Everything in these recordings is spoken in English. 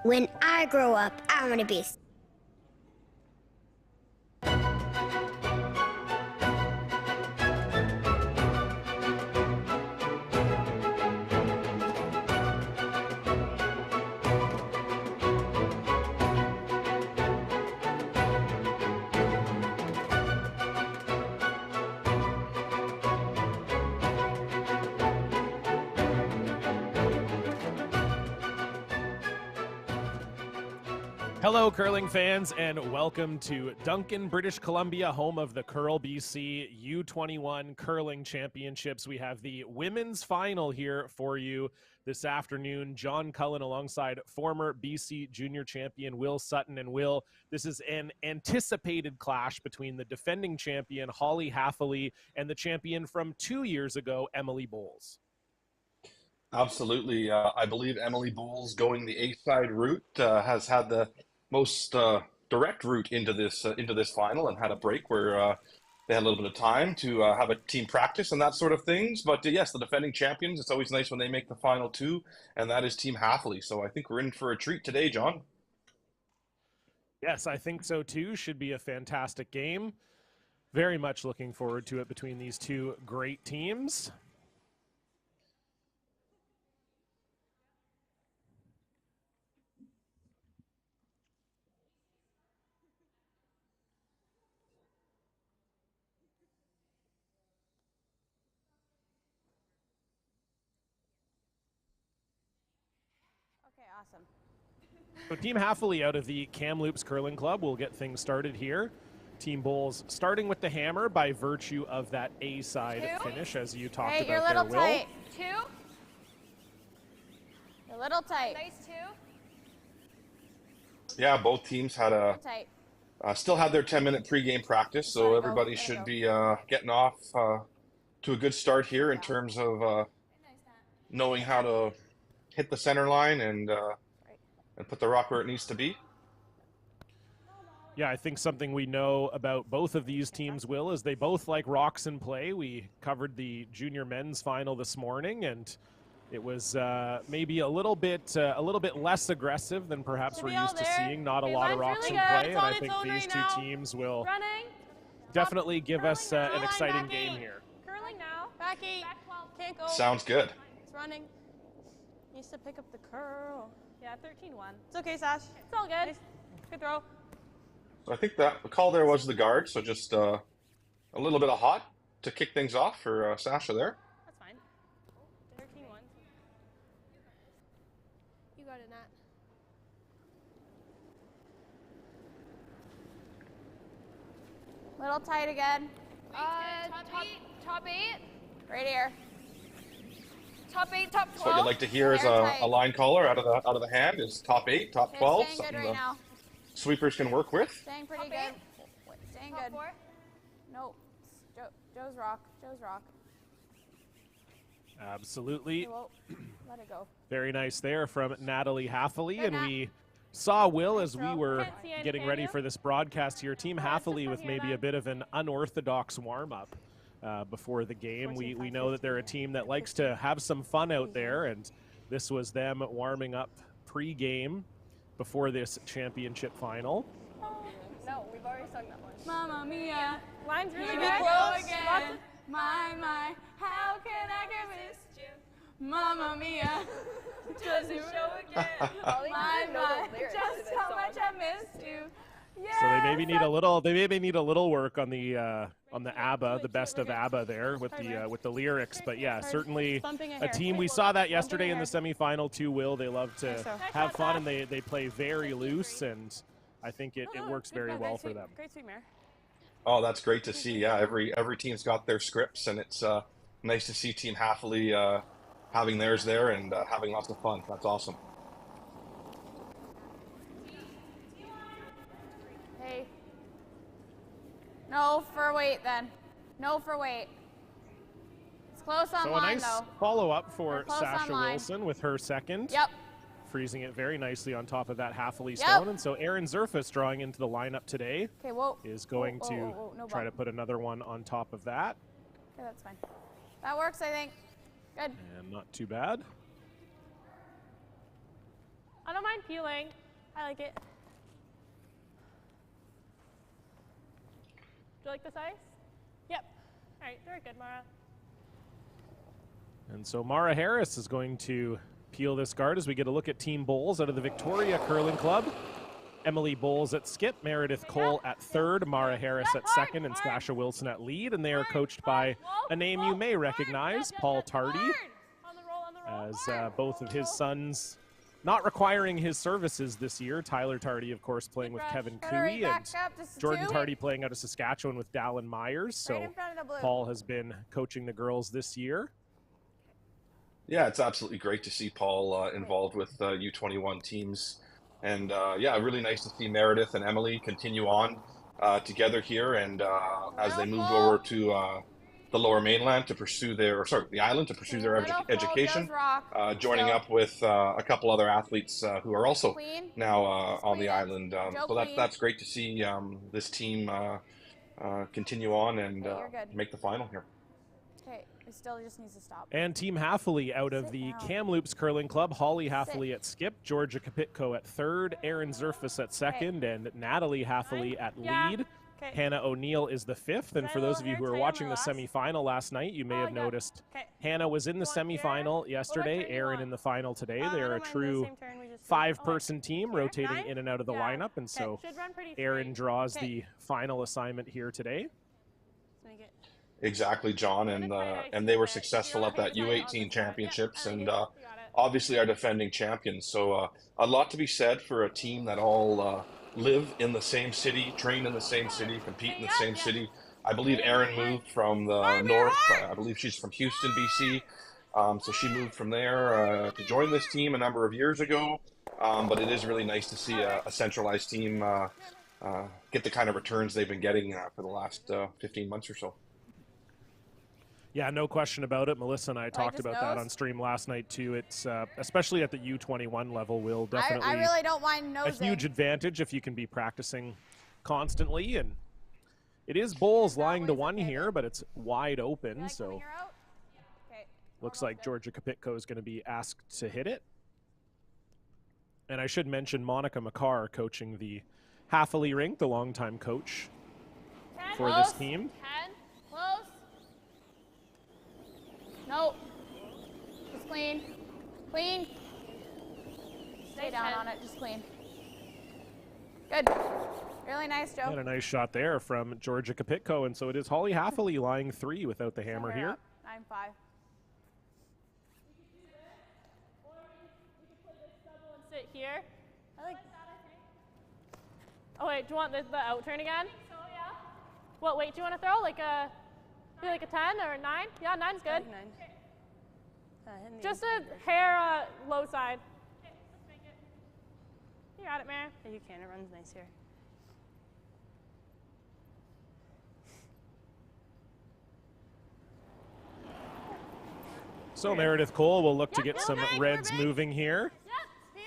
When I grow up, I want to be. Hello, curling fans, and welcome to Duncan, British Columbia, home of the Curl BC U21 Curling Championships. We have the women's final here for you this afternoon. John Cullen alongside former BC junior champion Will Sutton. And Will, this is an anticipated clash between the defending champion Holly Haffley and the champion from 2 years ago, Emily Bowles. Absolutely. I believe Emily Bowles, going the A-side route, has had the most direct route into this final, and had a break where they had a little bit of time to have a team practice and that sort of things. But yes, the defending champions, it's always nice when they make the final two, and that is Team Haffley. So I think we're in for a treat today, John. Yes, I think so too. Should be a fantastic game. Very much looking forward to it between these two great teams. Awesome. So Team Haffley out of the Kamloops Curling Club will get things started here. Team Bowles starting with the hammer by virtue of that A-side finish, as you talked about there, Will. You're a little tight. Two. You're a little tight. Nice two. Yeah, both teams had still had their 10-minute pregame practice, so everybody should be getting off to a good start here in terms of knowing how to hit the center line and put the rock where it needs to be. Yeah, I think something we know about both of these teams, Will, is they both like rocks in play. We covered the junior men's final this morning, and it was maybe a little bit less aggressive than perhaps we're used to seeing. Not a lot of rocks in play, and I think these two teams will definitely give us an exciting game here. Curling now. Backy. Back 12. Can't go. Sounds good. It's running. Needs to pick up the curl. Yeah, 13-1. It's okay, Sash. It's all good. Nice. Good throw. So I think that the call there was the guard, so just a little bit of hot to kick things off for Sasha there. That's fine. 13-1. You got it, Nat. Little tight again. Top 8. Right here. Top 8, top 12. So what you'd like to hear is a line caller out of the hand is top 8, top 12, Staying something good right now. sweepers can work with. Staying pretty Top good. Staying Top good. 4. Nope. Joe's rock. Joe's rock. Absolutely. Whoa. Let it go. Very nice there from Natalie Haffley, and we saw, Will, as we were getting ready for this broadcast here, Team Haffley with maybe a bit of an unorthodox warm-up before the game. We know that they're a team that likes to have some fun out there, and this was them warming up pre-game before this championship final. No, we've already sung that one. Mamma mia. Line's really Here good. we go again. My, how can I get missed you? Mamma mia. Does it show again? My, just how much I missed you. Yes. So they maybe need a little work on the ABBA, the best of ABBA there with the lyrics. But yeah, certainly a team. We saw that yesterday in the semifinal too, Will. They love to have fun, and they play very loose, and I think it works very well for them. Great sweep, Mare. Oh, that's great to see. Yeah, every team's got their scripts, and it's nice to see Team Haffley having theirs there and having lots of fun. That's awesome. Hey. No for weight then. No for weight. It's close on So a line nice though. follow-up for Close Sasha on line. Wilson with her second. Yep. Freezing it very nicely on top of that Haffley stone. And so Aaron Zerfus drawing into the lineup today is going to try to put another one on top of that. Okay, that's fine. That works, I think. Good. And not too bad. I don't mind peeling. I like it. Do you like this ice? Yep. All right, very good, Mara. And so Mara Harris is going to peel this guard as we get a look at Team Bowls out of the Victoria Curling Club. Emily Bowles at skip, Meredith Cole at third, Mara Harris at second, and Sasha Wilson at lead. And they are coached by a name you may recognize, Paul Tardy, as both of his sons not requiring his services this year. Tyler Tardy, of course, playing with Kevin Cooey, and Jordan Tardy playing out of Saskatchewan with Dallin Myers. So Paul has been coaching the girls this year. Yeah, it's absolutely great to see Paul involved with U21 teams. And yeah, really nice to see Meredith and Emily continue on together here. And as they moved over to the Lower Mainland to pursue their, the island to pursue their education, joining up with a couple other athletes who are also now on the island. So that's great to see this team continue on and make the final here. Okay, it still just needs to stop. And Team Haffley out of the Kamloops Curling Club, Holly Haffley at skip, Georgia Kapitko at third, Erin Zerfus at second, and Natalie Haffley at lead. Hannah O'Neill is the fifth, and for those of you who were watching the semifinal last night, you may have noticed Hannah was in the semifinal yesterday, Erin in the final today. They're a true five-person team rotating in and out of the lineup, and so Erin draws the final assignment here today. Exactly, John, and they were successful at that U18 championships, and obviously are defending champions. So a lot to be said for a team that all live in the same city, train in the same city, compete in the same city. I believe Erin moved from the north. I believe she's from Houston, BC. So she moved from there to join this team a number of years ago. But it is really nice to see a centralized team get the kind of returns they've been getting for the last 15 months or so. Yeah, no question about it. Melissa and I talked about that on stream last night too. It's especially at the U21 level, will definitely I really don't mind nosing. a huge advantage if you can be practicing constantly. And it is Bowles lying to one here, but it's wide open. So looks like Georgia Kapitko is going to be asked to hit it. And I should mention Monica McCarr coaching the Haffley rink, the longtime coach for this team. Close. No. Just clean. Clean. Stay down on it. Just clean. Good. Really nice, Joe. And a nice shot there from Georgia Kapitko. And so it is Holly Haffley lying three without the hammer here. 9-5. Sit here. I like that, I think. Oh, wait, do you want the out turn again? So, yeah. What weight do you want to throw? Like a 10 or a 9? Yeah, 9's good. Like 9. Just a hair low side. Okay, let's make it. You got it, Mare. Yeah, you can. It runs nice here. So Meredith Cole will look to get some reds moving here. Yep, peel.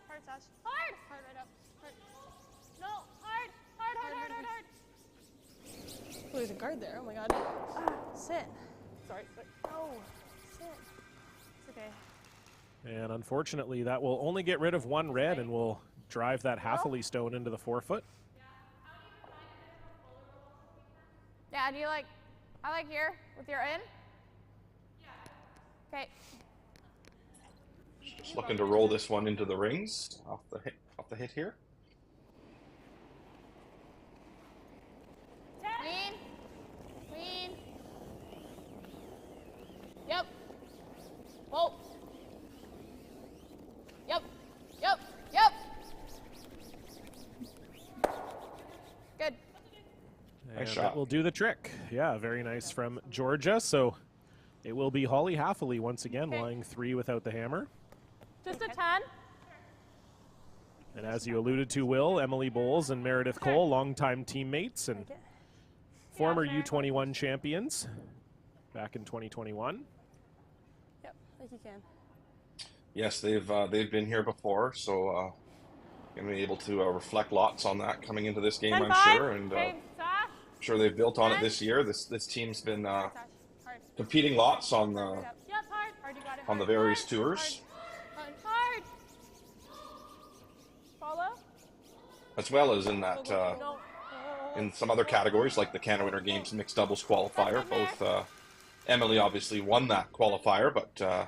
Hard, Sash. Hard. Hard right up. Hard. No, hard. Hard. Oh, there's a guard there. Oh my god. Sit. Sorry. No. Sit. It's okay. And unfortunately, that will only get rid of one red and will drive that Haffley stone into the forefoot. Yeah, do you like, I like here with your in? Okay. Just looking to roll this one into the rings off the hit here. Clean. Clean. Yep. Whoa. Yep. Yep. Yep. Good. And Nice that shot. will do the trick. Yeah, very nice from Georgia. So it will be Holly Haffley once again lying three without the hammer. Just a 10. And as you alluded to, Will, Emily Bowles and Meredith Cole, longtime teammates and former U21 champions back in 2021. Yep, like you can. Yes, they've been here before, so going to be able to reflect lots on that coming into this game, I'm sure, and I'm sure they've built on it this year. This team's been competing lots on the various tours. as well as in that in some other categories like the Canada Winter Games mixed doubles qualifier. Both Emily obviously won that qualifier, but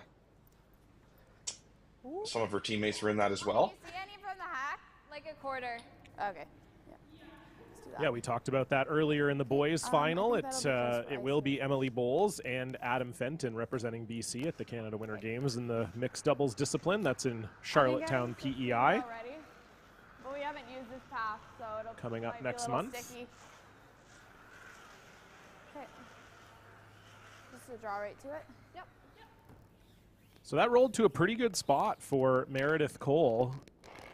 some of her teammates were in that as well. Can you see any from the hack? Like a quarter. Okay. Yeah, we talked about that earlier in the boys' final. It will be Emily Bowles and Adam Fenton representing BC at the Canada Winter Games in the mixed doubles discipline. That's in Charlottetown, PEI. Already, but we haven't used this path, so it'll Coming up might next be a little month. Sticky. Okay. Just a draw right to it. Yep. So that rolled to a pretty good spot for Meredith Cole.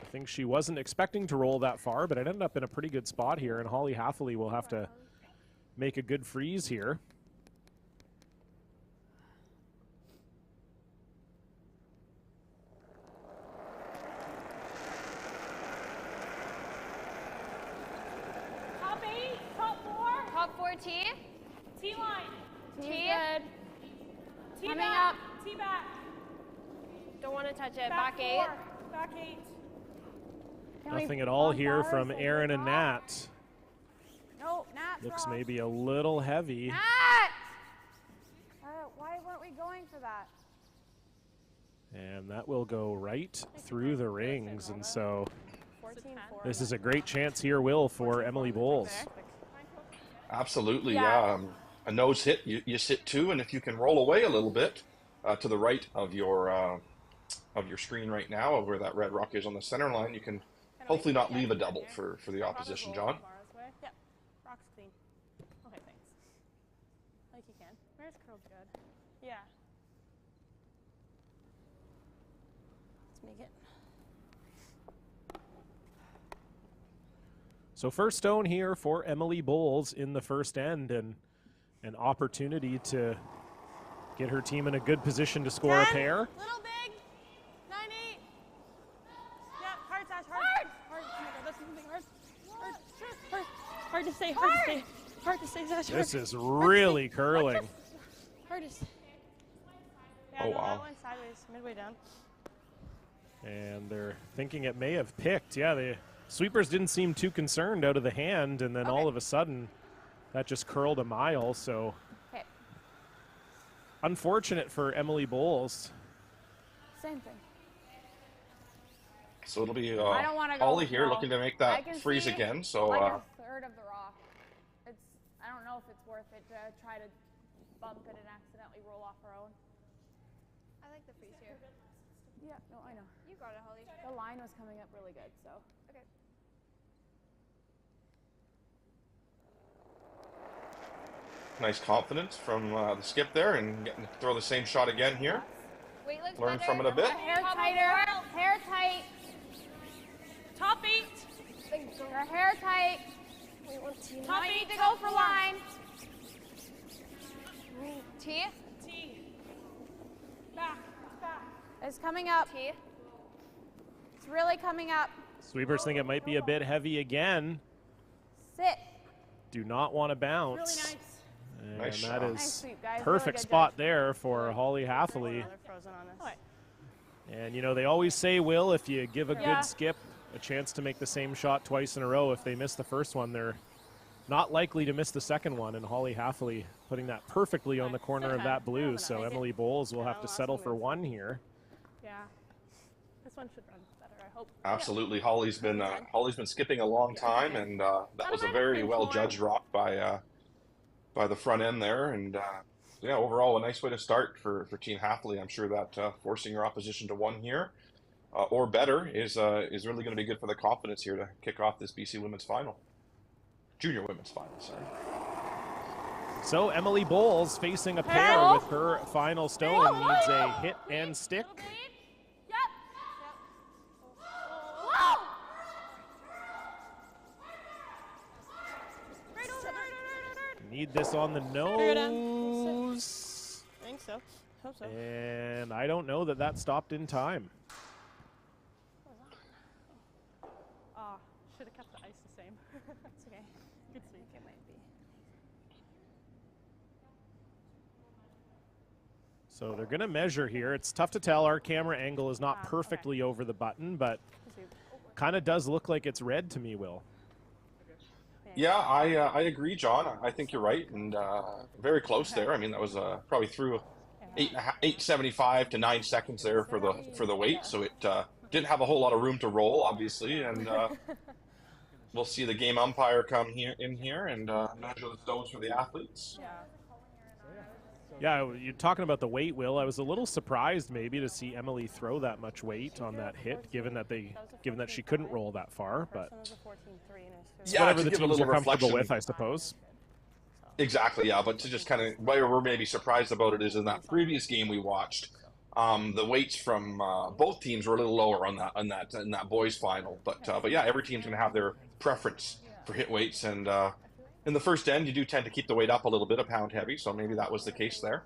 I think she wasn't expecting to roll that far, but it ended up in a pretty good spot here, and Holly Haffley will have to make a good freeze here. Top 8, top 4. Top 4 T. T line. T. Good. T Coming back. up. T back. Don't want to touch it. Back Back 8. 4. Back 8. Nothing at all here from Aaron and Nat. No, Nat. Looks maybe a little heavy. Nat! Why weren't we going for that? And that will go right through the rings. And so 14-4. this is a great chance here, Will, for Emily Bowles. Absolutely, yeah. A nose hit, you sit 2, and if you can roll away a little bit to the right of your screen right now, where that red rock is on the center line, you can hopefully not leave a double for the opposition, John. Yep. Rock's clean. Okay, thanks. Like you can. Where's curled good? Yeah. Let's make it. So first stone here for Emily Bowles in the first end, and an opportunity to get her team in a good position to score a 10, pair. Little big. 9-8. Yep. Hard, Sash. Hard. Hard. Oh my God, that's something hard. Hard. Hard to say. Hard to say. Hard to say, Sash. This is really curling. Hardest. Yeah, Oh, no, wow. that went sideways, midway down. And they're thinking it may have picked. Yeah, the sweepers didn't seem too concerned out of the hand, and then all of a sudden that just curled a mile. So unfortunate for Emily Bowles. Same thing. So it'll be I don't wanna go Holly here low. looking to make I that can freeze see again. So like a third of the rock. I don't know if it's worth it to try to bump it and accidentally roll off our own. I like the freeze here. Yeah, no, I know. You got it, Holly. The line was coming up really good, so. Okay. nice confidence from the skip there, and getting to throw the same shot again here. Weight looks Learn better. from it a bit. Hair tighter. Hair tight. Top 8. Her hair tight. Top We 8. need to go for line. T T. Back. Back. is coming up. T. It's really coming up. Sweepers think it might be a bit heavy again. Sit. Do not want to bounce. Really nice. And Nice that shot. is Nice sweep, guys. Really perfect good spot judge. there for Holly Haffley. They're frozen on us. Okay. And you know, they always say, Will, if you give a Yeah. good skip a chance to make the same shot twice in a row, if they miss the first one, they're not likely to miss the second one. And Holly Haffley putting that perfectly on the corner of that blue. So Emily Bowles will have to settle for one here. Yeah. This one should run better, I hope. Absolutely, Holly's been skipping a long time, and that was a very well judged rock by the front end there. And yeah, overall a nice way to start for Team Haffley. I'm sure that forcing your opposition to one here or better is really going to be good for the confidence here to kick off this BC women's final, junior women's final. Sorry. So Emily Bowles facing a pair with her final stone needs a hit and stick. Yep. Need this on the nose. I think so. Hope so. And I don't know that that stopped in time. Ah, should have kept the ice the same. It's okay. Good sweep. It might be. So they're going to measure here. It's tough to tell. Our camera angle is not perfectly over the button, but Kind of does look like it's red to me, Will. Yeah, I agree, John. I think you're right, and very close there. I mean, that was probably through 8.75 to 9 seconds there for the wait, so it didn't have a whole lot of room to roll, obviously, and we'll see the game umpire come in here and measure the stones for the athletes. Yeah, you're talking about the weight, Will. I was a little surprised maybe to see Emily throw that much weight on that hit, given that she couldn't roll that far. But Yeah, whatever to the give a teams are little comfortable reflection. with, I suppose. Exactly, yeah. But to just kind of where we're maybe surprised about it is in that previous game we watched, the weights from both teams were a little lower on that boys final. But yeah, every team's going to have their preference for hit weights, and in the first end, you do tend to keep the weight up a little bit, a pound heavy. So maybe that was the case there.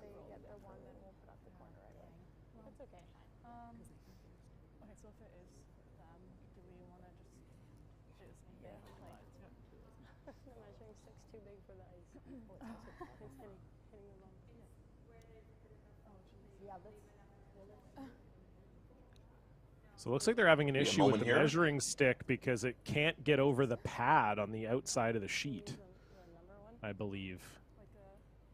So it looks like they're having an Be a issue with moment the here. measuring stick because it can't get over the pad on the outside of the sheet, I believe.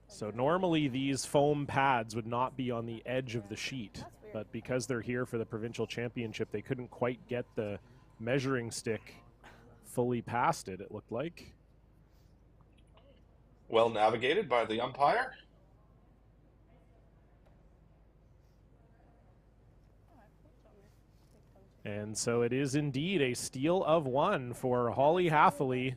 So normally these foam pads would not be on the edge of the sheet, but because they're here for the provincial championship, they couldn't quite get the measuring stick fully past it, it looked like. Well navigated by the umpire. And so it is indeed a steal of one for Holly Hathaway.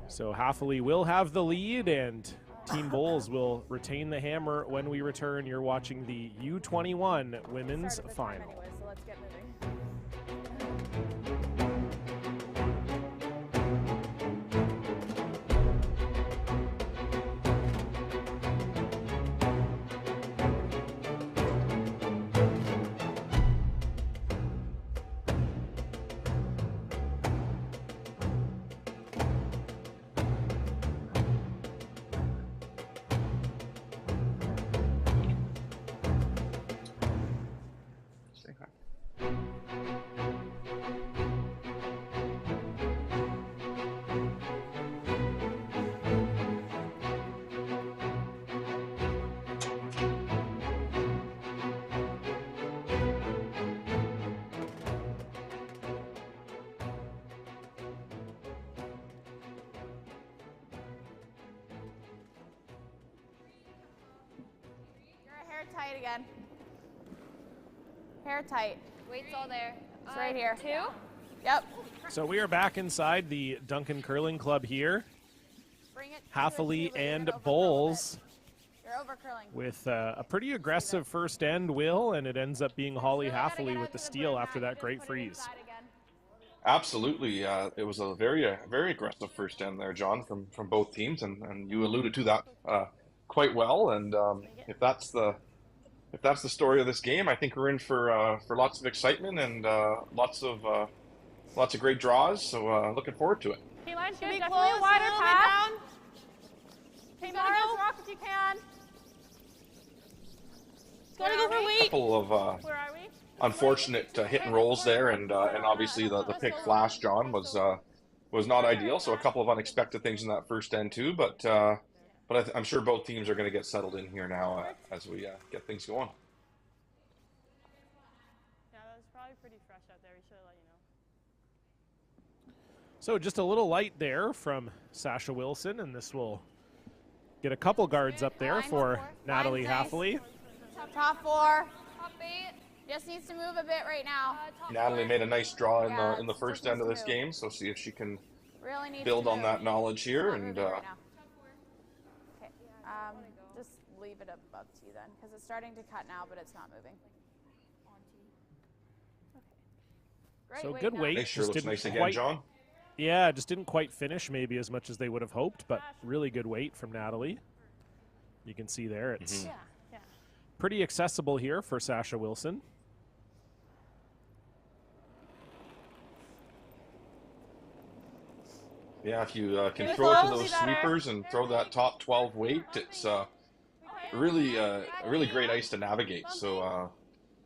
So Hathaway will have the lead, and Team Bulls will retain the hammer when we return. You're watching the U21 women's final. Anyway, so let's get moving. Hair tight again. Hair tight. Weight's all there. It's right here. 2? Yep. So we are back inside the Duncan Curling Club here. Bring it. Hathaway to and over curl a Bowles bit. You're over curling. with a pretty aggressive first end, Will, and it ends up being Holly Hathaway with the steal after that great freeze. Absolutely, it was a very aggressive first end there, John, from both teams, and you alluded to that quite well. And if that's the story of this game, I think we're in for lots of excitement and lots of great draws. So looking forward to it. Keyline, Should good. be Definitely close, a wider a little bit path. down. Take that against rock if you can. Gotta go for weight. Couple of Where are we? unfortunate hit and rolls there, and obviously the pick flash, John, was not ideal. So a couple of unexpected things in that first end too, but I'm sure both teams are going to get settled in here now as we get things going. Yeah, that was probably pretty fresh out there. We should have let you know. So just a little light there from Sasha Wilson, and this will get a couple guards up there for Natalie Line's nice. Hathaway. Top 4. Top 8. Just needs to move a bit right now. Natalie made a nice draw Yeah, in the it's first just end of needs this to move. game, so see if she can Really needs build to on move. that knowledge here. Not And moving right now. Okay. Just leave it above T then, because it's starting to cut now, but it's not moving. Great So weight good now. weight. make sure Just looks didn't nice again, quite- John. Yeah, just didn't quite finish maybe as much as they would have hoped, but really good weight from Natalie. You can see there it's Yeah, yeah. pretty accessible here for Sasha Wilson. Yeah, if you can Really throw it to close, those see better. sweepers and throw that top 12 weight, it's really great ice to navigate. So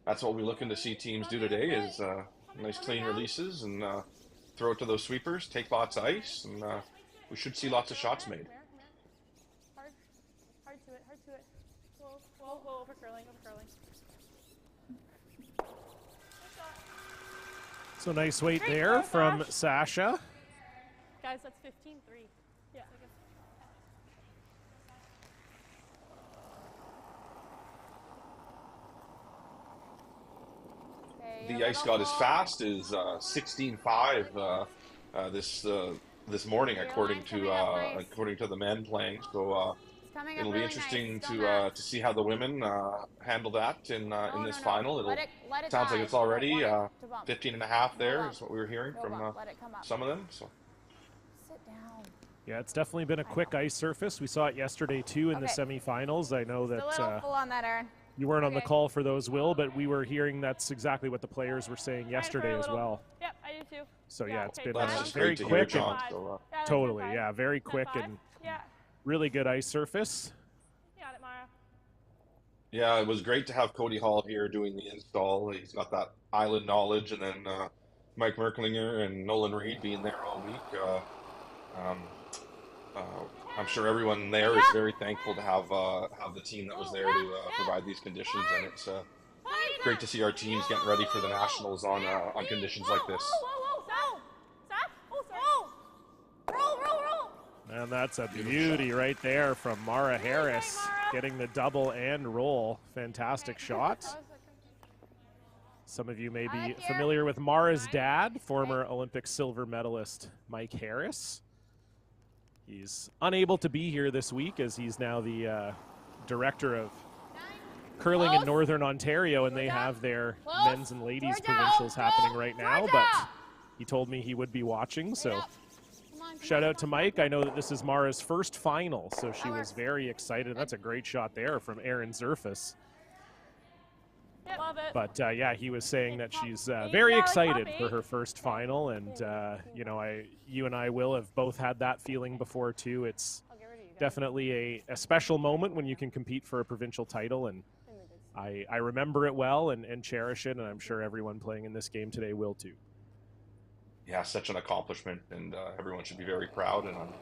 that's what we're looking to see teams do today is nice clean releases and throw it to those sweepers, take lots of ice, and we should see lots of shots made. Hard to it, hard to it. Whoa, over curling. So nice weight there from Sasha. Guys, that's 15-3. Yeah. The ice got as fast as 16.5 this morning, according to the men playing. So it'll be interesting to see how the women handle that in this final. It sounds like it's already 15.5 there is what we were hearing from some of them. So. Yeah, it's definitely been a quick ice surface. We saw it yesterday too in the semifinals. I know that a little full on that, Aaron. you weren't on the call for those, Will, but we were hearing that's exactly what the players were saying yesterday as well. Yep, I do too. So yeah, it's been That's just very great to hear, quick. John. So, Totally, yeah, very quick and Yeah. really good ice surface. Got it, Mara. yeah, it was great to have Cody Hall here doing the install. He's got that island knowledge, and then Mike Merklinger and Nolan Reed being there all week. I'm sure everyone there is very thankful to have the team that was there to provide these conditions, and it's great to see our teams getting ready for the nationals on conditions like this. And that's a beauty right there from Mara Harris, getting the double and roll. Fantastic shot. Some of you may be familiar with Mara's dad, former Olympic silver medalist Mike Harris. He's unable to be here this week as he's now the director of curling in Northern Ontario, and they have their men's and ladies provincials happening right now, but he told me he would be watching, so shout out to Mike. I know that this is Mara's first final, so she was very excited. That's a great shot there from Aaron Zerfus. Love it. But yeah, he was saying that she's very excited for her first final, and you know, you and I, Will, have both had that feeling before too. It's definitely a special moment when you can compete for a provincial title, and I remember it well and cherish it, and I'm sure everyone playing in this game today will too. Yeah, such an accomplishment, and everyone should be very proud, and I'm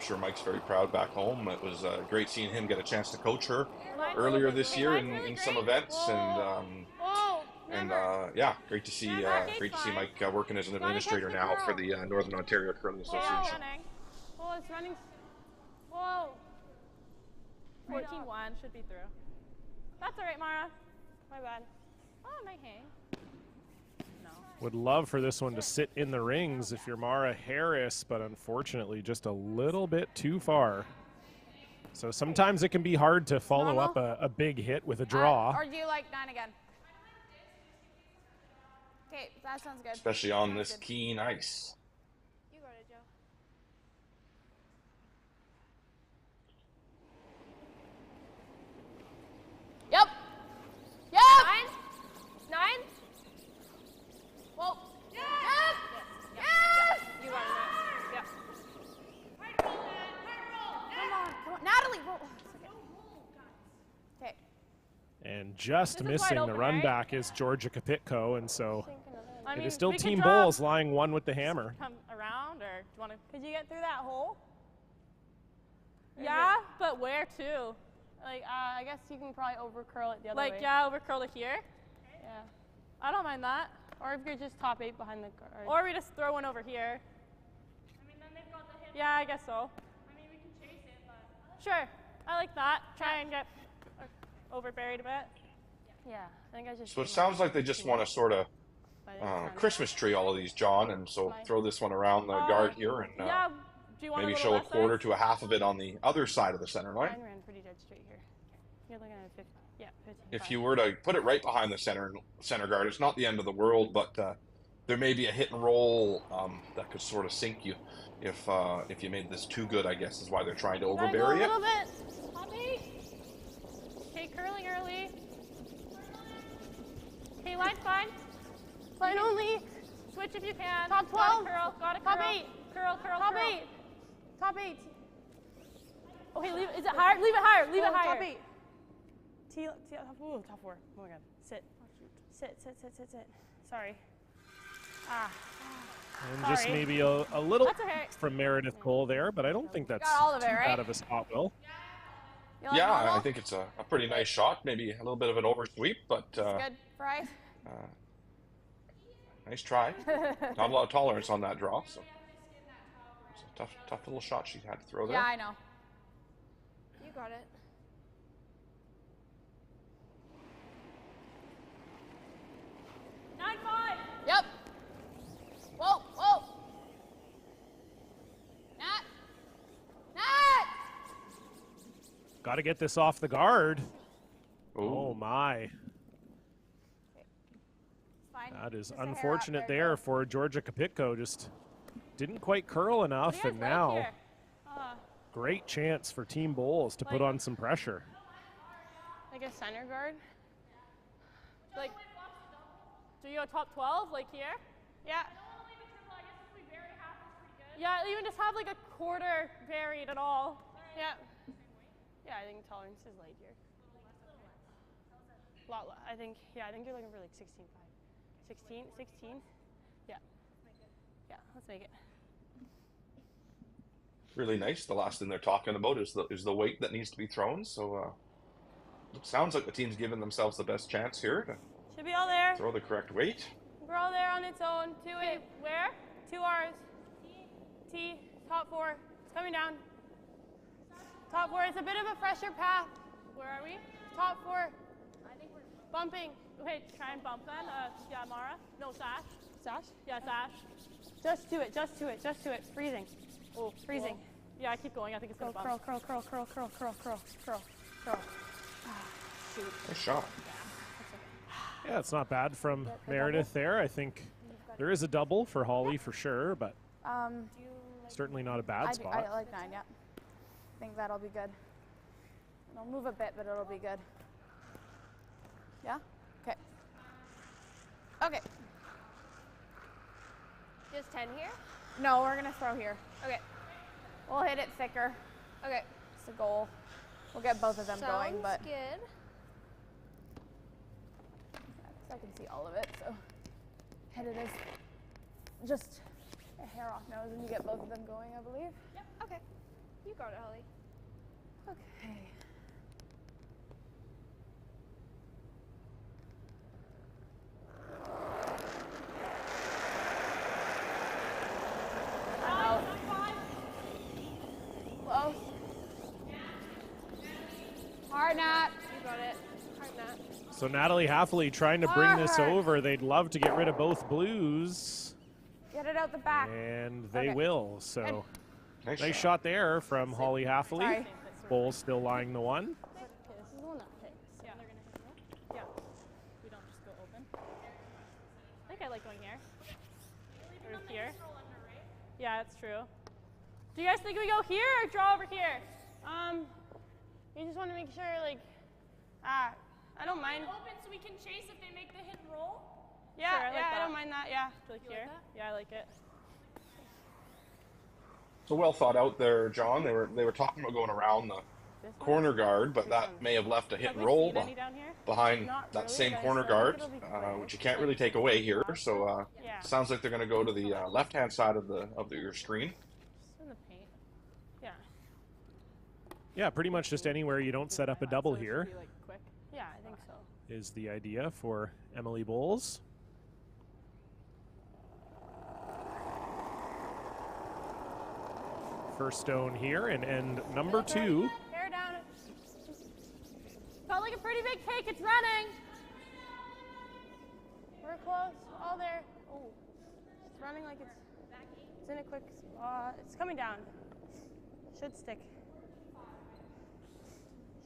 sure Mike's very proud back home. It was great seeing him get a chance to coach her earlier this year in some events, and yeah, great to see Mike working as an administrator now for the Northern Ontario Curling Association. Oh, it's running. Whoa. 14-1 should be through. That's all right, Mara. My bad. Oh, it might hang. No. Would love for this one to sit in the rings if you're Mara Harris, but unfortunately just a little bit too far. So sometimes it can be hard to follow up a big hit with a draw. Or do you like 9 again? Okay, that sounds good. Especially on this keen ice. You got it, Joe. Yep. Yep. 9. Whoa. Yes. Yes. You got it. Yep. Come on. Natalie, roll. Okay. And just missing the run back is Georgia Kapitko, and so it is still we Team could drop- Bulls lying one with the hammer. Come around, or do you want to? Could you get through that hole? Yeah, but where to? Like, I guess you can probably over curl it the other Like, way. yeah, over curl it here. Yeah. I don't mind that. Or if you're just top 8 behind the guard. Or we just throw one over here. I mean, then they've got the hit. Yeah, I guess so. I mean, we can chase it, but. Sure, I like that. Try and get over buried a bit. Yeah, I think I just. So it sounds like they just want to sort of Christmas tree all of these, John, and so throw this one around the guard here, and yeah. Do you want maybe a show a little quarter to a half of it on the other side of the center line. Mine ran pretty dead straight here. You're looking at 50. Yeah, 15. If you were to put it right behind the center guard, it's not the end of the world, but there may be a hit and roll that could sort of sink you if you made this too good, I guess, is why they're trying to overbury it. A little bit. Poppy. Okay, curling early. Okay, line's fine. Line only. Switch if you can. Top 12. Gotta curl. Top 8. Curl. Top 8. Top 8. Okay, is it higher? Leave it higher. Leave it higher. Top 8. Ooh, top 4. Oh my God. Sit. Sit. Sorry. Ah. And Sorry. just maybe a little That's okay. from Meredith Cole there, but I don't think that's Got all of it, too right? bad of a spot, Will. You like Yeah, normal? I think it's a pretty nice shot. Maybe a little bit of an oversweep, but Good, Bryce? nice try. Not a lot of tolerance on that draw, so it's a tough little shot she had to throw there. Yeah, I know. You got it. Yep. Whoa. Nat. Got to get this off the guard. Ooh. Oh my. It's fine. That is Just a hair up unfortunate there, there for Georgia Kapitko. Just didn't quite curl enough, What do you and guys now like here? great chance for Team Bowles to put Like- on some pressure. Like a center guard? Like, do you go top 12, like here? Yeah. Yeah, even just have like a quarter varied at all. Yeah. Yeah, I think tolerance is light here. I think you're looking for like 16.5. 16? Yeah. Yeah, let's make it. Really nice. The last thing they're talking about is the weight that needs to be thrown. So it sounds like the team's giving themselves the best chance here to Should be all there. throw the correct weight. We're all there on its own. 2 Wait, where? 2 R's. T, top 4. It's coming down. Top 4. It's a bit of a fresher path. Where are we? Top 4. I think we're bumping. Okay, try and bump then. Yeah, Mara. No, Sash. Sash? Yeah, Sash. Just to it. Freezing. Oh, Freezing. cool. Yeah, I keep going. I think it's Go, gonna bump. curl. Shoot. Nice shot. Yeah, it's not bad from Meredith there. I think there is a double for Holly for sure, but certainly not a bad spot. I like 9, yeah. I think that'll be good. It'll move a bit, but it'll be good. Yeah? Okay. Okay. Just 10 here? No, we're going to throw here. Okay. We'll hit it thicker. Okay. It's the goal. We'll get both of them going, Sounds but good. I can see all of it, so hit it is just a hair off nose and you get both of them going, I believe. Yep. Okay. You got it, Holly. Okay. I'm out. Close. Hard Nat. You got it. Hard Nat. So Natalie Halfley trying to bring this over. They'd love to get rid of both blues, Get it out the back. and they Okay. will. So Nice nice shot. shot there from Holly Halfley. Sorry. Bowles still lying the one. Okay, this is the one that picks. Yeah. They're gonna hit it. Yeah. We don't just go open. I think I like going here. Or here. Yeah, that's true. Do you guys think we go here or draw over here? You just want to make sure, like, I don't mind. Open so we can chase if they make the hit and roll. Yeah, Sure, I like I that. don't mind that. Yeah. Do you like You here? like that? Yeah, I like it. So well thought out there, John. They were talking about going around the This one? corner guard, but that may have left a hit Have and we roll seen any down here? behind Not that really, same guys. corner I think guard, it'll be quick. which you can't really take away here. So Yeah. sounds like they're going to go to the left-hand side of your screen. Just in the paint. Yeah. Yeah, pretty much just anywhere you don't set up a double So it should here be, like, quick. Yeah, I think so. is the idea for Emily Bowles. First stone here, and end number 2. Hair down. Felt like a pretty big take. It's running. We're close. All there. Oh, it's running like it's in a quick spot. It's coming down. Should stick.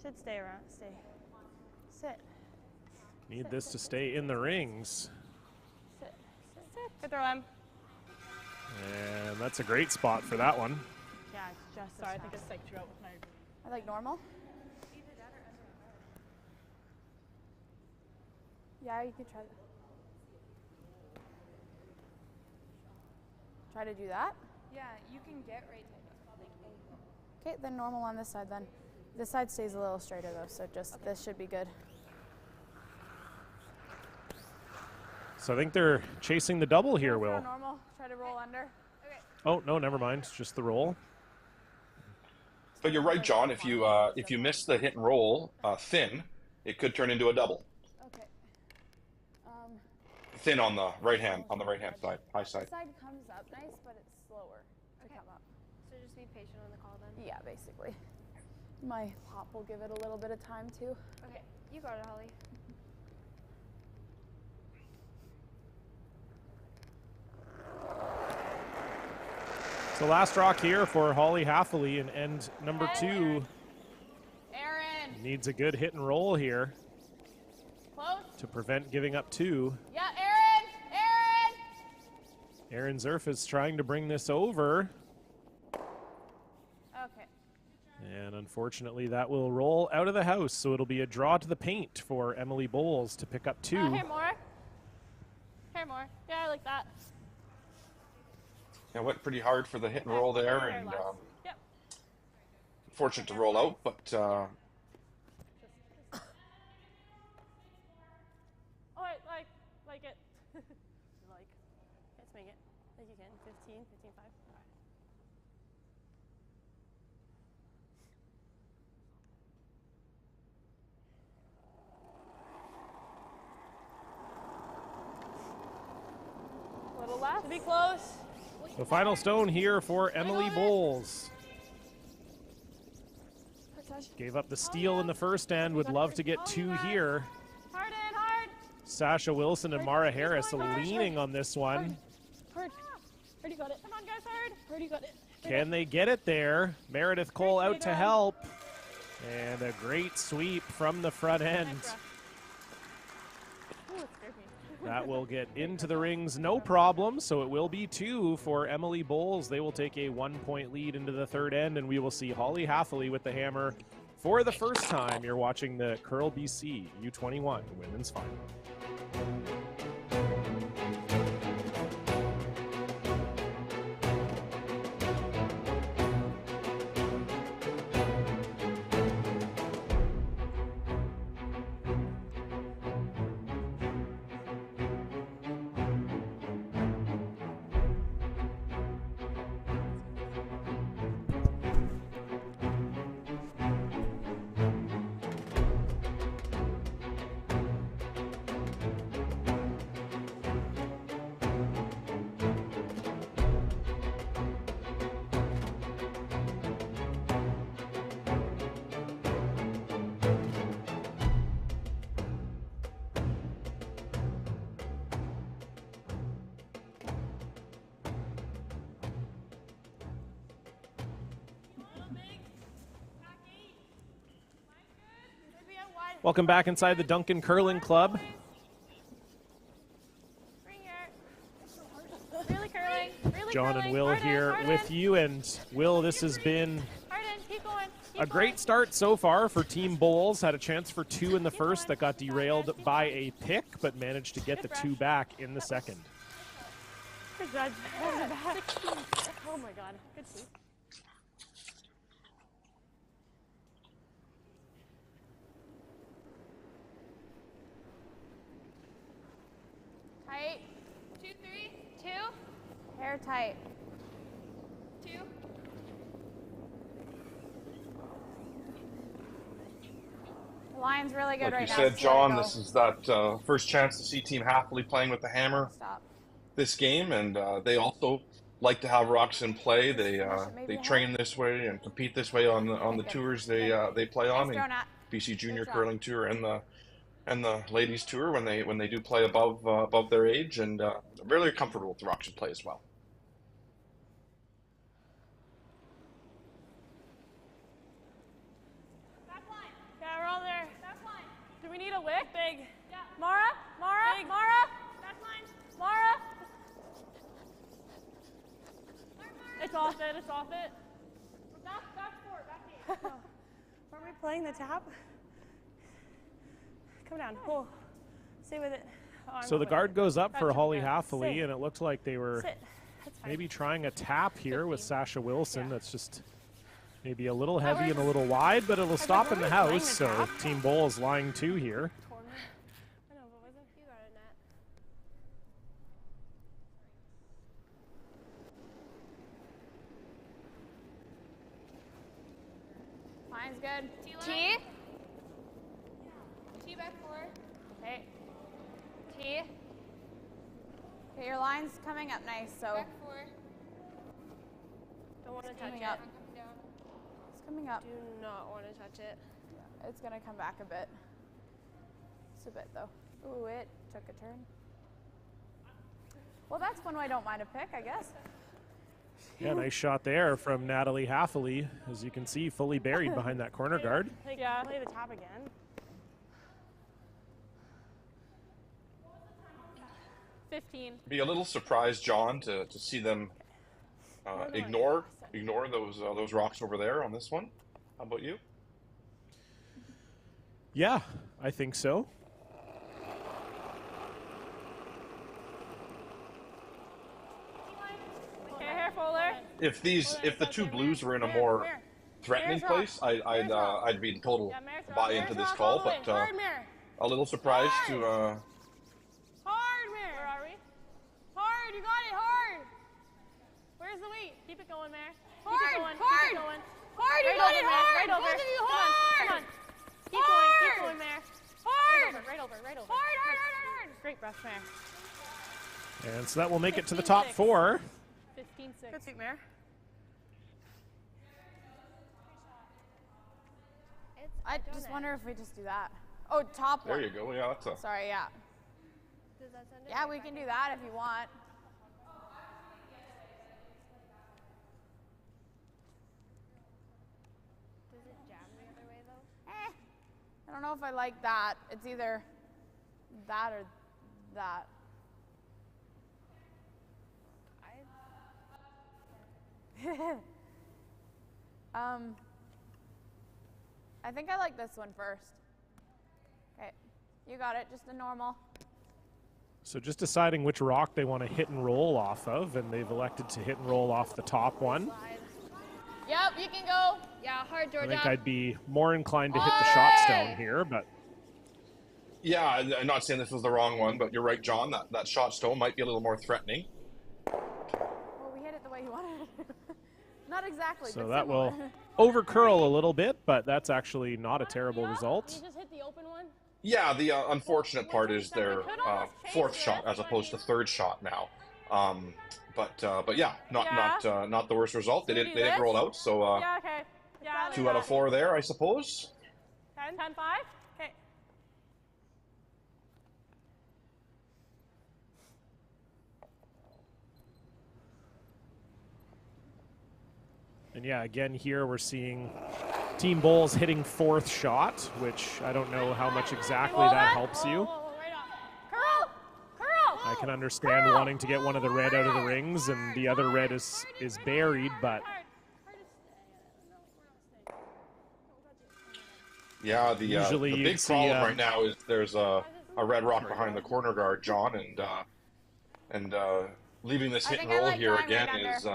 Should stay around. Stay. Sit. Need this to stay in the rings. Sit. Good throw, Em. And that's a great spot for that one. Yeah, it's just. Sorry, I think I psyched you out with my. I like normal. Yeah, you could try that. Try to do that? Yeah, you can get right to it. Okay, then normal on this side then. This side stays a little straighter though, so just this should be good. So I think they're chasing the double here, Will. Normal. Try to roll under. Oh, no, never mind. Just the roll. But you're right, John. If you miss the hit and roll thin, it could turn into a double. Okay. Thin on the right hand side, high side. This side comes up nice, but it's slower to come up. So just be patient on the call then. Yeah, basically. My pop will give it a little bit of time too. Okay, you got it, Holly. So last rock here for Holly Hathaway in end number 2. Aaron. Needs a good hit and roll here Close. to prevent giving up 2. Yeah, Aaron. Aaron Zerf is trying to bring this over. Okay. And unfortunately, that will roll out of the house. So it'll be a draw to the paint for Emily Bowles to pick up 2. Here more. Here more. Yeah, I like that. Yeah, went pretty hard for the hit and roll there, and Yep. fortunate to roll out, but Oh, I like it. Like, let's make it. Like you can. 15, 15, 5. A little left. To be close. The final stone here for Emily Bowles. Gave up the steal in the first end. Would love to get 2 here. Hard in, hard. Sasha Wilson and Mara Harris leaning on this one. Hard. Already got it. Come on, guys, hard. Already got it. Can they get it there? Meredith Cole out to help. And a great sweep from the front end. Ooh, it scared me. That will get into the rings no problem, so it will be 2 for Emily Bowles. They will take a 1-point lead into the third end, and we will see Holly Hathaway with the hammer for the first time. You're watching the Curl BC U21 Women's Final. Welcome back inside the Duncan Curling Club. Bring your. Really curling. Really John curling. and Will Hard in, here hard with in. you. And Will, this has been Hard in. Keep going. a great start so far for Team Bowles. Had a chance for 2 in the first that got derailed by a pick, but managed to get the 2 back in the second. Good judge. Oh my god. Good sweep. Tight. 2, 3, 2, Hair tight. 2. The line's really good like right you now. said, Just let it John, go. this is that first chance to see Team Hathaway playing with the hammer Stop. this game, and they also like to have rocks in play. They Maybe a train this way and compete this way on the tours they play on, Nice the donut. BC Junior job. Curling Tour and the Ladies Tour when they do play above their age, and really comfortable with the rocks in play as well. Yeah, we're all there. Do we need a lick? Big. Yeah. Mara? Big. Mara? It's off it. It's off it. Aren't we playing the tap? Come down. Pull. Stay with it. Oh, I'm So not the with guard it. goes up for Gotcha. Holly Yeah. Hathaway, Sit. and it looked like they were Sit. That's fine. maybe trying a tap here with Sasha Wilson. That's just Maybe a little heavy and a little wide, but it'll stop in the house. So Team Bowls lying 2 here. I know, what was it? You got it, Nat. Line's good. T. T back 4. Okay. T. Okay, your line's coming up nice, so Back 4. Don't want to touch coming it. up. Coming down. it's coming up. Do not want to touch it. It's gonna come back a bit. Just a bit though. Ooh, it took a turn. Well, that's one way I don't mind a pick, I guess. Yeah, nice shot there from Natalie Haffley. As you can see, fully buried behind that corner guard. Like, play the top again. 15. Be a little surprised, John, to see them ignore those rocks over there on this one. How about you? Yeah, I think so. Okay, hair fuller. If the two blues were in a more threatening place, I'd be in total buy into this call, but a little surprised to. Hard, Mare. Where are we? Hard, you got it, hard. Where's the weight? Keep it going, Mare. Hard, Keep it going. hard. Keep it going. Hard, you Right got over, it, Mare. hard. Right over. Both of you, Come on. hard. Come on. Keep Hard. going, Mare. Hard. Right over. Right over. Hard, hard, hard, hard. Great brush, Mare. And so that will make it to the top 4. 15-6. Good suit, Mare. I just wonder if we just do that. Oh, top There one. you go. Yeah, that's a. Sorry, yeah. Does that send it? Yeah, we can do that if you want. Does it jam the other way though? I don't know if I like that. It's either that or that. I think I like this one first. Okay, you got it. Just a normal. So just deciding which rock they want to hit and roll off of, and they've elected to hit and roll off the top one. Yep, you can go. Yeah, hard, I Georgia. think I'd be more inclined to hit the shot stone here, but Yeah, I'm not saying this was the wrong one, but you're right, John. That shot stone might be a little more threatening. Well, we hit it the way you wanted it. Not exactly. so but that will similar. over curl a little bit, but that's actually not a terrible result. You just hit the open one. Yeah, the unfortunate part is their fourth shot as opposed to third shot now. But yeah, not the worst result. They didn't roll out, so Yeah, okay. Yeah. 2 out of 4 there, I suppose. 10-5. Okay. And yeah, again here we're seeing Team Bowls hitting 4th shot, which I don't know how much exactly that helps you. Right off. Curl! Curl! I can understand wanting to get one of the red out of the rings, and the other red is buried, but Yeah, the Usually big you'd see, problem right now is there's a red rock behind the corner guard, John, and leaving this hit and think I roll like here going again right is.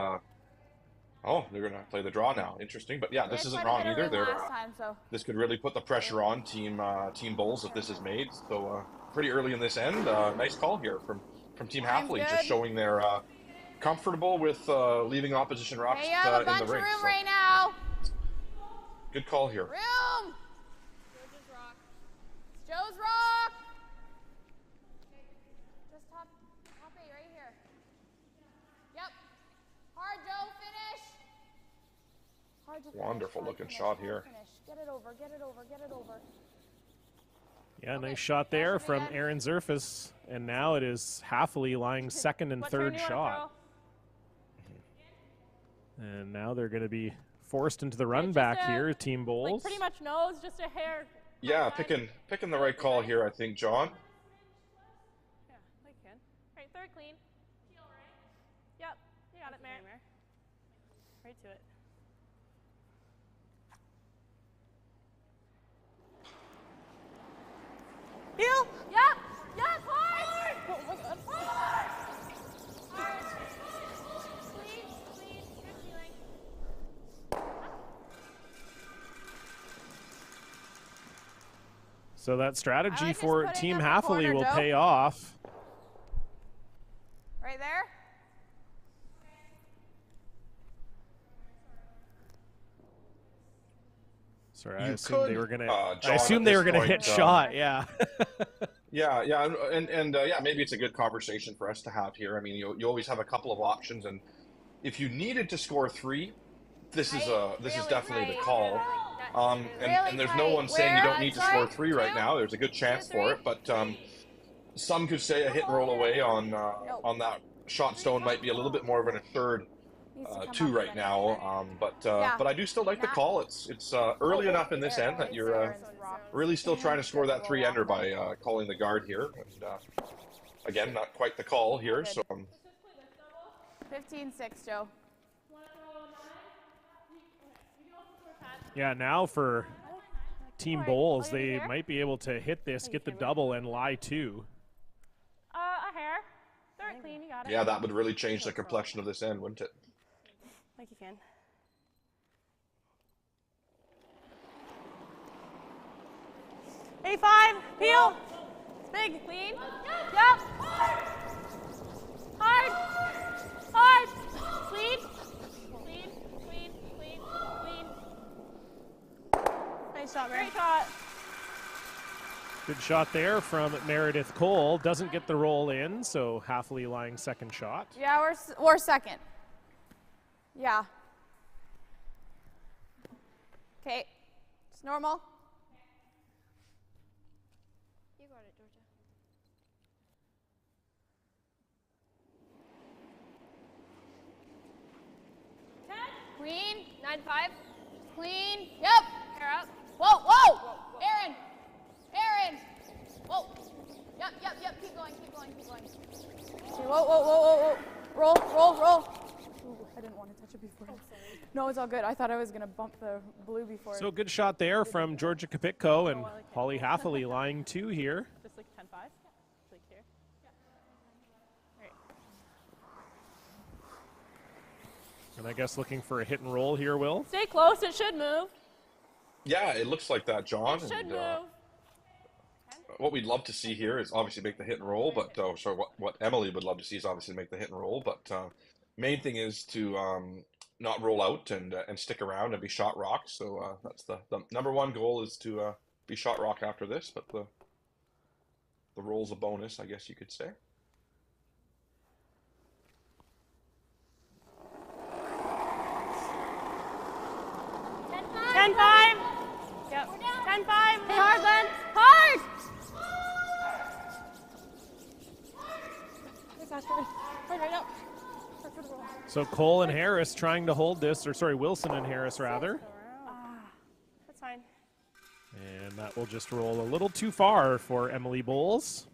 Oh, they're gonna play the draw now. Interesting, but yeah, this They isn't tried to wrong hit it either. They're last time, so. this could really put the pressure on Team Bowls if this is made. So pretty early in this end, nice call here from Team Line's Halfley, good. just showing they're comfortable with leaving opposition rocks Hey, you have a in bunch the of ring. room So right now. good call here. Room. Georgia's rock. It's Joe's rock. Just top 8 right here. Yep. Hard, Joe. Finish. Hard to finish. Wonderful hard looking finish, shot hard here. finish. Get it over. Get it over. Get it over. yeah, nice shot there from Aaron Zerfus. And now it is Halfley lying 2nd and What turn 3rd do you wanna shot. throw? And now they're going to be forced into the run just back a- here, Team Bowls. Like pretty much nose, just a hair. Yeah, picking the right call here, I think, John. Yeah, like can. Right, third clean. Yep, you got it, Mare. Right to it. Heel. Yep, yep, hard! Oh my god. Please, please, good feeling. So that strategy just for putting Team up a Hathaway corner, will Joe. pay off. Right there. Sorry, I You assumed they could, were gonna. John, I assumed at they this were gonna point, hit shot. Yeah. Yeah, yeah, and yeah, maybe it's a good conversation for us to have here. I mean, you always have a couple of options, and if you needed to score three, this is definitely the call. And there's no one saying you don't need to score three right now. There's a good chance for it, but some could say a hit and roll away on that shot stone might be a little bit more of an assured two right now. But I do still like the call. It's early enough in this end that you're really still trying to score that 3-ender by calling the guard here. And again, not quite the call here. So 15-6, Joe. Yeah. Now for Team Bowls, they might be able to hit this, get the double, and lie two. A hair. Throw it clean, you got it. yeah, that would really change the complexion of this end, wouldn't it? Like you can. A5, peel. Big. Clean. Yep. Hard. Hard. Clean. Clean. Clean. Clean. Clean. Nice shot, Mary. Great shot. Good shot there from Meredith Cole. Doesn't get the roll in, so Hathaway lying second shot. Yeah, we're second. Yeah. Okay. It's normal. You got it, Georgia. Clean. 9-5. Clean. Yep. Hair up. Whoa, whoa. Aaron. Aaron. Whoa. Yep, yep, yep. Keep going, keep going, keep going. Okay, whoa, whoa, whoa, whoa, whoa. Roll, roll, roll. Ooh, I didn't want to touch it before. No, it's all good. I thought I was going to bump the blue before. So good shot there from Georgia Kapitko and Holly Hathaway lying two here. Just like 10-5. Like here. Right. And I guess looking for a hit and roll here, Will. Stay close. It should move. Yeah, it looks like that, John. It should and, move. what we'd love to see here is obviously make the hit and roll, but what Emily would love to see is obviously make the hit and roll. But main thing is to not roll out and stick around and be shot rock. So that's the number one goal is to be shot rock after this. But the roll's a bonus, I guess you could say. Ten five. Yep. 10-5. Hey, hard, Len. Hard. Hard right up. Hard for the roll. So Cole and Harris trying to hold this, or sorry, Wilson and Harris rather. That's fine. And that will just roll a little too far for Emily Bowles.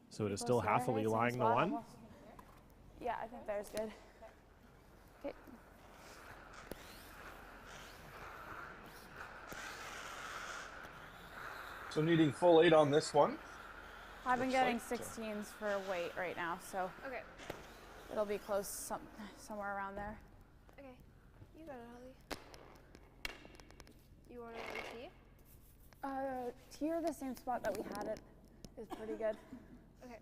So it is still Hathaway lying the one. Yeah, I think there's good. Okay. So needing full 8 on this one. I've been Looks getting like, 16s for weight right now, so Okay. it'll be close somewhere around there. Okay. You got it, Holly. You want to repeat? Here, the same spot that we had it is pretty good. Okay.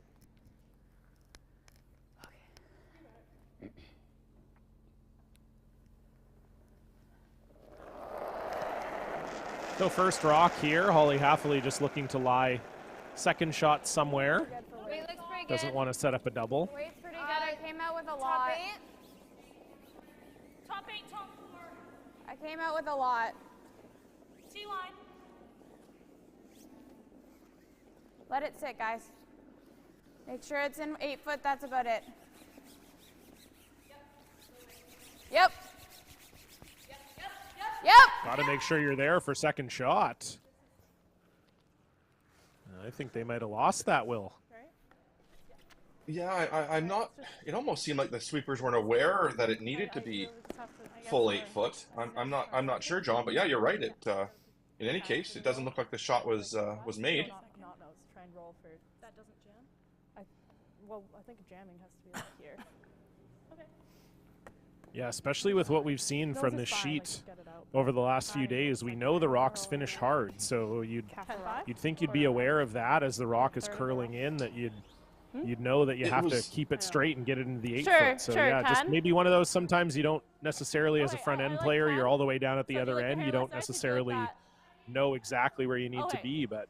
So first rock here, Holly Hathaway just looking to lie second shot somewhere. Weight looks pretty good. Doesn't want to set up a double. Weight's pretty good. I came out with a Top lot. 8. Top 8, top 4. I came out with a lot. T-line. Let it sit, guys. Make sure it's in 8 foot. That's about it. Yep. Yep. Got to make sure you're there for second shot. I think they might have lost that, Will. Yeah, I'm not. It almost seemed like the sweepers weren't aware that it needed to be full 8 foot. I'm not sure, John, but yeah, you're right. It in any case, it doesn't look like the shot was made. Not knows. Try and roll for. That doesn't jam. Well, I think jamming has to be like here. Yeah, especially with what we've seen Nose from is this fine, like, sheet. just get it out. over the last few days. We know the rocks finish hard, so you'd think you'd be aware of that as the rock is curling in, that you'd know that you have to keep it straight and get it into the 8 foot. So yeah, just maybe one of those, sometimes you don't necessarily, as a front end player, you're all the way down at the other end. You don't necessarily know exactly where you need to be, but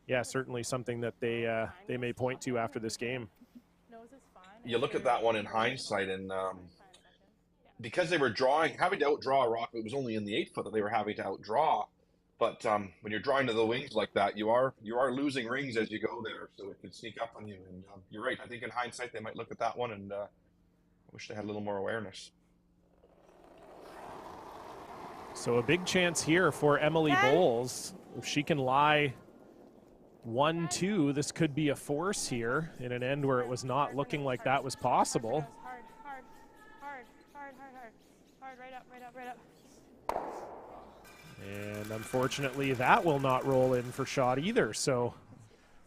yeah, certainly something that they may point to after this game. You look at that one in hindsight, and because they were having to outdraw a rock that was only in the 8 foot that they were having to outdraw. But when you're drawing to the wings like that, you are losing rings as you go there, so it could sneak up on you. And you're right. I think in hindsight they might look at that one and wish they had a little more awareness. So a big chance here for Emily Bowles. If she can lie 1-2, this could be a force here in an end where it was not looking like that was possible. Hard, right up. And unfortunately, that will not roll in for shot either. So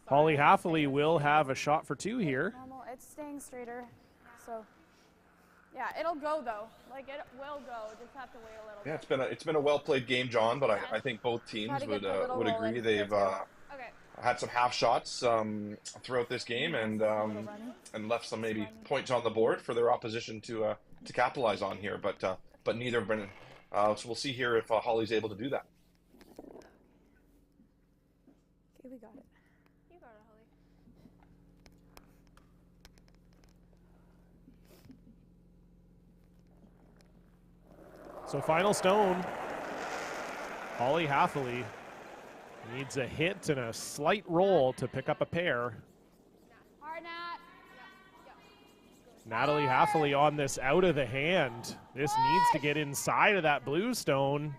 Holly Haffley will have a shot for 2 here. Normal. It's staying straighter. So, yeah, it'll go though. Like it will go. Just have to wait a little bit. Yeah, it's been a well played game, John. But I think both teams would agree they've had some half shots throughout this game and left some maybe points on the board for their opposition to capitalize on here. But neither have been. So we'll see here if Holly's able to do that. Okay, we got it. You got it, Holly. So final stone, Holly Haffley needs a hit and a slight roll to pick up a pair. Hard, Nat. Natalie Haffley on this out of the hand. This needs to get inside of that blue stone.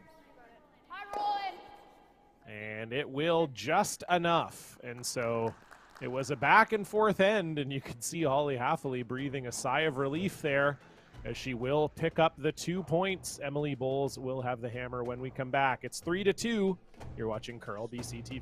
Hard rolling. And it will just enough. And so it was a back and forth end, and you can see Holly Haffley breathing a sigh of relief there as she will pick up the 2 points. Emily Bowles will have the hammer when we come back. It's 3-2. You're watching Curl BC TV.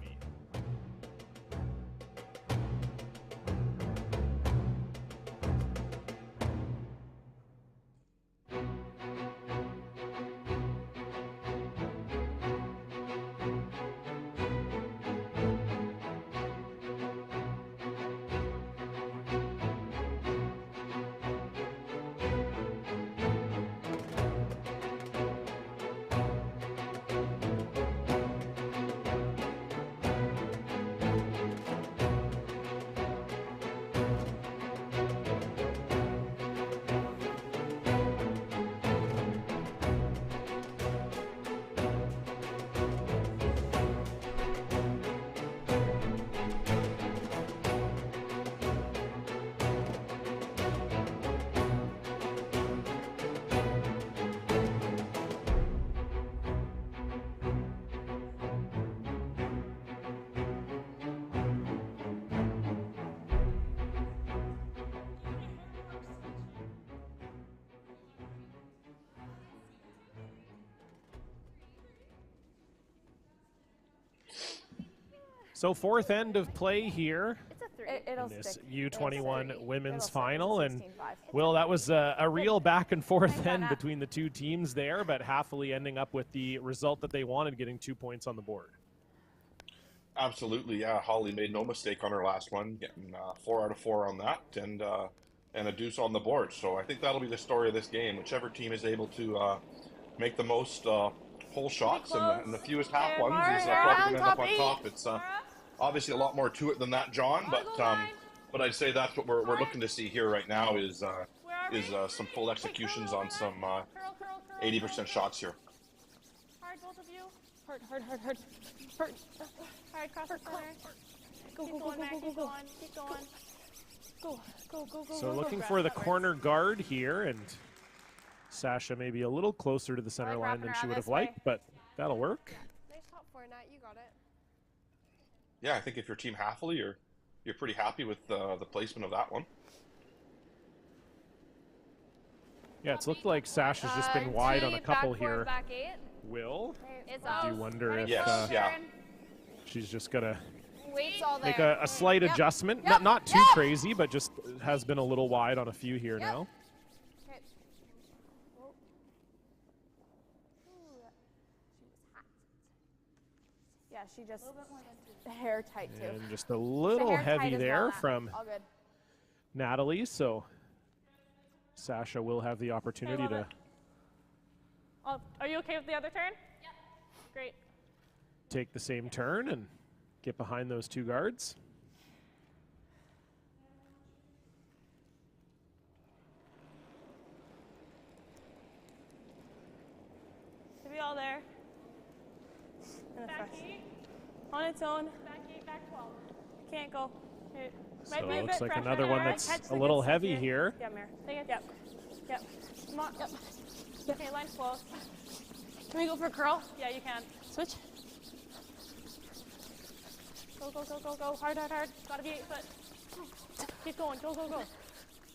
So fourth end of play here It'll in this stick. U21 women's It'll stick. final. And 16-5. Will, that was a real back and forth end between the two teams there, but Haffley ending up with the result that they wanted, getting 2 points on the board. Absolutely, yeah. Holly made no mistake on her last one, getting 4 out of 4 on that, and a deuce on the board. So I think that'll be the story of this game. Whichever team is able to make the most hole shots and the fewest half ones is probably going to end up on top. It's obviously a lot more to it than that, John, but I'd say that's what we're looking to see here right now is some full executions on some 80% shots here. Hard, both of you. Hard. Hard, cross the center. Go, Keep going, Mac. Keep going. Go. So looking for the corner guard here, and Sasha maybe a little closer to the center line than she would have liked, but that'll work. Nice top 4, Nat. You got it. Yeah, I think if you're Team Haffley, you're pretty happy with the placement of that one. Yeah, it's looked like Sasha's just been wide on a couple here. Back 8. Will, It's I do wonder if she's just gonna Weight's all there. make a slight adjustment. Not too crazy, but just has been a little wide on a few here now. Yeah, she just hair tight too. And just a little hair tight heavy as there well, from all good. Natalie, so Sasha will have the opportunity to Are you okay with the other turn? Yep. Great. take the same turn and get behind those two guards. To be all there. And Back fresh. 8. On its own. Back 8, back 12. Can't go. Okay. So Might be it a looks bit like pressure another one there. that's Catch a the little good stuff heavy here. Yeah, Mare. Take it. Yep. Yep. Come on. Yep. Okay, line close. Can we go for a curl? Yeah, you can. Switch. Go, go, go, go, go. Hard, hard, hard. Gotta be 8 foot. Keep going. Go, go, go.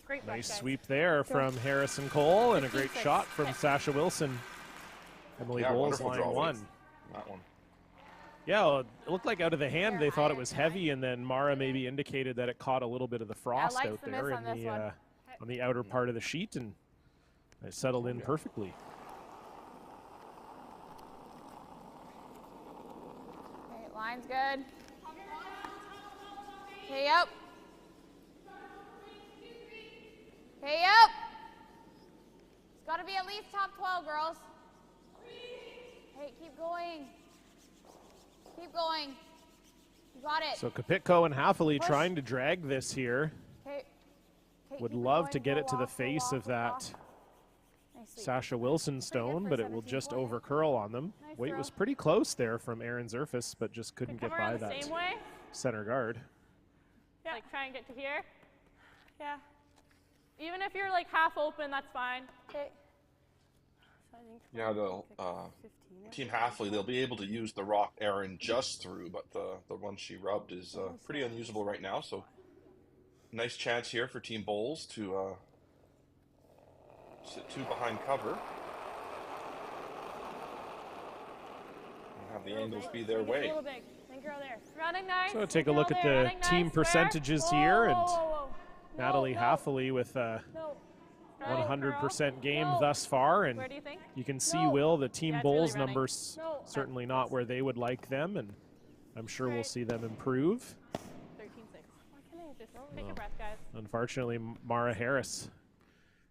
Great brush, Nice guys. sweep there from Harrison Cole and a great shot from Sasha Wilson. Emily Yeah, Bowles, wonderful line draw. 1. That one. Yeah, well, it looked like out of the hand they thought it was heavy, and then Mara maybe indicated that it caught a little bit of the frost likes out the there miss in on this the one. on the outer part of the sheet, and it settled in perfectly. Okay, line's good. Okay, yep. Okay, yep. It's got to be at least top 12, girls. Hey, keep going. Keep going. You got it. So Kapitko and Hathaway trying to drag this here. Okay. Okay, Would keep it love going. to get Go it to the off, go face off, of go that off. Nice sweep. Sasha Wilson stone, for but it will 17 just point. over curl on them. Nice Weight throw. was pretty close there from Aaron Zerfus, but just couldn't Come get by around the that same way. center guard. Yeah. Like try and get to here. Yeah. Even if you're like half open, that's fine. Okay. So I think Yeah, they'll 15. Team Halfley, they'll be able to use the rock Aaron just through, but the one she rubbed is pretty unusable right now. So nice chance here for Team Bowles to sit 2 behind cover and have the angles be their A way. little big. Think girl there. Running nice. So take a look at Girl there, the running team nice. percentages Where? here, Whoa, and whoa, whoa. No, Natalie no, Hathaway with a No. 100% game No. thus far, and Where do you think? you can see, No. Will, the Team Yeah, it's really Bowles running. numbers No. certainly not where they would like them, and I'm sure we'll Right. see them improve. 13-6. Why can't I Just take a breath, guys. Unfortunately, Mara Harris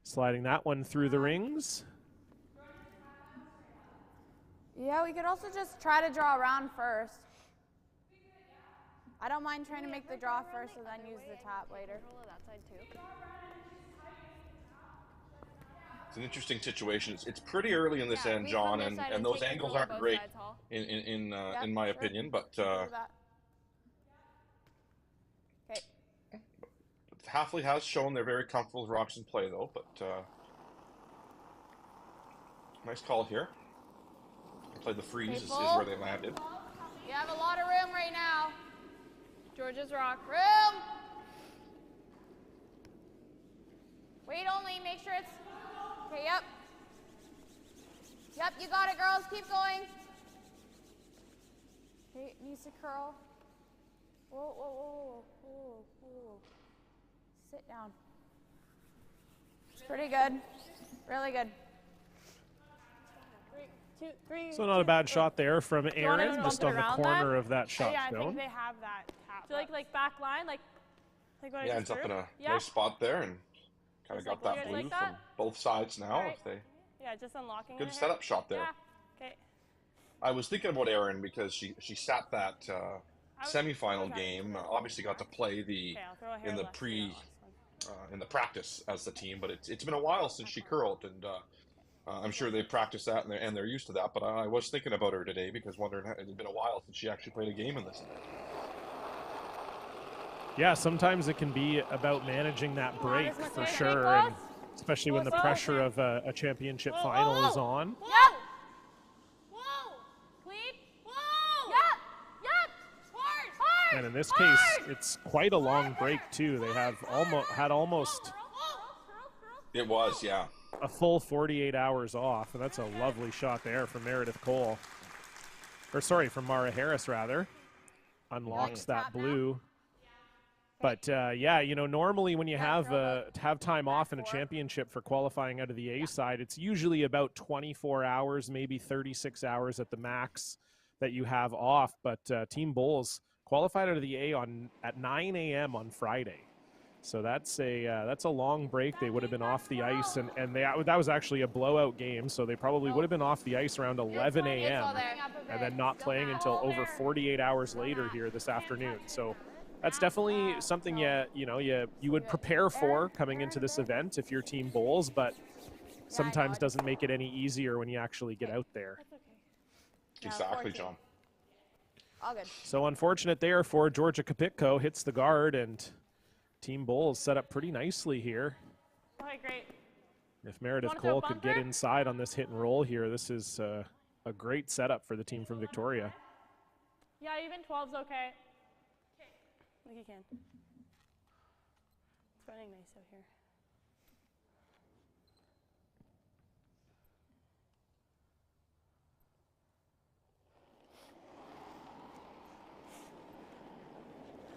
sliding that one through the rings. Yeah, we could also just try to draw around first. I don't mind trying to make the draw first and then use the tap later. That side too. It's an interesting situation. It's pretty early in this Yeah, end, lead John, from this side and those take angles control aren't both great sides, Hall. in my sure. opinion. But Do that. Okay. Halfley has shown they're very comfortable with rocks in play, though. But nice call here. Play the freeze is where they landed. You have a lot of room right now. Georgia's rock. Room. Wait only. Make sure it's. Okay, yep. Yep, you got it, girls. Keep going. Okay, needs to curl. Whoa, whoa, whoa, whoa, whoa. Sit down. It's pretty good. Really good. 2, 3. So not a bad shot there from wanna Aaron, bump just it on the around corner that? of that shot Yeah, I stone. think they have that tap. Do you like back line? Like what I Yeah, just ends up drew? in a Yeah. nice spot there, and kind of Just got like that you blue guys like from that? both sides now. Alright. If they Yeah, just unlocking good it. setup shot there. yeah. Okay. I was thinking about Erin because she sat that semifinal game. Obviously got to play the Okay, I'll throw a hair in the left pre now on this one. in the practice as the team, but it's been a while since she curled, and I'm sure they practiced that and they're used to that. But I was thinking about her today because wondering it's been a while since she actually played a game in this event. Yeah, sometimes it can be about managing that break this for much sure, close. and especially when the Close. pressure of a championship final is on. Whoa! Whoa! Clean? Whoa! Yep. Yep! Hard! Hard! And in this case, it's quite a long break too. They have almost It was, yeah. a full 48 hours off, and that's a lovely shot there from Meredith Cole. Or sorry, from Mara Harris rather. Unlocks that blue. But yeah, you know, normally when you have time off in a championship for qualifying out of the A side, it's usually about 24 hours, maybe 36 hours at the max that you have off. But Team Bulls qualified out of the A at 9 a.m. on Friday. So that's a long break. They would have been off the ice, and that was actually a blowout game. So they probably would have been off the ice around 11 a.m. and then not playing until over 48 hours later here this afternoon. So that's definitely something you would prepare for coming into this event if you're Team Bulls, but sometimes doesn't make it any easier when you actually get out there. Exactly, John. All good. So unfortunate there for Georgia Kapitko, hits the guard, and Team Bulls set up pretty nicely here. Okay, great. If Meredith Cole could get inside on this hit and roll here, this is a great setup for the team from Victoria. Yeah, even 12's okay. I think you can. It's running nice out here.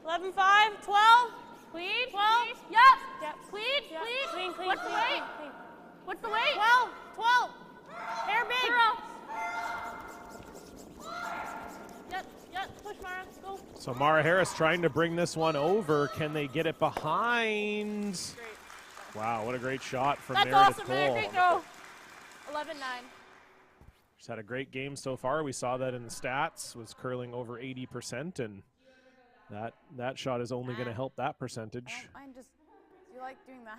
Eleven, 5, 12. Clean, 12. Yep. Yep. Clean, Yep. clean. Clean. What's the weight? Clean. What's the weight? 12. 12. Hair big. 0. Yep. Push, Mara. Go. So Mara Harris trying to bring this one over. Can they get it behind? Great. Wow, what a great shot from That's Meredith awesome, Cole. man. Great go. 11-9. She's had a great game so far. We saw that in the stats, was curling over 80%, and that shot is only going to help that percentage. I don't mind you like doing that?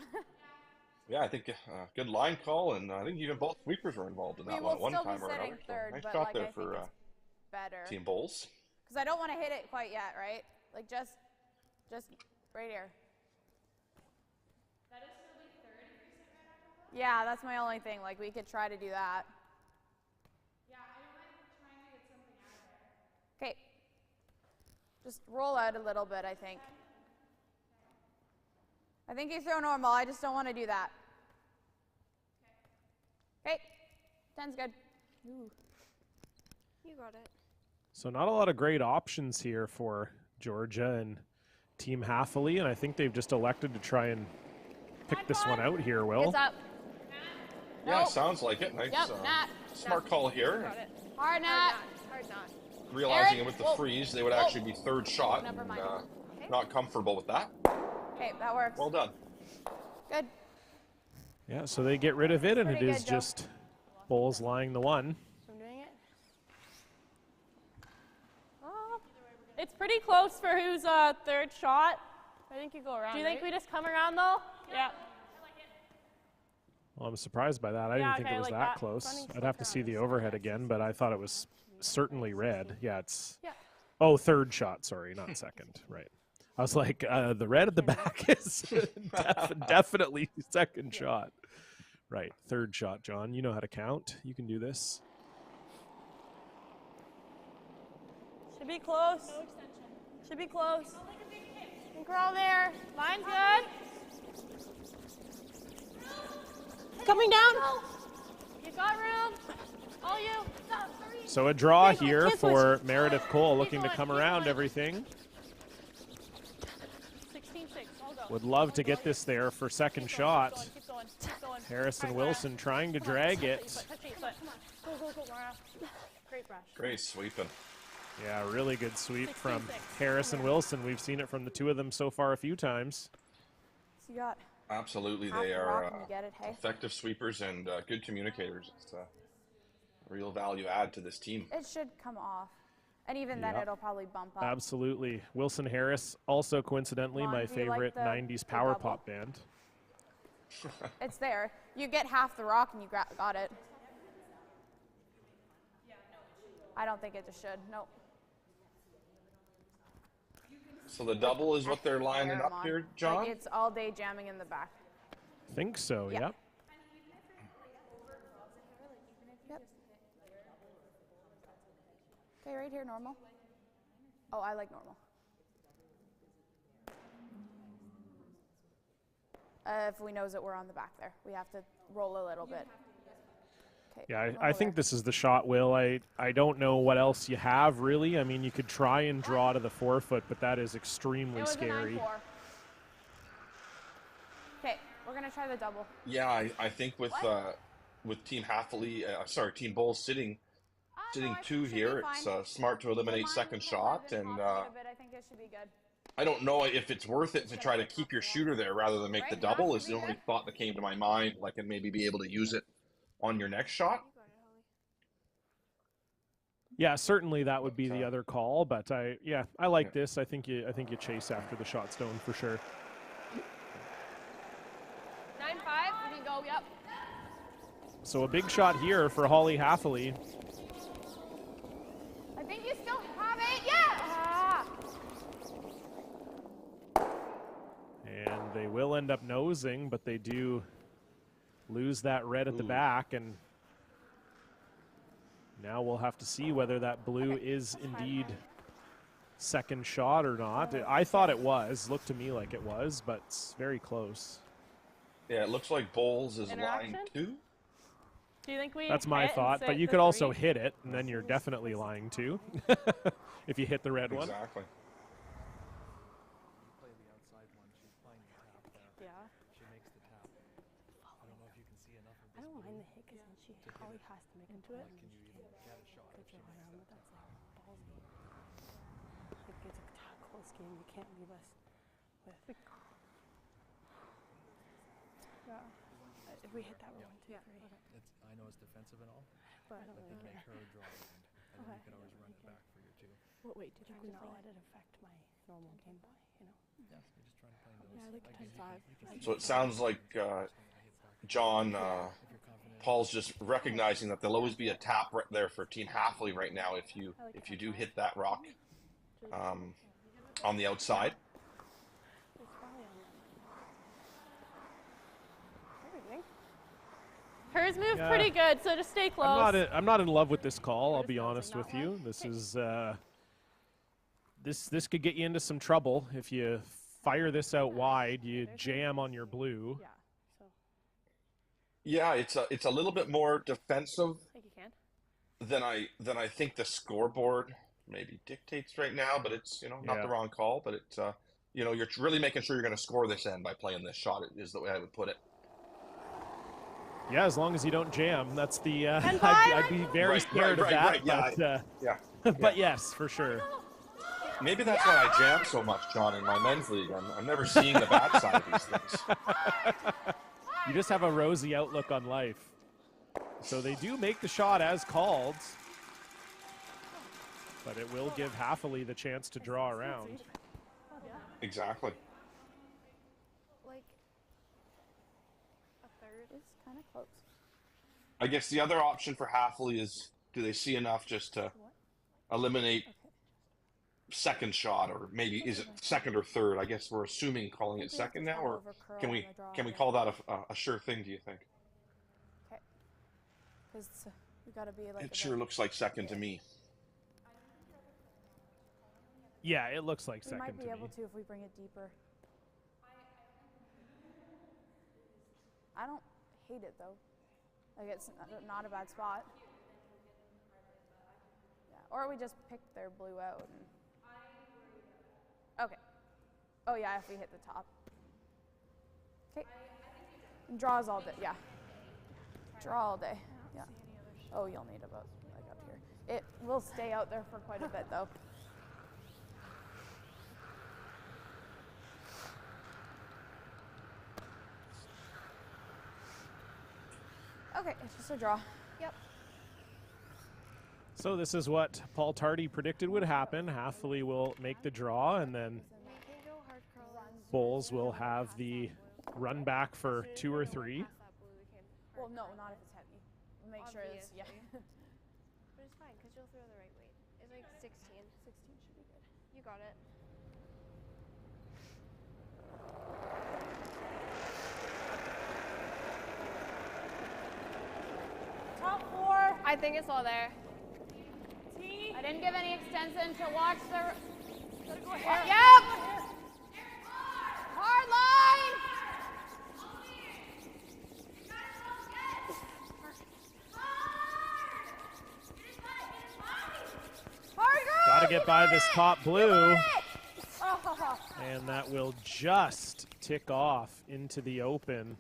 Yeah, I think good line call, and I think even both sweepers were involved in that one at one time or another. So nice shot there for better. Team Bulls. Because I don't want to hit it quite yet, right? Like just right here. That is still the third if you sit right after that? Yeah, that's my only thing. Like we could try to do that. Yeah, I don't mind trying to get something out of there. Okay. Just roll out a little bit, I think. I think you throw normal. I just don't want to do that. Okay. 10's good. Ooh. You got it. So not a lot of great options here for Georgia and Team Hathaway, and I think they've just elected to try and pick this one out here, Will. It's up. Yeah, Nope. sounds like it. Nice, Yep, Nat. smart call here. Got it. Hard Nat. Hard not. Realizing Eric, with the whoa. freeze, they would actually be third shot. Never And, mind. not comfortable with that. Okay, that works. Well done. Good. Yeah, so they get rid of it, and it Pretty is good, Joe. just Bulls lying the one. I'm doing it. It's pretty close for who's third shot. I think you go around. Do you think right? we just come around though? Yeah. Well, I'm surprised by that. I Yeah, didn't think okay, it was like that that. close. Running I'd have to see the overhead again, but I thought it was certainly red. Yeah, it's. Yeah. Oh, third shot. Sorry, not second. Right. I was like, the red at the back is definitely second shot. Right. Third shot, John. You know how to count. You can do this. Should be close. No extension. Should be close. Think we're all there. Line's good. Coming down. You got room. All you. So a draw Can't switch, here can't switch. for Meredith Cole, looking to going, come keep around going. everything. 16-6. All go. Would love to get this there for second shot. Keep going. Keep going. Harrison All right, Mara. Wilson trying to drag it. Touch your foot. Go, Mara. Great brush. Great sweeping. Yeah, really good sweep from 16-6. Harrison Wilson. We've seen it from the two of them so far a few times. So you got Absolutely, half they the are rock and you get it, hey? effective sweepers and good communicators. It's a real value add to this team. It should come off. And even then Yep. it'll probably bump up. Absolutely. Wilson Harris, also coincidentally Juan, my do you like favorite the 90s power double? pop band. It's there. You get half the rock and you got it. I don't think it just should. Nope. So the double is what they're lining There, up Mon. here, John? Like it's all day jamming in the back. Think so, Yeah. yep. Yep. Okay, right here, normal. Oh, I like normal. If we knows that we're on the back there, we have to roll a little bit. Okay, Yeah, I normal think there. this is the shot, Will. I don't know what else you have, really. I mean, you could try and draw to the forefoot, but that is extremely It was scary. a 9-4. Okay, we're gonna try the double. Yeah, I think with Team Hathaway, Team Bulls sitting sitting no, it 2 should be here. fine. It's smart to eliminate Mine second has shot, been and offset a bit. I think it should be good. I don't know if it's worth it to try to keep your shooter there rather than make the Right now double. should Is be the only good. thought that came to my mind, like, and maybe be able to use it on your next shot. You got it, Holly. Yeah, certainly that would be the But, other call, but I like this. I think you chase after the shot stone for sure. 9-5. We can go. Yep. So a big shot here for Holly Haffley. I think you still have it. Yeah. And they will end up nosing, but they do lose that red at the back, and now we'll have to see whether that blue is indeed second shot or not. I thought it was. Looked to me like it was, but it's very close. Yeah, it looks like Bowles is Interaction? line 2. Do you think we That's my hit and thought, but sit you the could also 3? hit it, and then you're definitely lying too, if you hit the red one. Exactly. Yeah. I don't mind the hit because then Holly has to make into it. Good draw around, but that's like ballsy. Like it's a close game. You can't leave us with. Yeah. If we hit that, we're 1, 2, 3. I know it's defensive and all, But I don't but really make her a draw, and then you can always run it back for your 2. Well, wait, do you think not let it affect my normal gameplay? You know. Yeah, you're just trying to play those. Yeah, I like 10-5. So it sounds like John, Paul's just recognizing that there'll always be a tap right there for Team Haffley right now if you do hit that rock on the outside. It's probably on everything. Hers moved Yeah. pretty good, so just stay close. I'm not in love with this call. I'll be honest with you. This is this could get you into some trouble if you fire this out wide. You jam on your blue. Yeah. So Yeah, it's a little bit more defensive I think you can. than I think the scoreboard maybe dictates right now. But it's not Yeah. the wrong call. But it's you're really making sure you're going to score this end by playing this shot. Is the way I would put it. Yeah, as long as you don't jam. That's the. And I'd be very Right, scared right, of that. right, yeah, But, Yeah. but yes, for sure. Maybe that's why I jam so much, John, in my men's league. I'm never seeing the bad side of these things. You just have a rosy outlook on life. So they do make the shot as called, but it will give Haffley the chance to draw around. Exactly. Like a third. it's kind of close. I guess the other option for Haffley is, do they see enough just to eliminate second shot, or maybe is it second or third? I guess we're assuming calling it second now, or can we call that a sure thing? Do you think? Okay. Because we gotta be like. It sure looks like second to me. Yeah, it looks like We second might be to able me. to if we bring it deeper. I don't hate it though. Like it's not a bad spot. Yeah. Or we just pick their blue out. Okay. Oh yeah, if we hit the top. Okay. Draws all day. Yeah. Draw all day. Yeah. Oh, you'll need about like up here. It will stay out there for quite a bit though. Okay, it's just a draw. Yep. So this is what Paul Tardy predicted would happen. Haffley will make the draw, and then We can go hard curl. Bowles will have the run back for 2 or 3. Past that blue, we can Well, hard no, curl. not if it's heavy. Make sure it's yeah. Obviously. But it's fine because you'll throw the right weight. It's like 16. 16 should be good. You got it. Top 4. I think it's all there. T. I didn't give any extension to watch the. Gotta go ahead. Yep. Hard line. Hard girl. Got to get by this top blue, Oh, and that will just tick off into the open.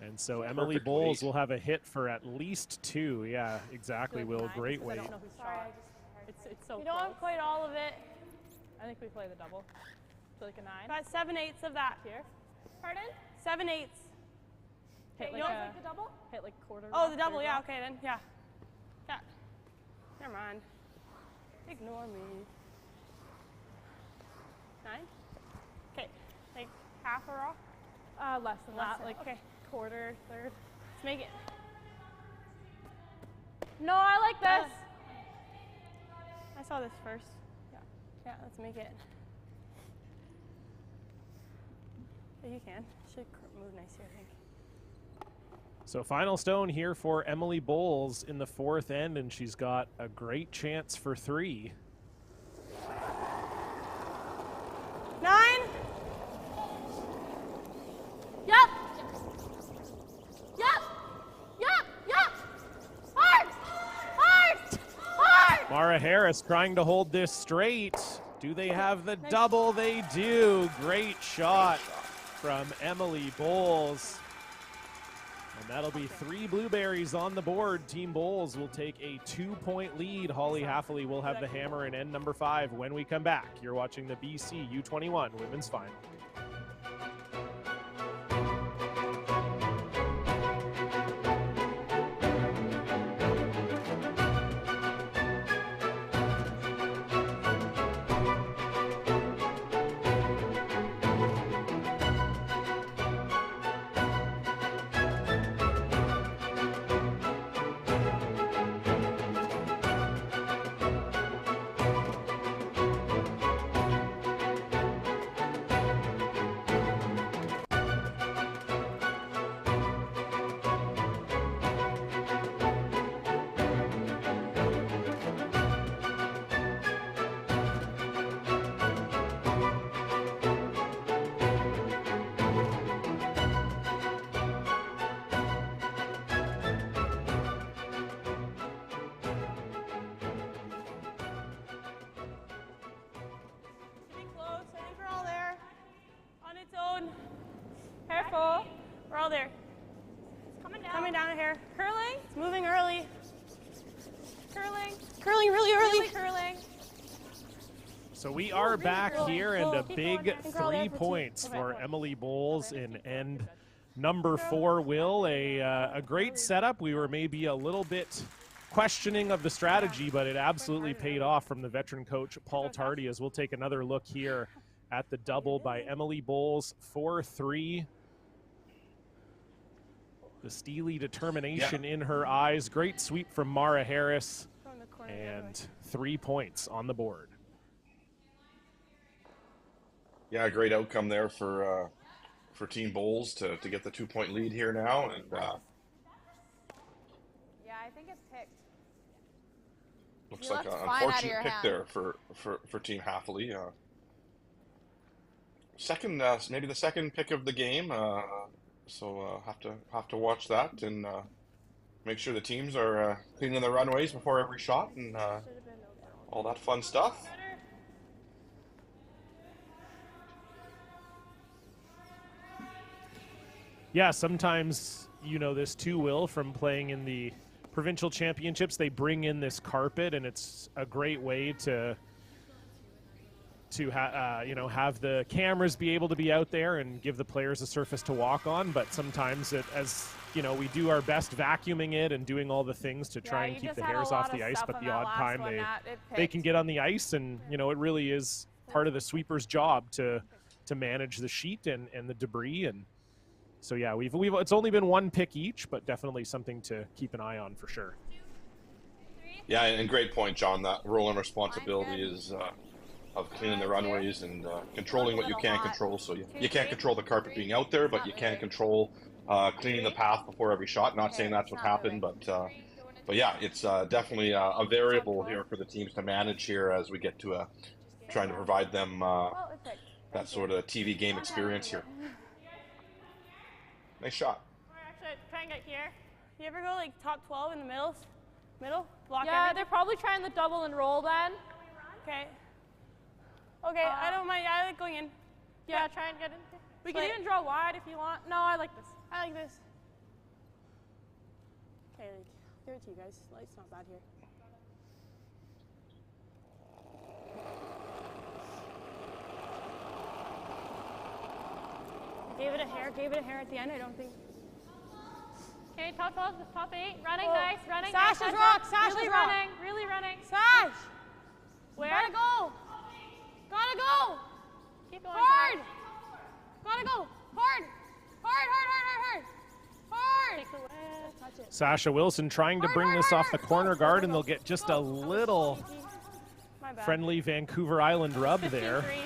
And so Emily Perfect Bowles weight. will have a hit for at least 2. Yeah, exactly, Will. Great I weight. don't know who's shot. It's so You don't close. have quite all of it. I think we play the double. So like a 9. Got 7/8 of that. Here. Pardon? 7/8. Hit You like don't a, like the double? hit like quarter. Oh, rock, the double. third Yeah. rock. Okay then. Yeah. Yeah. Never mind. Ignore me. 9. Okay. Like half a rock. Less than Less that, than- like okay. quarter, third. Let's make it. No, I like this. I saw this first. Yeah. Yeah. Let's make it. Yeah, you can. Should move nice here, I think. So final stone here for Emily Bowles in the 4th end, and she's got a great chance for 3. 9. Yep. Yep. Yep. Yep. Hard. Hard. Hard. Mara Harris trying to hold this straight. Do they have the double? They do. Great shot from Emily Bowles. And that'll be 3 blueberries on the board. Team Bowles will take a 2-point lead. Holly Haffley will have the hammer in end number 5 when we come back. You're watching the BC U21 Women's Final. Getting close. I think we're all there. On its own. Careful. We're all there. It's coming down. Coming down here. Curling. It's moving early. Curling. Curling really early. Really curling. So we are back here, and a Keep big going. I think we're all there 3 for two. points Okay. for Emily Bowles in end number 4. Will, a great setup. We were maybe a little bit questioning of the strategy, but it absolutely paid off from the veteran coach Paul Tardy, as we'll take another look here at the double by Emily Bowles, 4-3. The steely determination in her eyes. Great sweep from Mara Harris, Go in the corner the other way. and 3 points on the board. Yeah, great outcome there for Team Bowles to get the 2-point lead here now, and Yeah, I think it's picked. looks You like an left fine out of unfortunate your pick hand. there for Team Haffley. Second, maybe the second pick of the game. So have to watch that and make sure the teams are cleaning the runways before every shot and all that fun stuff. Yeah, sometimes you know this too, Will, from playing in the provincial championships. They bring in this carpet, and it's a great way to have the cameras be able to be out there and give the players a surface to walk on. But sometimes we do our best vacuuming it and doing all the things to try and keep the hairs off the ice. But the odd time they can get on the ice, and it really is part of the sweeper's job to manage the sheet and the debris. And so yeah, we've it's only been 1 pick each, but definitely something to keep an eye on for sure. Yeah, and great point, John. That role and responsibility is of cleaning the runways and controlling what you can control. So you can't control the carpet being out there, but you can control cleaning the path before every shot. Not saying that's what happened, but yeah, it's definitely a variable here for the teams to manage here as we get to trying to provide them that sort of TV game experience here. Nice shot. Actually, try and get here. You ever go like top 12 in the middle? Block Yeah, everything? they're probably trying the double and roll then. Okay. Okay, I don't mind. I like going in. Yeah, try and get in. We can But- even draw wide if you want. No, I like this. I like this. Okay, like, give it to you guys. Light's not bad here. Gave it a hair at the end, I don't think. Okay, top 12, top 8. Running, Oh. nice. Running. Sasha's nice. rock, Sasha's really rock. running. Really running. Sash! Where? Gotta go! Gotta go! Keep going. Hard! Sash. Gotta go! Hard! Hard, hard, hard, hard, hard! Hard! Take the lift. Touch it. Sasha Wilson trying to bring this off the corner guard, and they'll get just a little My bad. friendly Vancouver Island rub 15-3. there. Dirty.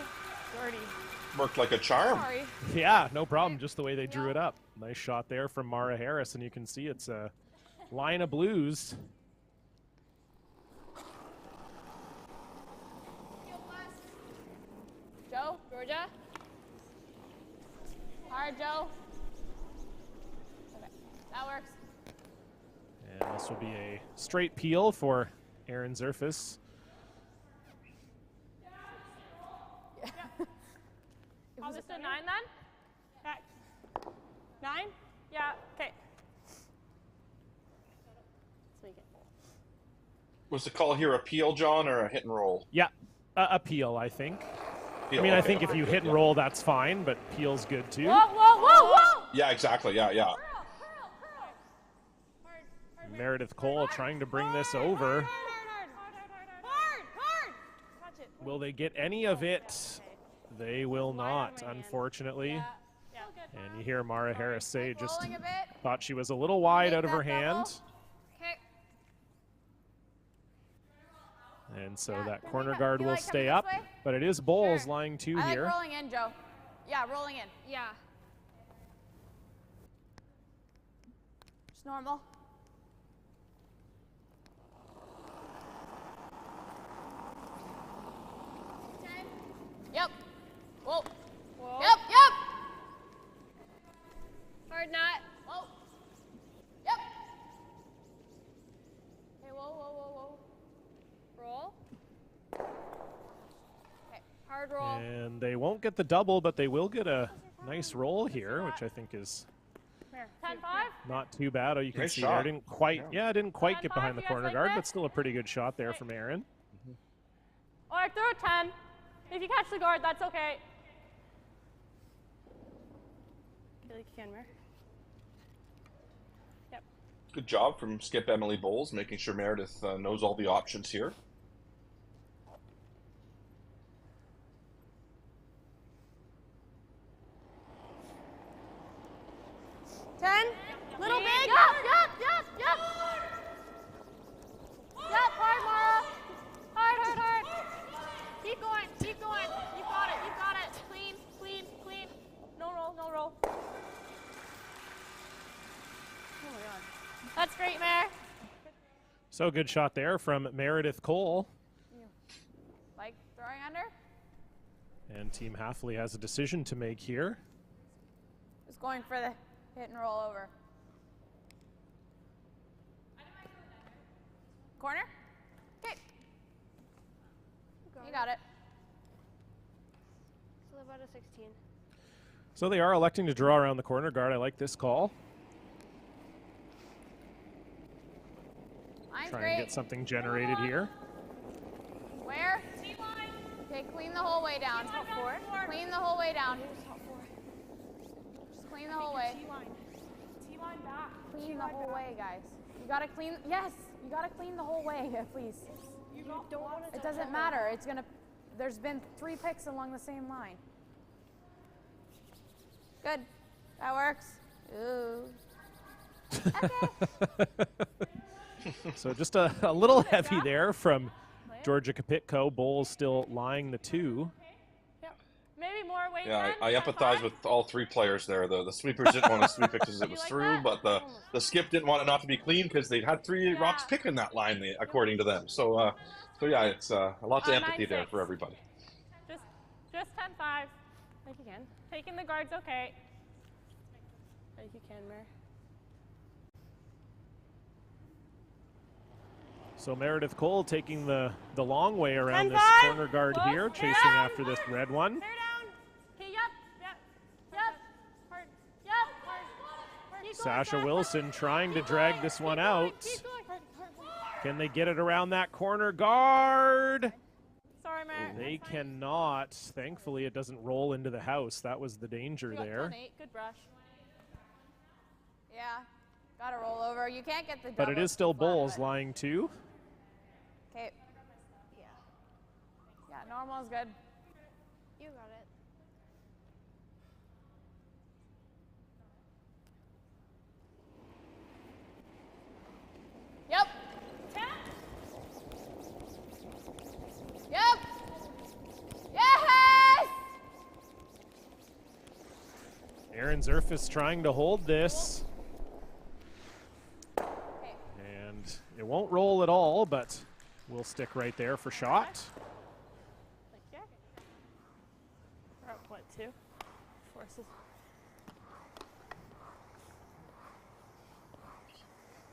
Worked like a charm. Sorry. Yeah, no problem. Just the way they drew it up. Nice shot there from Mara Harris, and you can see it's a line of blues. Joe, Georgia. Hard, Joe. Okay, that works. And this will be a straight peel for Aaron Zerfus. I'll just do 9 then? Back. 9? Yeah. Okay. Let's make it. Was the call here a peel, John, or a hit and roll? Yeah, a peel, I think. Peel, I mean, I okay, think if very you good, hit and yeah. roll, that's fine, but peel's good too. Whoa, whoa, whoa, whoa! Yeah, exactly. Yeah, yeah. Meredith Cole trying to bring this over. Hard, hard! Touch it. Will they get any of it? They will not, unfortunately. Yeah, good. And you hear Mara Harris say just Rolling a bit. thought she was a little wide Make out of her that double. hand. Okay. And so Yeah, that can corner we guard do will like stay coming up. this way? But it is Bowles Sure. lying two I like here. rolling in, Joe. Yeah, rolling in. Yeah. Just normal. Yep. Whoa. Whoa. Yep, yep. Hard knot. Whoa. Yep. Okay, whoa, whoa, whoa, whoa. Roll. Okay. Hard roll. And they won't get the double, but they will get a nice roll here, which I think is 10-5? not too bad. Oh, you can Nice see shot. there. I didn't quite, Yeah. didn't quite get 10-5, behind the you guys corner like guard, that? but still a pretty good shot there from Aaron. Or throw a 10. If you catch the guard, that's okay. Feel like you can, Mer. Yep. Good job from Skip Emily Bowles, making sure Meredith knows all the options here. Little big. Yep. Yep, hard, Mara. Hard. Keep going. You got it. Clean. No roll. Oh my god. That's great, Mare. So good shot there from Meredith Cole. Like throwing under. And Team Halfley has a decision to make here. Just going for the hit and roll over. Corner. Okay. You got it. So about a 16. So they are electing to draw around the corner guard. I like this call. Mine's Try great. and get something generated here. Where? Okay, clean the whole way down. Clean the whole way down. Just clean the whole way. T-line back. Clean the whole way, guys. You gotta clean. Yes, you gotta clean the whole way, please. You don't want to. It doesn't matter. It's gonna. There's been 3 picks along the same line. Good. That works. Ooh. So just a little heavy there from Georgia Kapitko. Bowles still lying the 2. Maybe more weight. Yeah, 10, I 10-5. empathize with all 3 players there. The sweepers didn't want to sweep it because it was like through, that? but the skip didn't want it not to be clean because they had 3 rocks picking that line, according to them. So yeah, it's a lot of empathy there 9-6. for everybody. Just 10-5. I think you can. Taking the guards, okay. I think you can, Mer. So Meredith Cole taking the long way around this 10-5. corner guard Close. here, chasing Down. after this red one. Tear down. Okay, yep. Hard. Yep. Hard. Keep Sasha Wilson trying to drag this one out. Can they get it around that corner guard? Sorry, Mer. They cannot. Thankfully, it doesn't roll into the house. That was the danger You got there. 10-8. Good brush. Yeah. Gotta roll over. You can't get the double. But it is too still flat, Bulls but- lying 2. Okay. Yeah, normal is good. You got it. Yep. Yep. Yes! Aaron Zerfus trying to hold this. And it won't roll at all, but we'll stick right there for shot. Thank you. We're up, what, 2? Forces.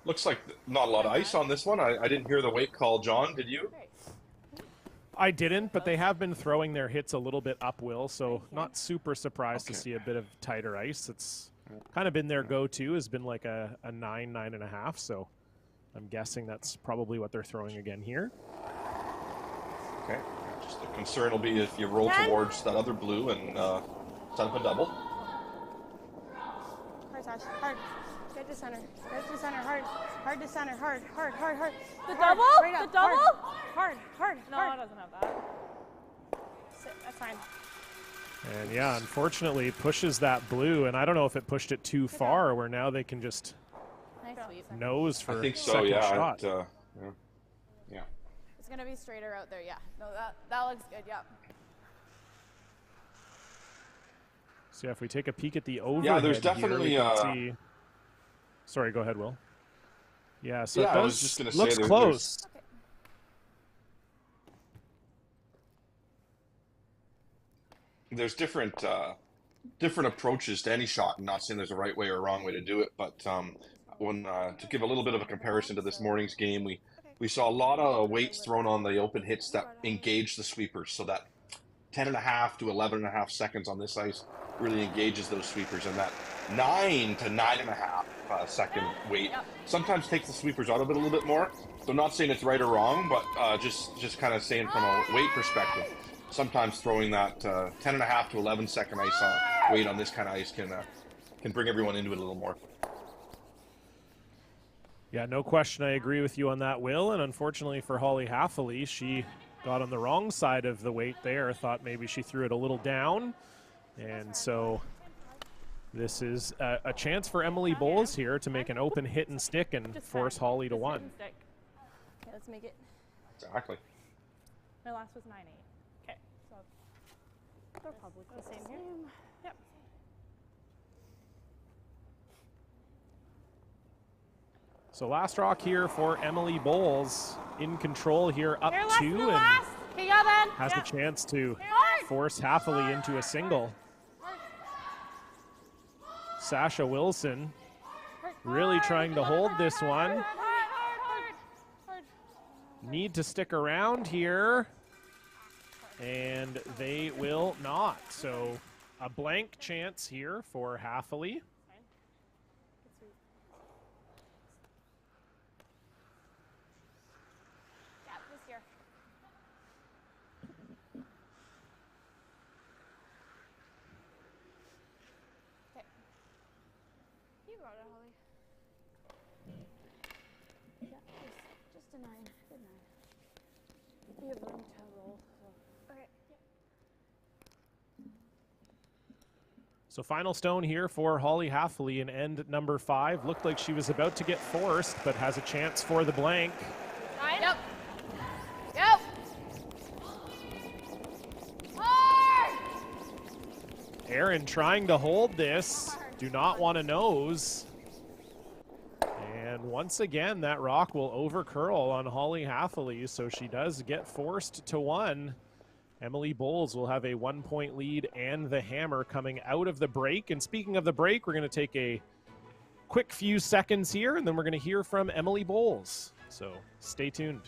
Looks like not a lot of ice on this one. I didn't hear the weight call, John. Did you? Great. I didn't, but they have been throwing their hits a little bit up, Will, so not super surprised to see a bit of tighter ice. It's kind of been their go-to, has been like a 9, 9.5, so I'm guessing that's probably what they're throwing again here. Okay. Just the concern will be if you roll towards that other blue and set up a double. Hard, Sash. Hard. Get to center. Get to center. Hard. Hard to center. Hard. Hard. Hard. Hard. The Hard. double? Right The up. double? Hard. Hard. No, Hard. it doesn't have that. Sit. That's fine. And yeah, unfortunately pushes that blue, and I don't know if it pushed it too far where now they can just Nice sweep. nose for I think so, second yeah. shot. Yeah. It's gonna be straighter out there. Yeah. No, that looks good. Yep. So yeah, if we take a peek at the overhead Yeah, there's here, definitely, we can see. Sorry, go ahead, Will. Yeah, so Yeah, it I was does just gonna say looks there's- close. There's different approaches to any shot. I'm not saying there's a right way or a wrong way to do it, but when to give a little bit of a comparison to this morning's game, we saw a lot of weights thrown on the open hits that engage the sweepers, so that 10.5 to 11.5 seconds on this ice really engages those sweepers, and that 9 to 9.5 second weight sometimes takes the sweepers out of it a little bit more. So I'm not saying it's right or wrong, but just kind of saying from a weight perspective, sometimes throwing that 10.5 to 11 second ice weight on this kind of ice can bring everyone into it a little more. Yeah, no question. I agree with you on that, Will. And unfortunately for Holly Haffley, she got on the wrong side of the weight there. Thought maybe she threw it a little down. And so this is a chance for Emily Bowles here to make an open hit and stick and force Holly to 1. Okay, let's make it. Exactly. My last was 9-8. Okay, so They're probably the same here. Yep. So last rock here for Emily Bowles, in control here, up Here, last 2, to the and last. Okay, yeah, then. has Yeah. a chance to Hard. force Haffley into a single. Sasha Wilson really trying to hold this one. Hard, hard, hard. Need to stick around here, and they will not. So a blank chance here for Haffley. Yeah, this here. Okay. You got it, Holly. Yeah, just a 9. Good 9. We have room to roll. So. Okay. So final stone here for Holly Haffley in end number 5. Looked like she was about to get forced, but has a chance for the blank. Yep. Yep. Hard. Aaron trying to hold this. Do not want to nose. And once again, that rock will overcurl on Holly Haffley, so she does get forced to 1. Emily Bowles will have a 1-point lead and the hammer coming out of the break. And speaking of the break, we're going to take a quick few seconds here, and then we're going to hear from Emily Bowles. So stay tuned.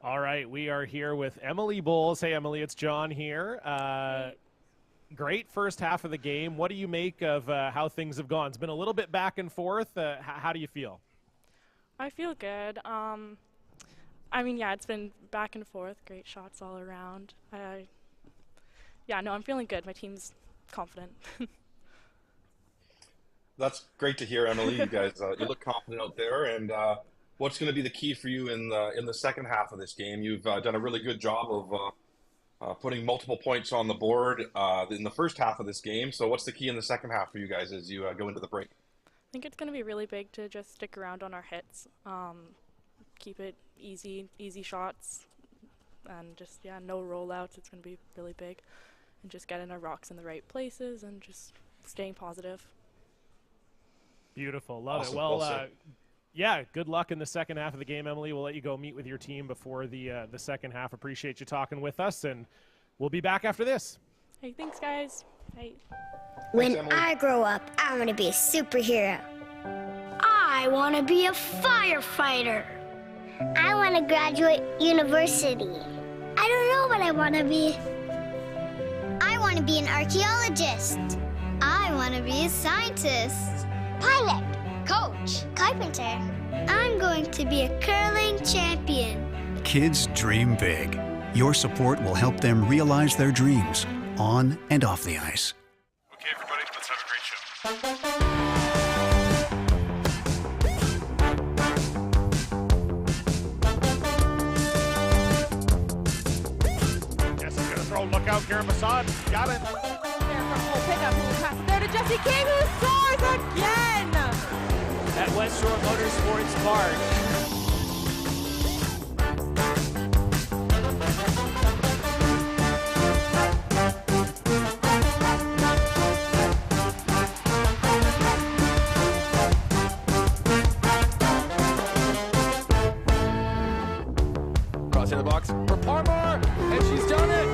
All right, we are here with Emily Bowles. Hey, Emily, it's John here. Great first half of the game. What do you make of how things have gone? It's been a little bit back and forth. How do you feel? I feel good. I mean, yeah, it's been back and forth. Great shots all around. I'm feeling good. My team's confident. That's great to hear, Emily. You guys, you look confident out there. And what's going to be the key for you in the second half of this game? You've done a really good job of putting multiple points on the board in the first half of this game. So what's the key in the second half for you guys as you go into the break? I think it's going to be really big to just stick around on our hits, keep it easy shots, and just, no rollouts. It's going to be really big. And just getting our rocks in the right places and just staying positive. Beautiful. Love Awesome. it. Well, yeah, good luck in the second half of the game, Emily. We'll let you go meet with your team before the second half. Appreciate you talking with us, and we'll be back after this. Hey, thanks, guys. Hey. When Emily. I grow up, I want to be a superhero. I want to be a firefighter. I want to graduate university. I don't know what I want to be. I want to be an archaeologist. I want to be a scientist. Pilot. Coach. Carpenter. I'm going to be a curling champion. Kids dream big. Your support will help them realize their dreams on and off the ice. Okay, everybody, let's have a great show. Yes, I'm going to throw. Look out, Karen Masson. Got it. Pickup, who will pass it there to Jesse King, who scores again! At West Shore Motorsports Park. Crossing the box for Parmar, and she's done it.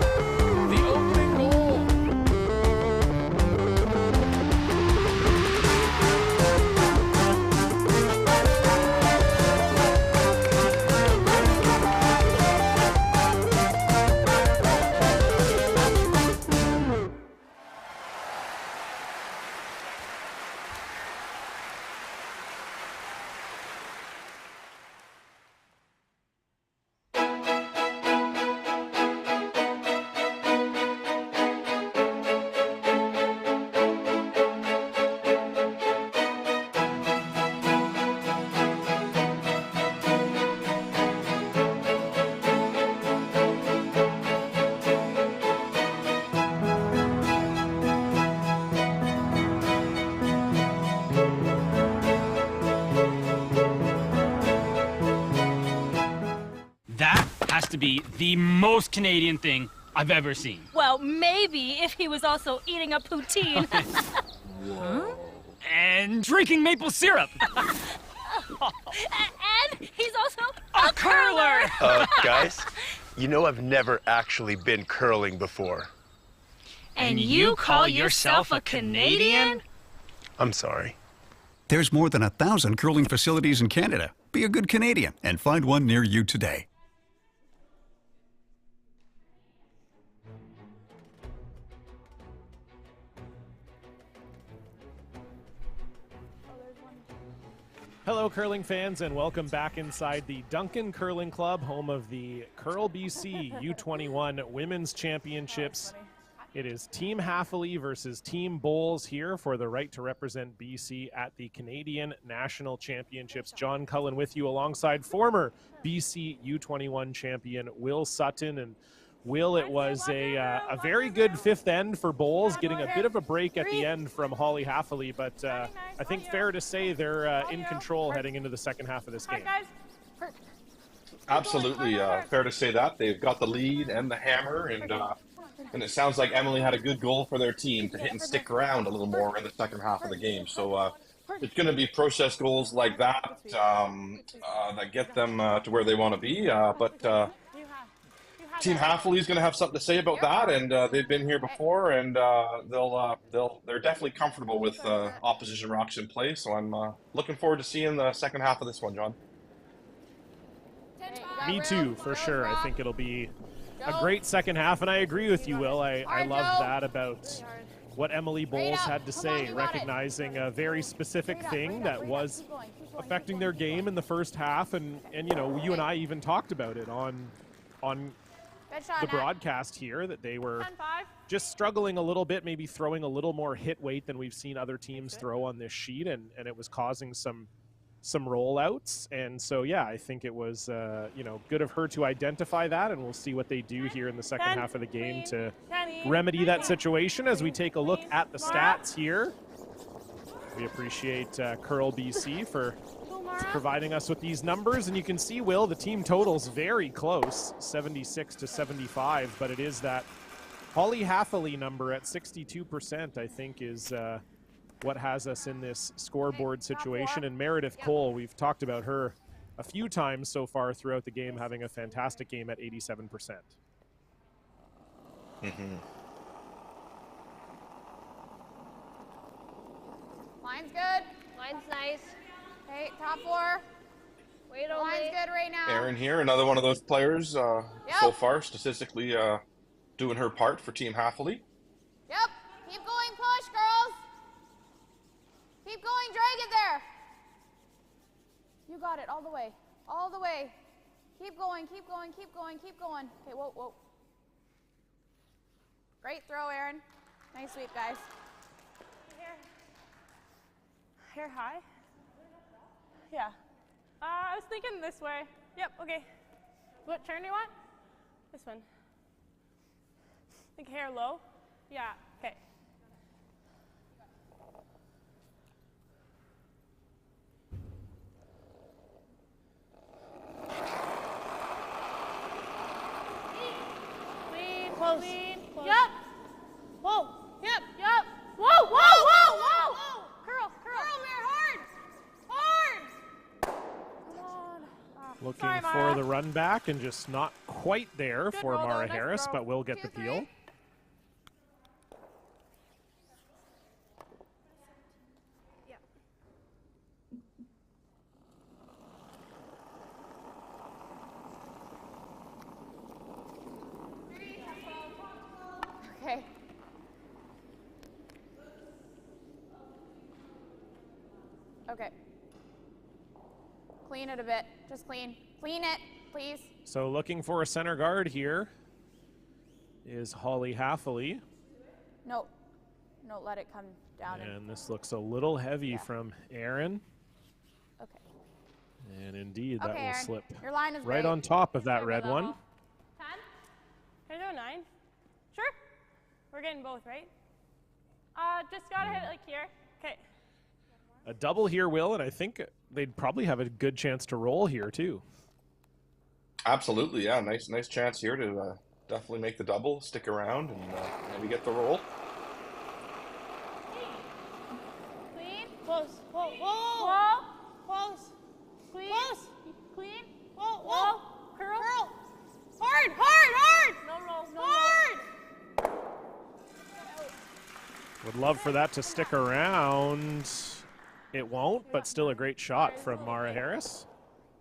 The opening goal. That has to be the most Canadian thing I've ever seen. Well, maybe if he was also eating a poutine. And drinking maple syrup. And he's also A curler! Guys, you know I've never actually been curling before. And you call yourself a Canadian? I'm sorry. There's more than 1,000 curling facilities in Canada. Be a good Canadian and find one near you today. Hello, curling fans, and welcome back inside the Duncan Curling Club, home of the Curl BC U21 Women's Championships. It is Team Haffley versus Team Bowles here for the right to represent BC at the Canadian National Championships. John Cullen with you alongside former BC U21 champion Will Sutton. And Will, it was a very good fifth end for Bowles, getting a bit of a break at the end from Holly Haffley, but I think fair to say they're in control heading into the second half of this game. Absolutely, fair to say that. They've got the lead and the hammer, and it sounds like Emily had a good goal for their team to hit and stick around a little more in the second half of the game. So it's going to be process goals like that that get them to where they want to be, but Team Haffley is going to have something to say about that, and they've been here before, and they're definitely comfortable with opposition rocks in play. So I'm looking forward to seeing the second half of this one, John. Me too, for sure. I think it'll be a great second half, and I agree with you, Will. I love that about what Emily Bowles had to say, recognizing a very specific thing that was affecting their game in the first half, and you know, you and I even talked about it on the broadcast here, that they were just struggling a little bit, maybe throwing a little more hit weight than we've seen other teams throw on this sheet, and it was causing some rollouts. And so yeah, I think it was you know, good of her to identify that, and we'll see what they do here in the second half of the game to remedy that situation. As we take a look at the stats here, we appreciate Curl BC for providing us with these numbers, and you can see, Will, the team totals very close, 76 to 75, but it is that Holly Haffley number at 62%, I think, is what has us in this scoreboard situation. And Meredith Cole, we've talked about her a few times so far throughout the game, having a fantastic game at 87%. Line's good. Line's nice. Okay, top four. Wait only. Line's good right now. Erin here, another one of those players so far statistically doing her part for Team Haffley. Yep. Keep going, push, girls. Keep going, drag it there. You got it, all the way. All the way. Keep going, keep going, keep going, keep going. Okay, whoa, whoa. Great throw, Erin. Nice sweep, guys. Hair high? Yeah. I was thinking this way. Yep, okay. What turn do you want? This one. Think hair low? Yeah. Okay. Clean, close. Clean. Close. Yep. Whoa. Yep. Yep. Whoa, whoa, whoa, whoa. Curl, curl. Curl, Mare, hard. Hard. Come on. Looking Sorry, for Mara. the run back, and just not quite there Good for roll, though. Mara Nice Harris, throw. but will get the peel. Okay. Okay. Clean it a bit. Just clean. Clean it, please. So looking for a center guard here is Holly Haffley. No. No, let it come down. And this looks a little heavy from Erin. Okay. And indeed, that will Erin, slip your line is right great. on top of that red one. 10? Can I throw 9? Sure. We're getting both, right? Just gotta hit it like here. Okay. A double here, Will, and I think they'd probably have a good chance to roll here too. Absolutely, yeah. Nice chance here to definitely make the double, stick around, and maybe get the roll. Clean. Close. Whoa, whoa, Whoa. Close. Clean. Close. Clean. Whoa, Whoa. Curl. Curl. Hard, hard, hard. No roll. No Hard. Would love for that to stick around. It won't, but still a great shot from Mara Harris.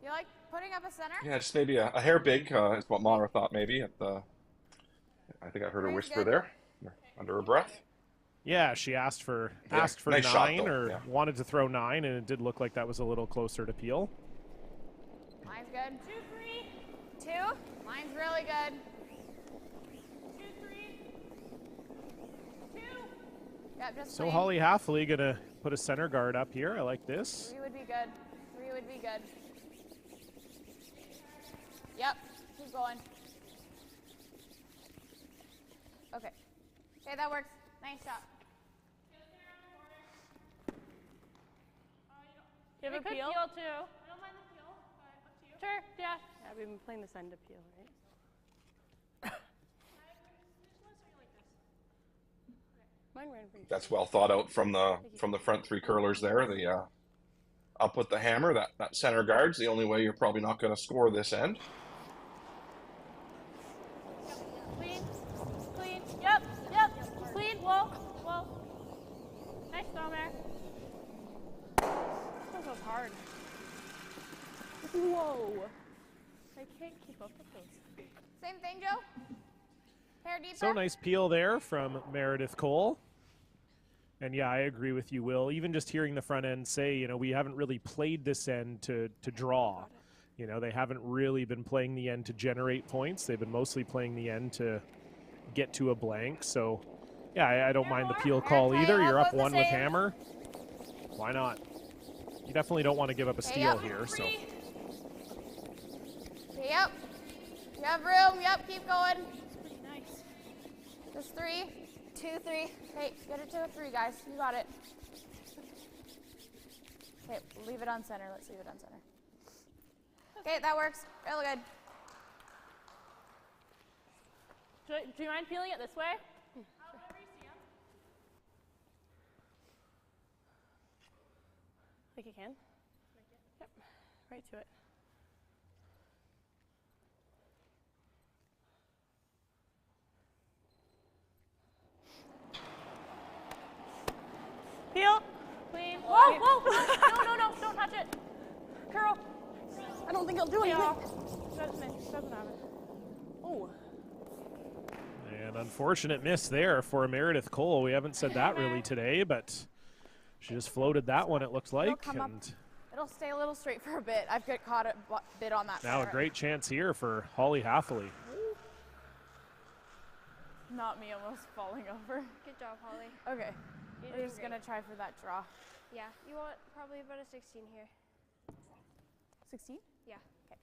You like putting up a center? Yeah, just maybe a hair big is what Mara thought maybe at the. I think I heard her whisper there, under her breath. Yeah, she asked for nice 9 shot, though. or Yeah. wanted to throw 9, and it did look like that was a little closer to peel. Line's good. 2, 3. 2. Line's really good. 2, 3. 2. Yep, just So clean. Holly Haffley gonna put a center guard up here. I like this. 3 would be good. 3 would be good. Yep. Keep going. Okay. Okay, that works. Nice shot. You have We a could peel? peel too. I don't mind the peel, but up to you. Sure, yeah. Yeah, we've been playing this end to peel, right? Mine ran pretty That's well thought out from the front three curlers there. The up with the hammer. That center guard's the only way you're probably not going to score this end. Clean. Clean. Yep. Yep. Clean. Whoa. Whoa. Nice throw, Mare. This one feels hard. Whoa. Nice keep up with those. Same thing, Joe. Hair deeper. So nice peel there from Meredith Cole. And yeah, I agree with you, Will. Even just hearing the front end say, you know, we haven't really played this end to draw. You know, they haven't really been playing the end to generate points. They've been mostly playing the end to get to a blank. So yeah, I don't mind the peel call either. You're up one with hammer. Why not? You definitely don't want to give up a steal here. So. Yep. You have room. Yep. Keep going. That's pretty nice. Just 3, 2, 3. Okay, get it to a 3, guys. You got it. Okay, leave it on center. Let's leave it on center. Okay, that works. Real good. Do you mind peeling it this way? Like you can? Yep, right to it. Peel. Clean. Whoa, whoa. No, don't touch it. Curl. I don't think I'll do anything. Doesn't have it. Oh. An unfortunate miss there for Meredith Cole. We haven't said that really today, but she just floated that one, it looks like. And It'll stay a little straight for a bit. I've got caught a bit on that. now a great chance here for Holly Hathaway. Not me almost falling over. Good job, Holly. Okay. We're just going to try for that draw. Yeah, you want probably about a 16 here. 16? Yeah. Okay.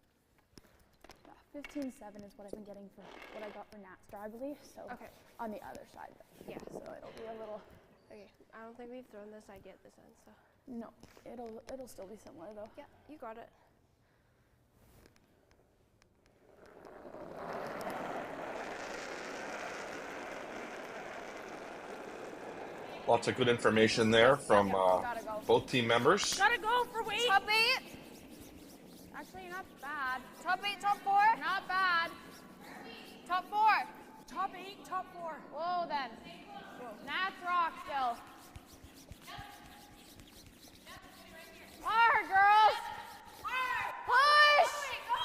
15-7 is what I've been getting for what I got for Nat Star, I believe. So Okay. on the other side. Yeah. So it'll be a little. Okay. I don't think we've thrown this side yet this end, so. No, it'll still be similar though. Yeah, you got it. Lots of good information there from both team members. Gotta go for weight. Top 8. Actually, not bad. Top 8, top 4. Not bad. Top 4. Top 8, top 4. Whoa, then. Nats rock still. Hard, girls. Push. Go.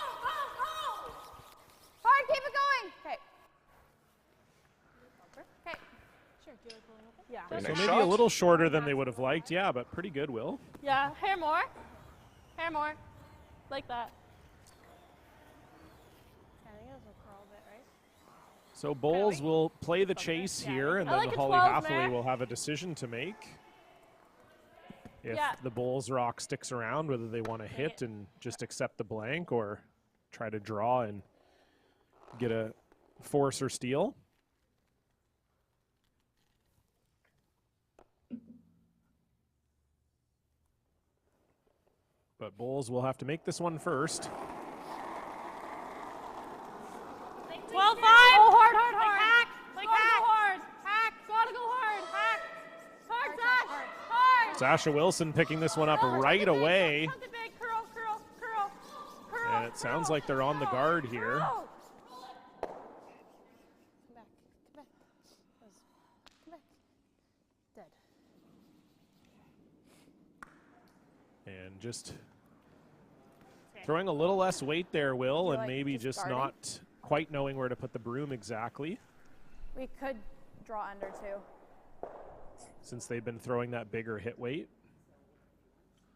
Hard, keep it going. Okay. Okay. Sure, do you like pulling open? Yeah. So maybe a little shorter than they would have liked, yeah, but pretty good, Will. Yeah, hair more. Hair more. Like that. I think that's a curl bit, right? So Bowles will play the chase here, and then Holly Hathaway will have a decision to make. If the Bulls rock sticks around, whether they want to hit and just accept the blank or try to draw and get a force or steal. But Bulls will have to make this one first. 12-5. Oh, hard. Hack. Like hack. Hard. Hack. Gotta go hard. Hack. Hard, Sash. Hard. Sasha Wilson picking this one up right away. Curl. And it sounds like they're on the guard here. Come back. Dead. And just throwing a little less weight there, Will, and maybe just not quite knowing where to put the broom exactly. We could draw under too. Since they've been throwing that bigger hit weight.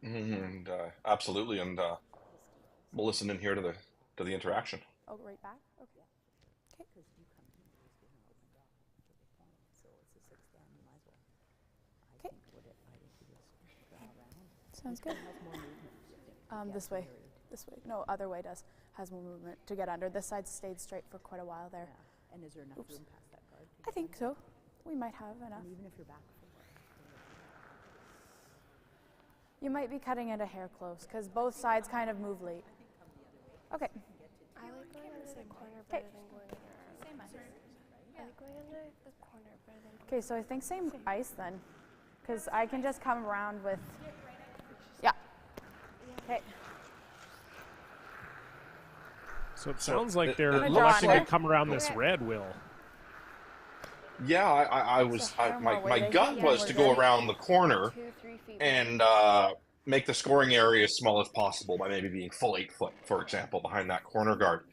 And absolutely, and we'll listen in here to the interaction. Oh, right back? Okay. Okay. Sounds good. This way. No, other way has more movement to get under. This side stayed straight for quite a while there. Yeah. And is there enough room past that guard? I think so. We might have enough. And even if you're back. You might be cutting it a hair close because both sides kind of move late. Okay. I like going under the corner better than going under. I like going under the corner better than. Okay, so I think same ice then, because I can just come around with. Yeah. Okay. So it sounds like they're electing to come around this red, Will. Yeah, my gut was to go around the corner and make the scoring area as small as possible by maybe being full 8 foot, for example, behind that corner guard.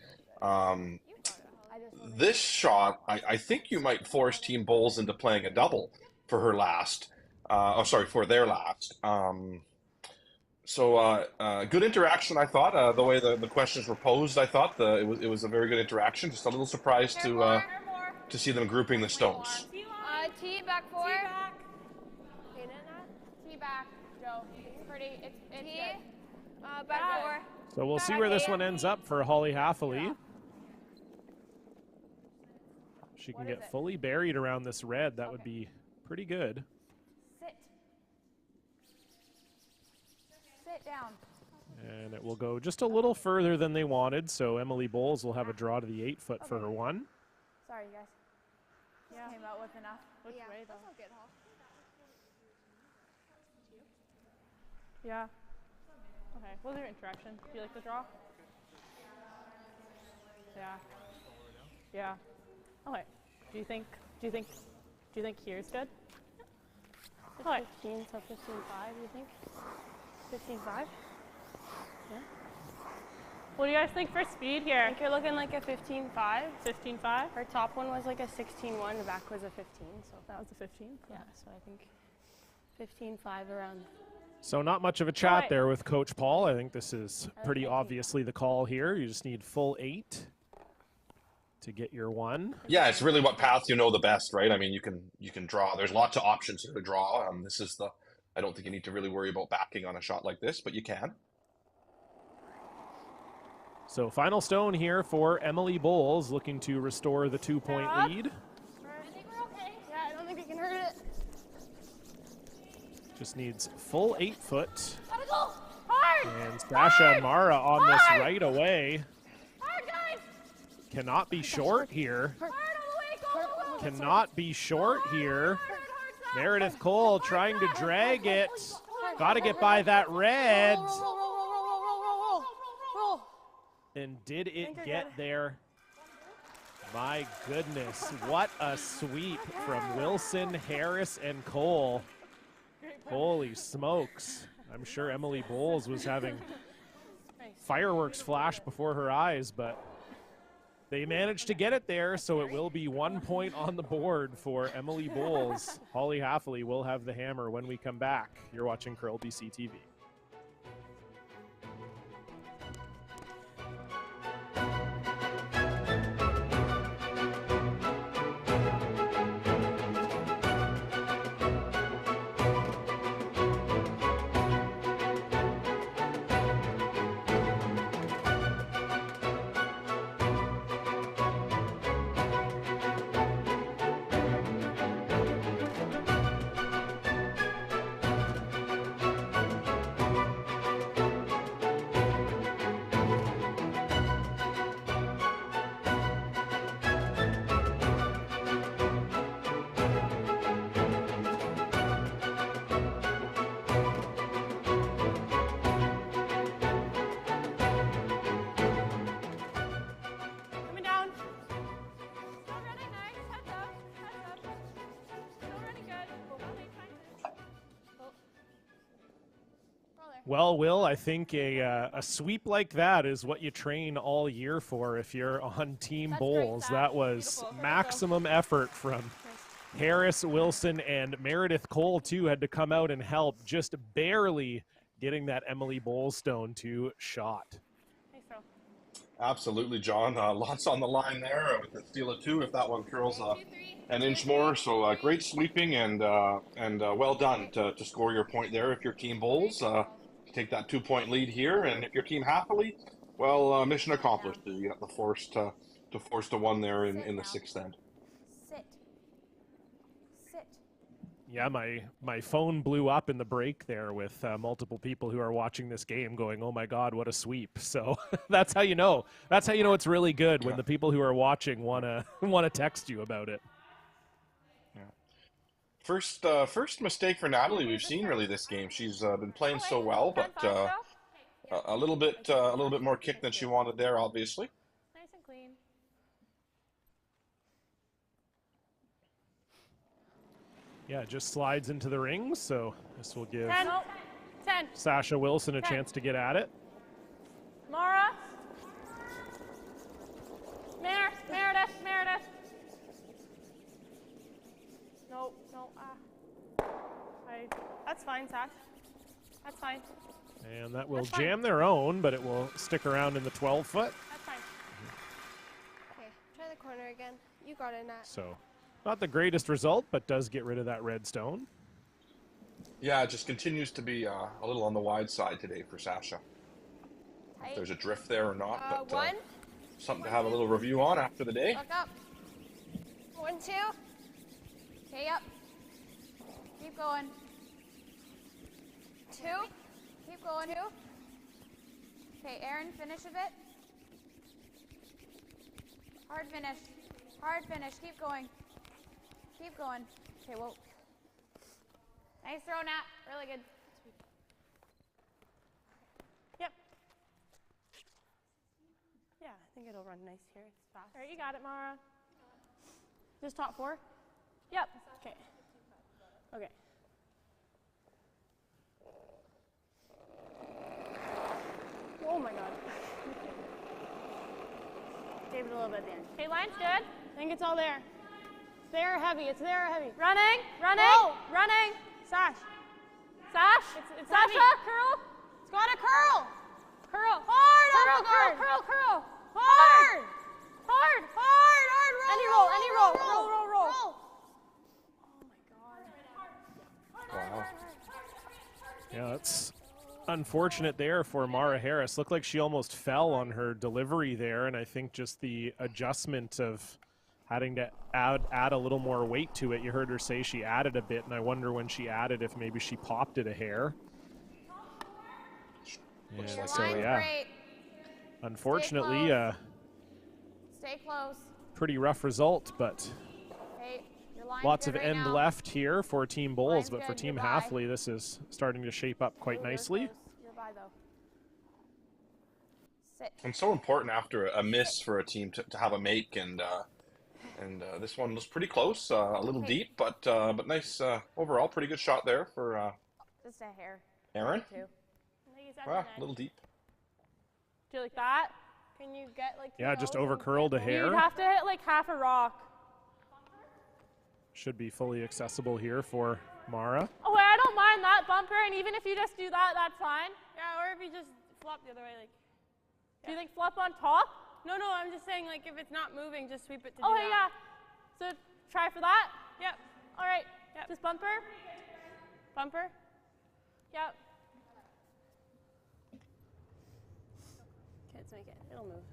This shot, I think you might force Team Bowles into playing a double for her last. For their last. Good interaction, I thought. The way the questions were posed, I thought it was a very good interaction. Just a little surprised to see them grouping the stones. T back 4. T back, Joe. It's pretty. It's good. Back 4. So we'll see where this one ends up for Holly Haffley. She can get fully buried around this red. That would be pretty good. Sit down. And it will go just a little further than they wanted, so Emily Bowles will have a draw to the 8 foot for her one. Sorry, you guys. Yeah. Came out with enough. Which way, though? That's not good, huh? Yeah. Okay. What was your interaction? Do you like the draw? Yeah. Yeah. Okay. Do you think here's good? Okay. 15, so 15.5, you think? 15.5? Yeah. What do you guys think for speed here? I think you're looking like a 15.5. 15.5? Her top one was like a 16.1, the back was a 15, so. That was a 15? Yeah, so I think 15.5 around. So not much of a chat there with Coach Paul. I think this is pretty obviously the call here. You just need full 8 to get your one. Yeah, it's really what path you know the best, right? I mean, you can draw. There's lots of options here to draw. This is I don't think you need to really worry about backing on a shot like this, but you can. So final stone here for Emily Bowles, looking to restore the 2-point lead. I think we're okay. Yeah, I don't think we can hurt it. Just needs full 8 foot. Gotta go. Hard. And Sasha Mara on this right away. Hard, guys. Cannot be short here. Hard all the way. Go. Cannot be short here. Meredith Cole trying to drag it. Got to get by that red. And did it get there? My goodness, what a sweep from Wilson, Harris, and Cole. Holy smokes. I'm sure Emily Bowles was having fireworks flash before her eyes, but they managed to get it there, so it will be 1 point on the board for Emily Bowles. Holly Haffley will have the hammer when we come back. You're watching Curl BC TV. Well, Will, I think a sweep like that is what you train all year for if you're on Team Bowles. That was maximum effort from Harris, Wilson, and Meredith Cole, too, had to come out and help, just barely getting that Emily Bowles stone to shot. Absolutely, John. Lots on the line there with the steal of 2 if that one curls an inch more. So great sweeping and well done to score your point there if you're Team Bowles. Take that 2-point lead here, and if you're Team Haffley, well, mission accomplished. You got the force to one there in the 6th end. Sit. Yeah, my phone blew up in the break there with multiple people who are watching this game going, "Oh my God, what a sweep!" So that's how you know. That's how you know it's really good when the people who are watching wanna text you about it. First mistake for Natalie we've seen really this game. She's been playing so well, but a little bit more kick than she wanted there, obviously. Nice and clean. Yeah, it just slides into the rings, so this will give 10. Sasha Wilson a chance to get at it. Mara. Meredith. No. That's fine, Sash. That's fine. And that will jam their own, but it will stick around in the 12-foot. That's fine. Okay, try the corner again. You got in that. So, not the greatest result, but does get rid of that red stone. Yeah, it just continues to be a little on the wide side today for Sasha. If there's a drift there or not, but one. Something to have a little review on after the day. Look up. 1, 2. Okay, up. Keep going. 2. Keep going. 2. Okay, Aaron, finish a bit. Hard finish. Hard finish. Keep going. Keep going. Okay, whoa. Nice throw, Nat. Really good. Yep. Yeah, I think it'll run nice here. It's fast. All right, you got it, Mara. Just top 4? Yep. Okay. Okay. Oh my God. Save it a little bit then. Okay, line's good. I think it's all there. It's there or heavy. It's there or heavy. Running. Whoa. Running. Sash. It's Sasha, heavy. curl. It's got a curl. Curl. Hard. Curl. Hard. Hard. Any roll. roll. Wow. Yeah, that's unfortunate there for Mara Harris. Looked like she almost fell on her delivery there, and I think just the adjustment of having to add a little more weight to it. You heard her say she added a bit, and I wonder when she added if maybe she popped it a hair. And so, yeah, Great. unfortunately, Stay close. pretty rough result, but Okay, your line's lots good of right end now. left here for Team Bulls, Line's but for good, Team you're Halfley, this is starting to shape up quite nicely. You're by though. Sit. And so important after a miss for a team to have a make, and this one was pretty close, a little deep, but nice overall. Pretty good shot there for Just a hair. Aaron. Too. Wow, a little deep. Do you like that? Can you get like? Yeah, just over curled a hair. You'd have to hit like half a rock. Should be fully accessible here for Mara. Oh, wait, I don't mind that bumper, and even if you just do that, that's fine. Yeah, or if you just flop the other way, like. Do you think flip on top? No, I'm just saying, like, if it's not moving, just sweep it to Oh, do that. yeah. So try for that? Yep. All right. Yep. Just bumper? Bumper? Yep. Okay, let's make it. It'll move.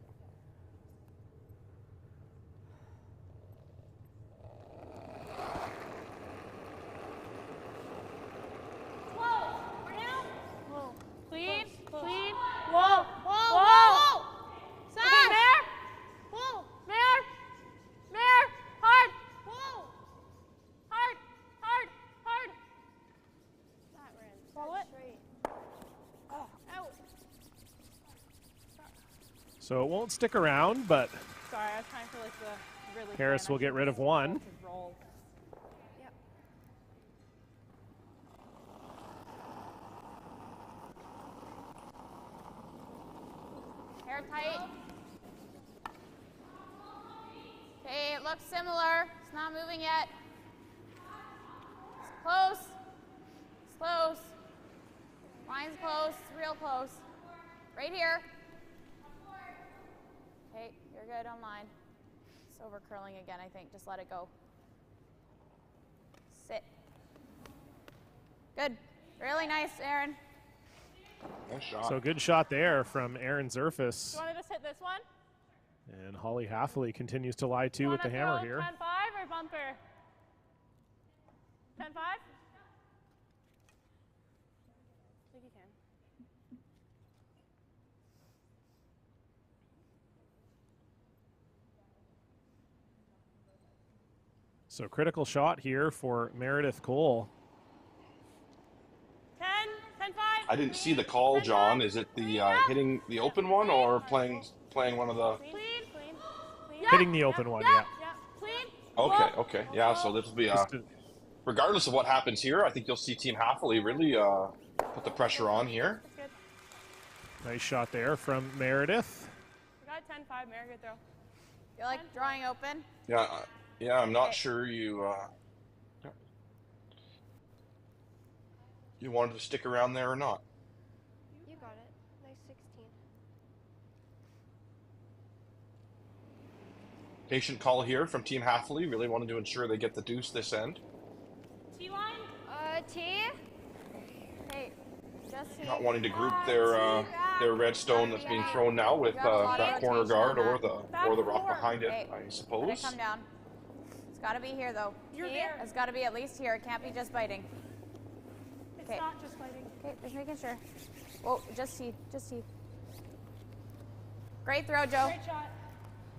Clean. Close. Clean. Whoa. Okay, Mare. Whoa. Mare. Hard. Whoa. Hard. That ran Follow it. straight. Oh, out. So it won't stick around, but Sorry, I was trying for like the really Harris will get rid of one. roll. Yep. Hair tight. Okay, it looks similar. It's not moving yet. It's close. It's close. Line's close. It's real close. Right here. Okay, you're good on line. It's over curling again, I think. Just let it go. Sit. Good. Really nice, Aaron. Nice shot. So good shot there from Aaron Zerfus. You want to just hit this one? And Holly Halfley continues to lie to You with the wanna hammer throw here. 10-5 or bumper? 10-5? I think you can. So critical shot here for Meredith Cole. 10-5? I didn't see the call, John. Is it the hitting the open one or playing one of the? Clean. Hitting the open one, yeah. Clean. Okay, yeah. So this will be regardless of what happens here, I think you'll see Team Halfley really put the pressure on here. That's good. Nice shot there from Meredith. We got 10-5, Mary, good throw. You like drawing open? Yeah, I'm not sure you you wanted to stick around there or not. You got it. Nice 16. Patient call here from Team Halfley. Really wanted to ensure they get the deuce this end. T-line? T? Hey, just Not wanting to group their red stone that's being thrown now with that corner guard or the rock behind it, Hey, I let it suppose. come down. It's got to be here, though. You're there. It's got to be at least here. It can't be just biting. It's Okay. not just fighting. Okay, just making sure. Whoa, just T. Great throw, Joe. Great shot.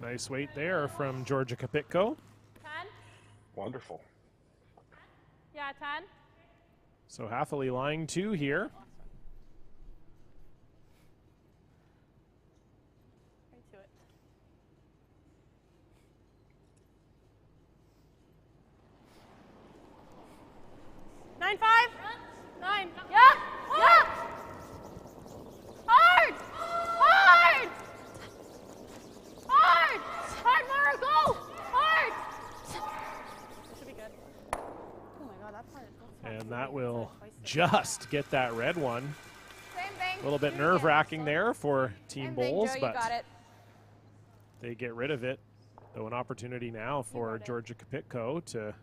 Nice weight there from Georgia Kapitko. 10? Wonderful. Yeah, 10. So Halfley line 2 here. Right to it. Nine, 5. 9. Yeah. Yeah. Hard. Hard. Hard. Hard, Mara, go. Hard. Should be good. Oh my god, that part is And that will just get that red one. Same thing. A little bit nerve-wracking there for Team Same thing, Bowls, Joe, you but got it. they get rid of it. Though an opportunity now for Georgia Kapitko to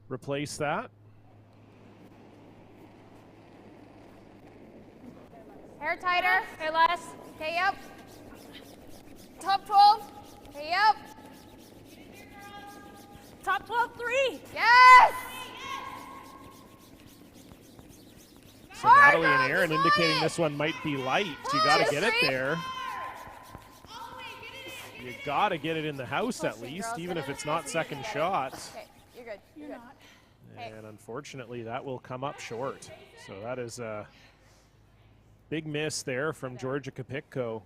replace that. Hair tighter. Okay, Les. Okay, yep. Top 12. Okay, yep. Top 12, 3. Yes! So Natalie and Aaron indicating this one might be light. You got to get it there. You got to get it in the house at least, even if it's not second shot. Okay, you're good. You're good. And unfortunately, that will come up short. So that is a big miss there from Georgia Kapitko.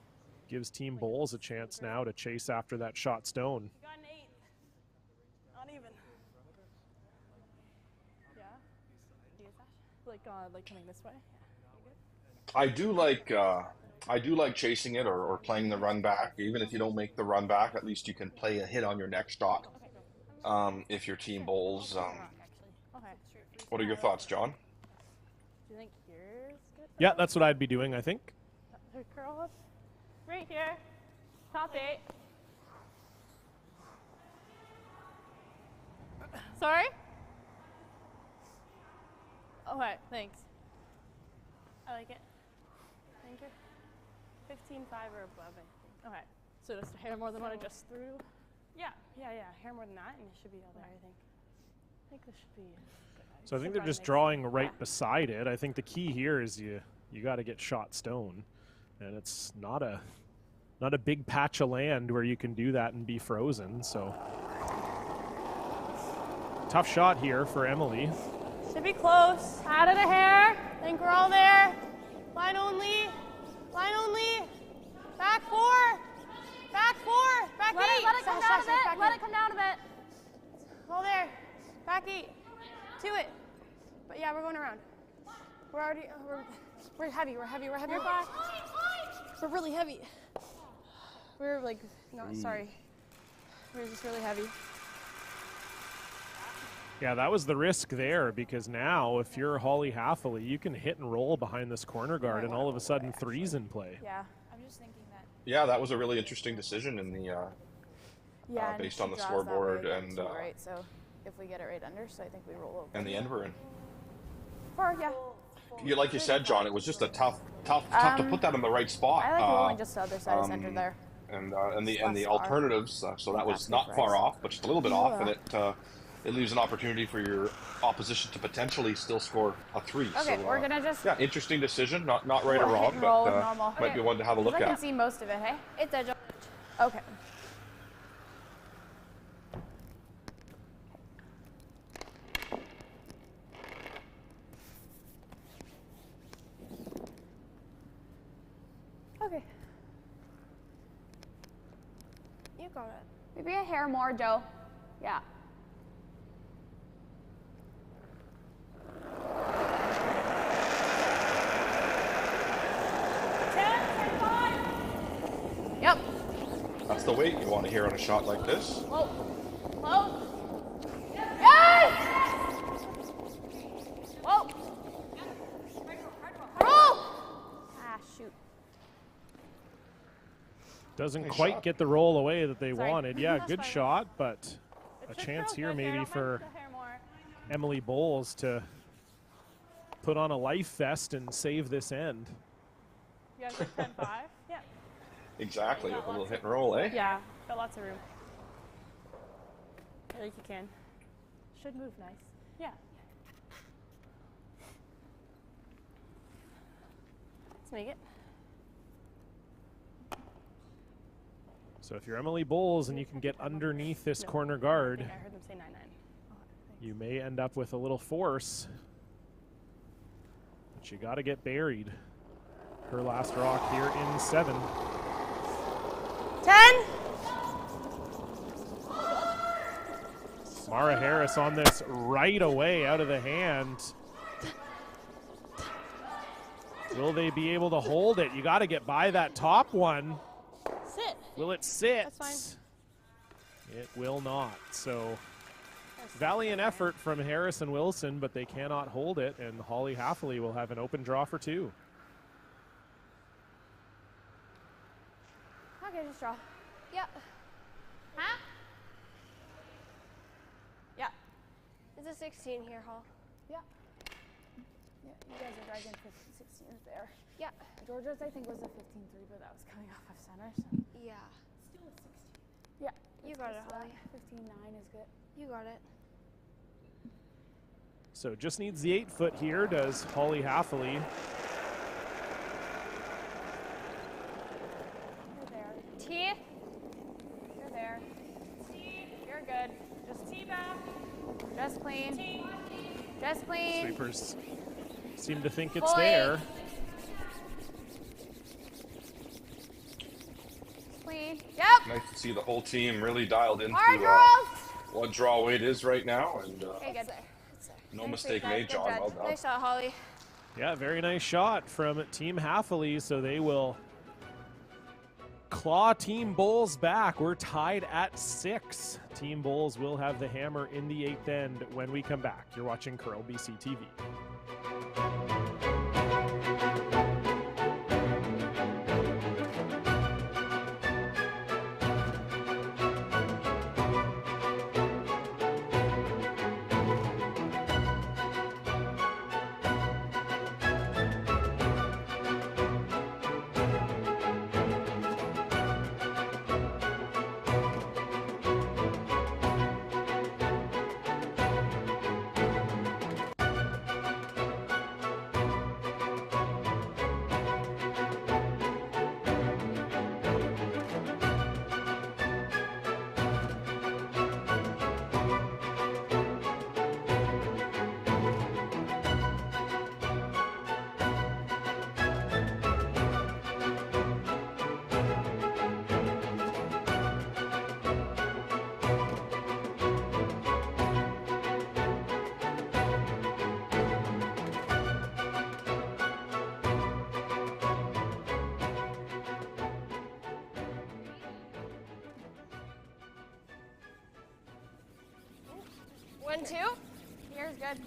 Gives Team Bowls a chance now to chase after that shot stone. You got an 8. Not even. Yeah. Like coming this way. I do like chasing it or playing the run back. Even if you don't make the run back, at least you can play a hit on your next shot. If your Team Bowls. Okay. What are your thoughts, John? Do you think here's good? Yeah, that's what I'd be doing, I think. Curl up. Right here. Top 8. Sorry? Okay, thanks. I like it. Thank you. 15-5 or above, I think. Okay. So just a hair more than what I just threw. Yeah. Yeah. Hair more than that, and it should be all there. I think this should be good. So I think they're just drawing right beside it. I think the key here is you got to get shot stone, and it's not a big patch of land where you can do that and be frozen. So tough shot here for Emily. Should be close. Added a hair. I think we're all there. Line only. Line only. Back 4. Back 4. Back 8. Let it come down a bit. Let it come down a bit. All there. Back 8. To it. But yeah, we're going around. We're already. We're heavy. We're heavy. We're heavy. We're back. We're really heavy. We're like. No, sorry. We're just really heavy. Yeah, that was the risk there, because now if you're Holly Halfley, you can hit and roll behind this corner guard, and all of a sudden three's in play. Yeah, I'm just thinking that. Yeah, that was a really interesting decision in the based on the scoreboard and right, so if we get it right under, so I think we roll over. and the end we're in. 4, yeah. You like you said, John, it was just a tough to put that in the right spot. I like rolling just the other side of center there. And the alternatives, so that was not far off, but just a little bit off, and it leaves an opportunity for your opposition to potentially still score a 3. Okay, so, we're gonna just interesting decision, not right or wrong, but might be one to have a look at. I can at. see most of it, hey? It's edge. Okay. Okay. You got it. Maybe a hair more, Joe. Yeah. That's the weight you want to hear on a shot like this. Whoa. Whoa. Yes! Whoa. Roll! Ah, shoot. Doesn't Nice quite shot. get the roll away that they Sorry. wanted. Yeah, That's good fine. shot, but a It's chance just real here good there. maybe Don't for bend the hair more. Emily Bowles to put on a life vest and save this end. You guys are 10-5? Yeah. Exactly, with a little hit and roll, eh? Yeah, got lots of room. I think you can. Should move nice. Yeah. Let's make it. So if you're Emily Bowles and you can get underneath this corner guard, I heard them say 9-9. you may end up with a little force. But you got to get buried. Her last rock here in 7. 10. Mara Harris on this right away out of the hand. Will they be able to hold it? You got to get by that top one. Sit. Will it sit? That's fine. It will not. So valiant effort from Harris and Wilson, but they cannot hold it, and Holly Haffley will have an open draw for 2. Okay, just draw. Yeah. Huh? Yeah. It's a 16 here, Hall. Yeah. Yeah, you guys are dragging 16s there. Yeah. Georgia's, I think, was a 15-3, but that was coming off of center. So. Yeah. Still a 16. Yeah. You got it, Holly. 15-9 is good. You got it. So just needs the 8-foot here, does Holly Haffley. You're there. T. You're there. T. You're good. Just T back. Just clean. T. Just clean. Sweepers seem to think it's Fully. there. Clean. Yep. Nice to see the whole team really dialed into All right, girls. what draw weight is right now, and Okay, good. no mistake made, John. Well done. Nice shot, Holly. Yeah, very nice shot from Team Haffley, so they will claw Team Bowles back. We're tied at 6. Team Bowles will have the hammer in the 8th end when we come back. You're watching Curl BC TV. One, two. Here's good.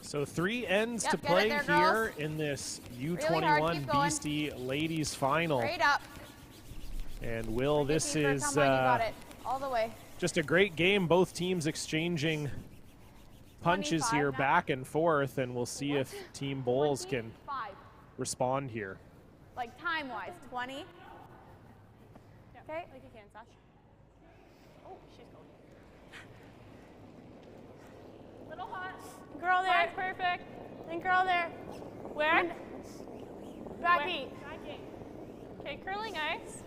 So 3 ends Yep, to get it play there, here girls. in this Really U21 hard, keep going. BC Ladies Final. Straight up. And Will, this Keeper, is come on, you got it. All the way. just a great game. Both teams exchanging punches 25 here now. back and forth, and we'll see if Team Bowles can 25. respond here. Like time-wise, 20. Okay. Like you can, Sash. Oh, she's going. Little hot. Girl there. Five's perfect. And girl there. Where? Backy. Backing. Okay, curling ice.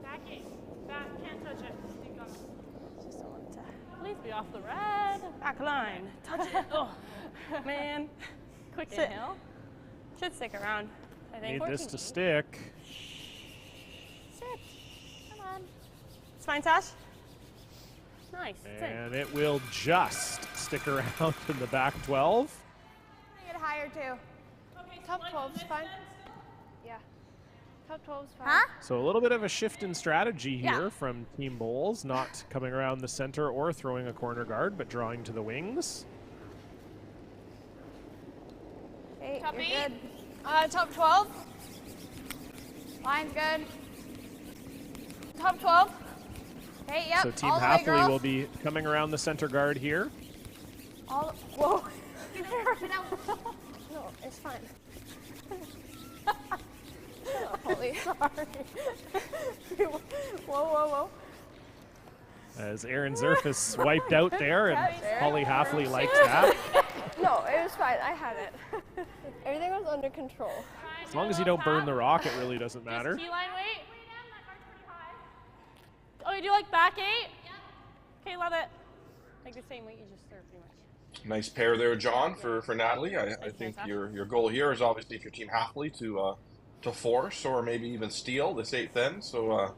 Backing. Back. Can't touch it. Stick on it. Just don't want it to. Please be off the red. Back line. Touch it. Oh, man. Quick Sit. inhale. Should stick around, I think. Need this to stick. Sit. Come on. It's fine, Sash. Nice. It's in. And it will just stick around in the back 12. Get higher too. Top 12 is fine. Yeah. Top 12's fine. Huh? So a little bit of a shift in strategy here from Team Bowls, not coming around the center or throwing a corner guard, but drawing to the wings. Hey, Top you're 8. good. Top 12. Line's good. Top 12. Okay, yep. So Team all the way, Hathaway girls. will be coming around the center guard here. Whoa. No, it's fine. Holy. Sorry. Whoa. As Aaron Zerfus wiped out there, and Holly Halfley liked that. No, it was fine. I had it. Everything was under control. As long as you don't burn the rock, it really doesn't matter. Just T-line weight. Oh, you do like back 8? Yeah. Okay, love it. Like the same weight you just served, pretty much. Nice pair there, John, for Natalie. I think your goal here is obviously if your team Hathaway to force or maybe even steal this 8th end. So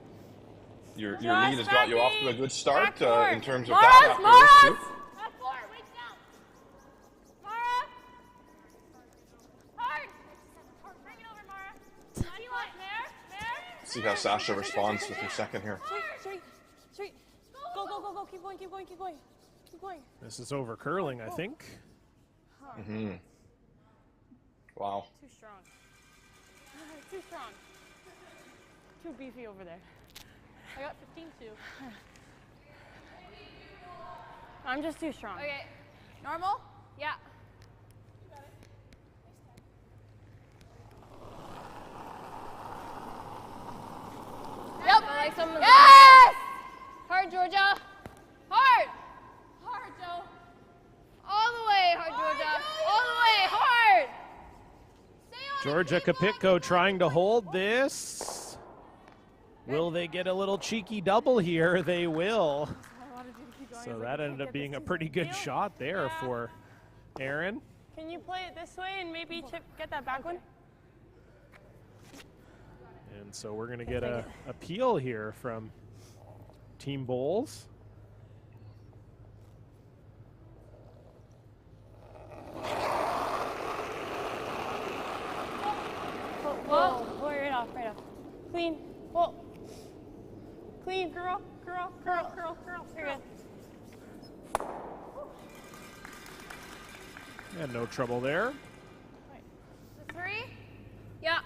your lead has got you off to a good start in terms of that. After those two. Back 4, weight down. Mara. Hard. Bring it over, Mara. T-line. Mare. See how Sasha responds with her second here. Straight. Go. Keep going. This is over curling, I think. Mm-hmm. Wow. Too strong. Too beefy over there. I got 15 too. I'm just too strong. Okay. Normal? Yeah. Yep. I like some of Yes! Hard, Georgia. Hard, Joe. all the way, hard, Georgia. All the way, hard. Georgia Kapitko trying to hold this. Will they get a little cheeky double here? They will. So that ended up being a pretty good shot there for Aaron. Can you play it this way and maybe get that back one? And so we're going to get a appeal here from Team Bowls. Whoa, right off. Clean. Whoa. Clean. Curl. You're good. And no trouble there. 3. Yeah.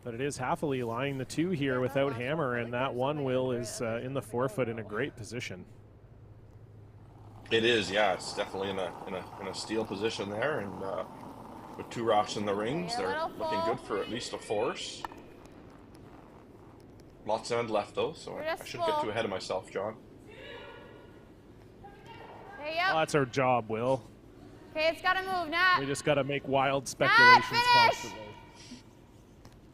But it is Hathaway lying the 2 here without hammer, and that one will is in the forefoot in a great position. It is, yeah. It's definitely in a steal position there, and with 2 rocks in the rings, they're looking good for at least a force. Lots of end left though, so I shouldn't get too ahead of myself, John. Hey, yep. Well, that's our job, Will. Okay, it's got to move, Nat. We just got to make wild speculations finish! constantly.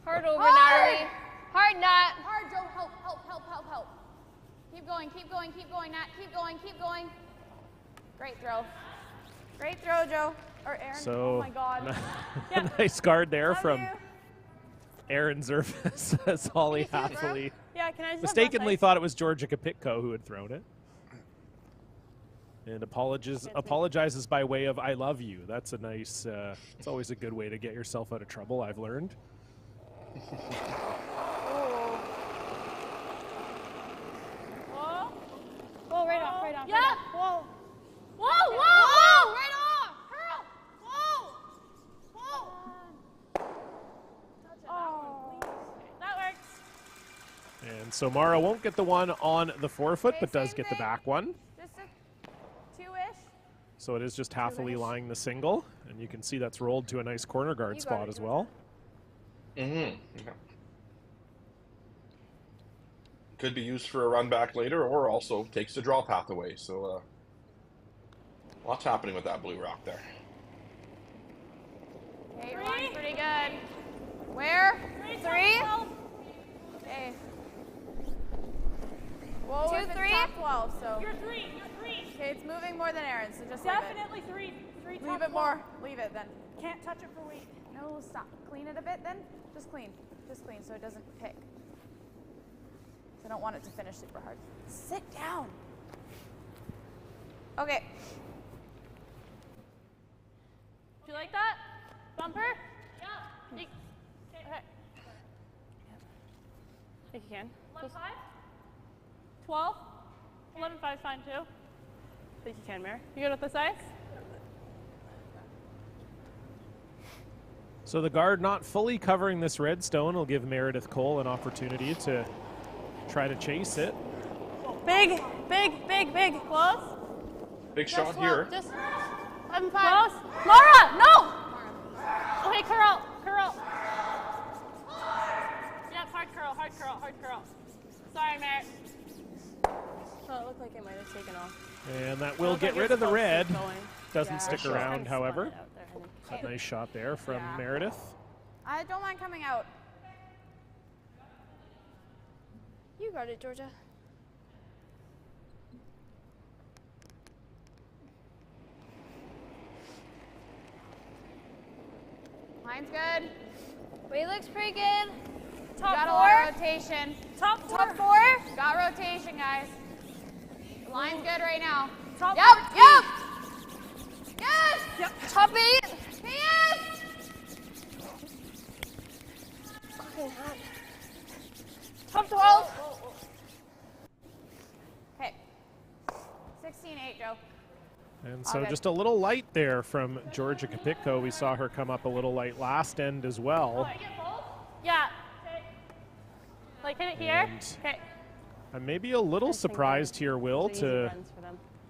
Hard over, Hard. Natalie. Hard, Nat. Hard, Joe. Help. Keep going, Nat. Keep going. Great throw, Joe. Or Aaron. So, oh my God. nice guard there Love from you. Aaron Zerfus as Holly Hathaway Yeah, can I just mistakenly thought it was Georgia Kapitko who had thrown it. And apologizes by way of "I love you." That's a nice. It's always a good way to get yourself out of trouble, I've learned. Whoa, right off. Yeah. Whoa. Right off. Curl. Whoa. That works. And so Mara won't get the one on the forefoot, but does get the back one. Just a 2-ish. So it is just Hathaway lying the single, and you can see that's rolled to a nice corner guard spot as well. Mm-hmm. Yeah. Could be used for a run back later, or also takes the draw path away. So lots happening with that blue rock there. Okay, run's pretty good. Where? 3. Okay. Whoa, 2, 3. Top 12, so. You're 3. Okay, it's moving more than Aaron, so just Definitely 3. leave it more. Leave it then. Can't touch it for weight. No, stop. Clean it a bit then. Just clean so it doesn't pick. So I don't want it to finish super hard. Sit down. Okay. Do you like that? Bumper? Yeah. I think you can. 11-5? 12? 11-5 is fine too. I think you can, Mare. You good with this ice? So the guard not fully covering this red stone will give Meredith Cole an opportunity to try to chase it. Big, big, big, big. Close? Big shot here. Just 11-5. Close? Laura, no! Okay, curl, curl. Yep, hard curl, hard curl, hard curl. Sorry, Mare. Oh, it looked like it might have taken off. And that will get rid of the red. Doesn't Yeah, stick sure. around, however. Spun it out there, I think. A nice shot there from Meredith. I don't mind coming out. You got it, Georgia. Mine's good. Weight looks pretty good. Top got 4. A lot of rotation. Top 4. Top 4. Got rotation, guys. The line's good right now. Top yep, 4. Yep. Yes. Yep. Top 8. Yes. Top 12. Okay. 16-8, Joe. And so just a little light there from Georgia Kapitko. We saw her come up a little light last end as well. Yeah. Okay. Like hit it here. Okay. I'm maybe a little surprised here, Will, to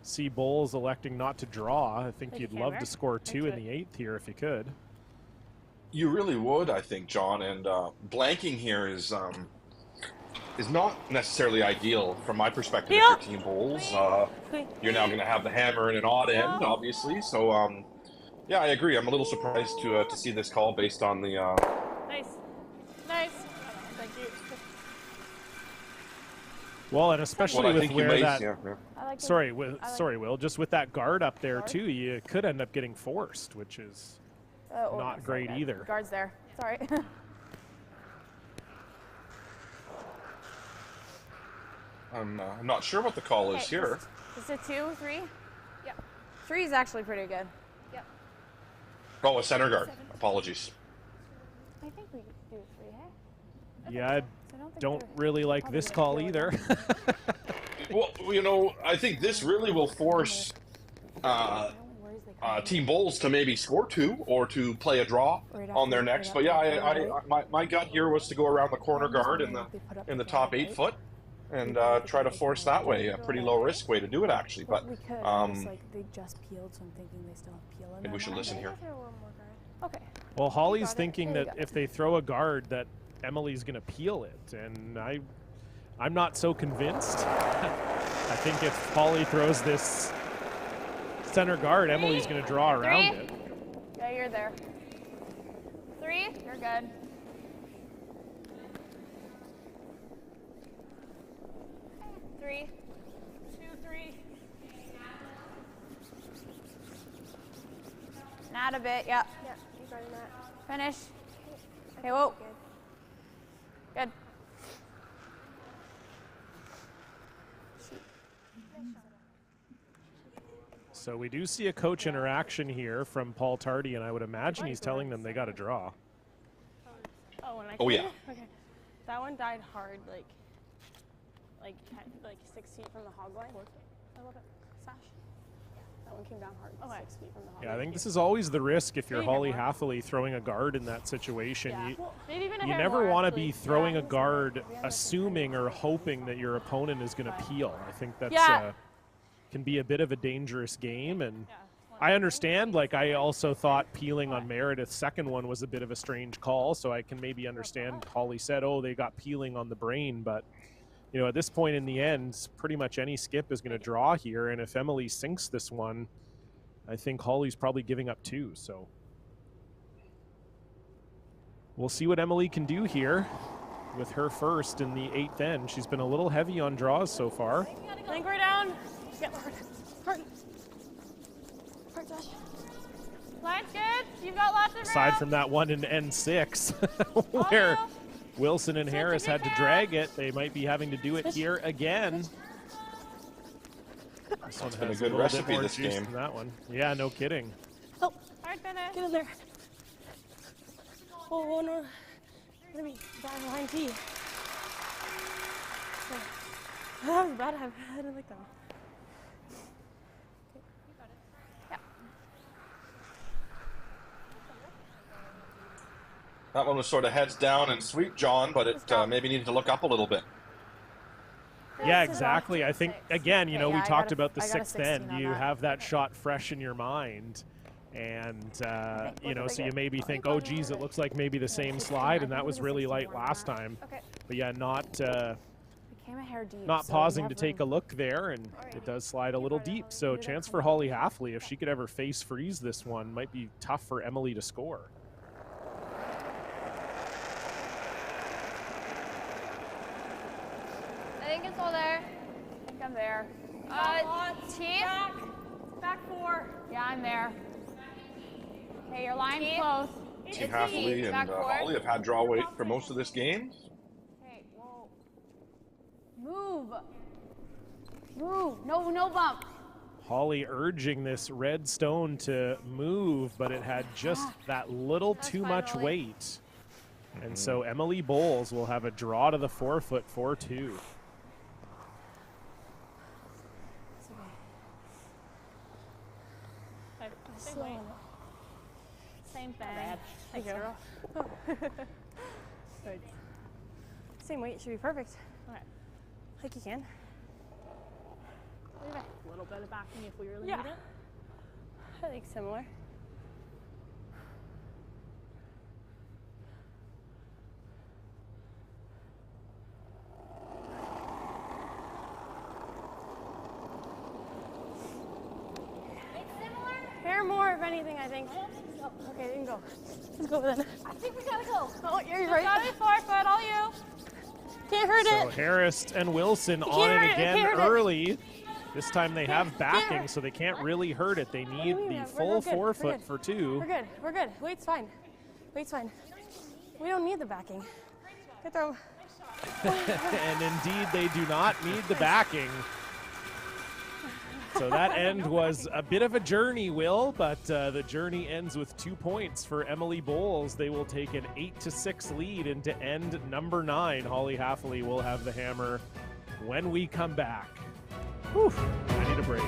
see Bowles electing not to draw. I think you'd love to score 2 in the 8th here if you could. You really would, I think, John. And blanking here is not necessarily ideal from my perspective if you're Team Bowles. You're now going to have the hammer in an odd end, obviously. So, yeah, I agree. I'm a little surprised to see this call based on the... Nice. Nice. Thank you. Well, and especially with where that... Sorry, like Will, just with that guard up there, too, you could end up getting forced, which is not great either. Guard's there. Sorry. I'm not sure what the call is here. Is it 2, 3? Yep. 3 is actually pretty good. Yep. Oh, a center guard. Apologies. I think we do 3, hey? Yeah, I don't really like this call either. Well, you know, I think this really will force Team Bowles to maybe score 2 or to play a draw on their next. But yeah, my gut here was to go around the corner guard in the top 8 foot and try to force that way. A pretty low risk way to do it, actually. But we could. It's like they just peeled, so I'm thinking they still have peel in maybe we should listen here. Okay. Well, Holly's thinking that if they throw a guard, that Emily's going to peel it, and I'm not so convinced. I think if Holly throws this center guard, Emily's going to draw around it. Yeah, you're there. 3, you're good. Three. 2, 3. Not a bit, yep. Yeah, you got that. Finish. Okay, whoa. Good. So we do see a coach interaction here from Paul Tardy, and I would imagine he's telling them they got to draw. Oh, yeah. Okay. That one died hard, like 6 feet from the hog line. I love it. Sash. That one came down hard, 6 feet from the hog line. Yeah, I think this is always the risk if you're Holly Hathaway throwing a guard in that situation. Yeah. You never want to be throwing a guard assuming or hoping that your opponent is going to peel. I think that's can be a bit of a dangerous game, and I understand. Like, I also thought peeling on Meredith's second one was a bit of a strange call, so I can maybe understand Holly said, oh, they got peeling on the brain, but you know, at this point in the end, pretty much any skip is going to draw here, and if Emily sinks this one, I think Holly's probably giving up 2, so we'll see what Emily can do here with her first in the 8th end. She's been a little heavy on draws so far. I think we're down. Get hard. Hard. Hard, Josh. Line's good. You've got lots of Aside room. from that one in N6, where Wilson and Harris had to drag it, they might be having to do it here again. This one has a good little recipe bit more this juice game. than that one. Yeah, no kidding. Oh, hard finish. Get in there. Oh, no. Let me down behind T. That was bad. I didn't like that one. That one was sort of heads down and sweet, John, but it maybe needed to look up a little bit. Yeah, exactly. I think, again, you know, we talked about the I got a 6th 16 end. on You that. have that shot fresh in your mind. And, you know, so you maybe think, oh, geez, it looks like maybe the same slide, and that was really light last time. But, yeah, not pausing to take a look there, and it does slide a little deep. So chance for Holly Halfley, if she could ever face freeze this one, might be tough for Emily to score. I think it's all there. I think I'm there. Team? Back 4. Yeah, I'm there. Okay, your line's close. Team Halfley and Holly have had draw weight for most of this game. Okay, whoa. Move. Move. No bump. Holly urging this red stone to move, but it had just that little too much weight. And so Emily Bowles will have a draw to the 4-foot 4-2. Same weight. Same thing. Thanks, girl. Good. Same weight should be perfect. Okay. Like you can. A little bit of backing if we really Yeah. need it. I think similar. Hair more, if anything, I think. Okay, you can go. Let's go then. I think we gotta go. Oh, you're right. Gotta be 4 foot, all you. Can't hurt So it. Harris and Wilson on hurt it it, again can't hurt it. early. This time they have backing, so they can't really hurt it. They need the full 4-foot for 2. We're good. We're good. Weight's fine. Weight's fine. We don't need the backing. Good throw. And indeed, they do not need the backing. So that end was a bit of a journey, Will, but the journey ends with 2 points for Emily Bowles. They will take an 8-6 lead into end number 9. Holly Halfley will have the hammer when we come back. Whew, I need a break.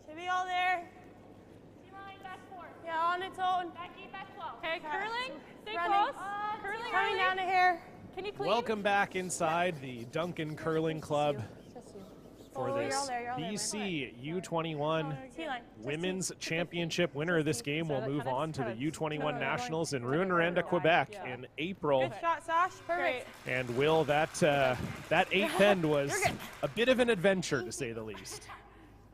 Should be all there. Yeah, on its own. Okay, curling. Stay Running. close. Curling Coming early. down to here. Can you clean? Welcome back inside the Duncan Curling Club for Oh, you're this all there, you're all there, BC U21 T-line. Women's Championship. Winner of this game will move on to the U21 Nationals in Rouyn-Noranda, Quebec in April. Good shot, Sash. Perfect. And Will, that 8th end was a bit of an adventure, to say the least.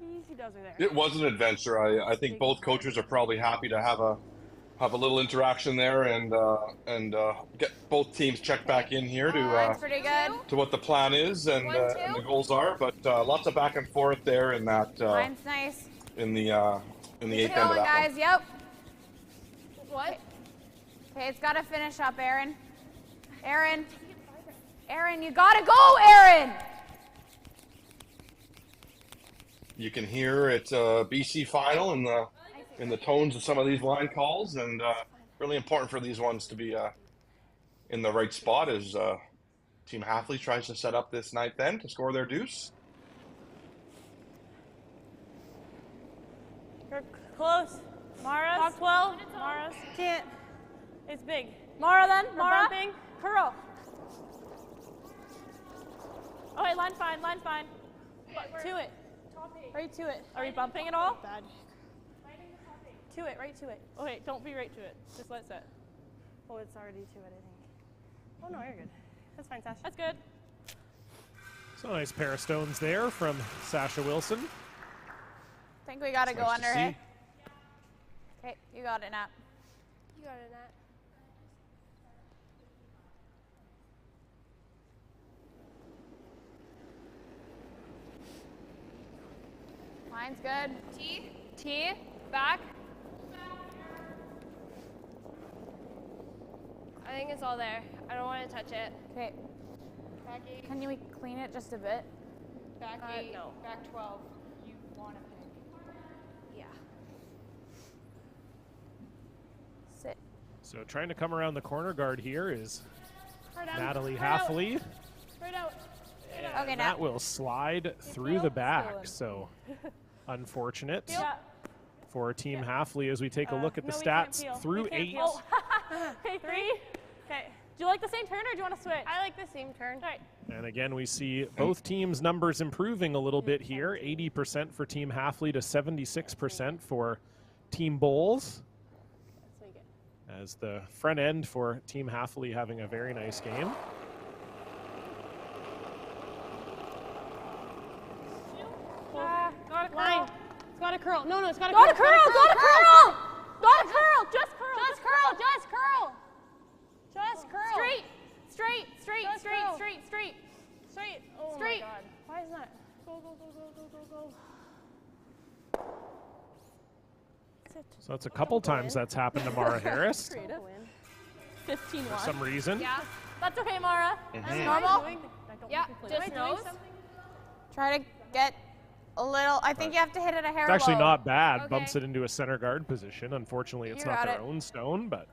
Easy does her there. It was an adventure. I think both coaches are probably happy to have a little interaction there and get both teams checked back in here That's pretty good. to what the plan is and the goals are. But lots of back and forth there in that Line's nice. in the 8th end of Going, that guys. one. Yep. What? Okay, it's got to finish up, Aaron. Aaron, you got to go, Aaron. You can hear it's a BC final in the tones of some of these line calls, and really important for these ones to be in the right spot as Team Halfley tries to set up this 9th end to score their deuce. You're close. Mara's. Top 12. Mara's. Can't. It's big. Mara then. We're Mara. bumping. Curl. Oh, wait, line fine. To it. Right to it. Are we bumping at all? Bad. To it, right to it. Oh, wait, don't be right to it. Just let it set. Oh, it's already too wet, I think. Oh, no, you're good. That's fine, Sasha. That's good. So nice pair of stones there from Sasha Wilson. I think we got to go Nice under to here. see. Okay, you got it, Nat. You got it, Nat. Mine's good. T. T. Back. I think it's all there. I don't want to touch it. Okay. Back 8. Can you clean it just a bit? Back 8. No. Back 12. You want to pick. Yeah. Sit. So trying to come around the corner guard here is Right down. Natalie Right out. Halfley. Right out. And Okay, that Nat. will slide through the back. So unfortunate for Team Halfley as we take a look at the no, we can't stats peel. through We can't 8. peel. Okay, 3. Okay. Do you like the same turn or do you want to switch? I like the same turn. All right. And again, we see both teams' numbers improving a little bit here. 80% for Team Halfley to 76% for Team Bowles. As the front end for Team Halfley having a very nice game. Got a curl. Line. It's got a curl. No, it's got a Got a curl. curl. Got a curl. Got a curl. Just curl. Just curl. Just curl. Just curl. Straight. Straight. Straight. Just Straight. curl. Straight. Straight. Straight. Oh Straight. my God. Why is that? Go, go, go, go, go, go, go. Sit. So that's a couple times that's happened to Mara Harris Creative. Win. 15-1. for some reason. Yeah. That's okay, Mara. That's Mhm. normal. Yeah. Just nose. Try to get a little. I think you have to hit it a hair It's actually low. not bad. Okay. Bumps it into a center guard position. Unfortunately, it's You not got their it. own stone, but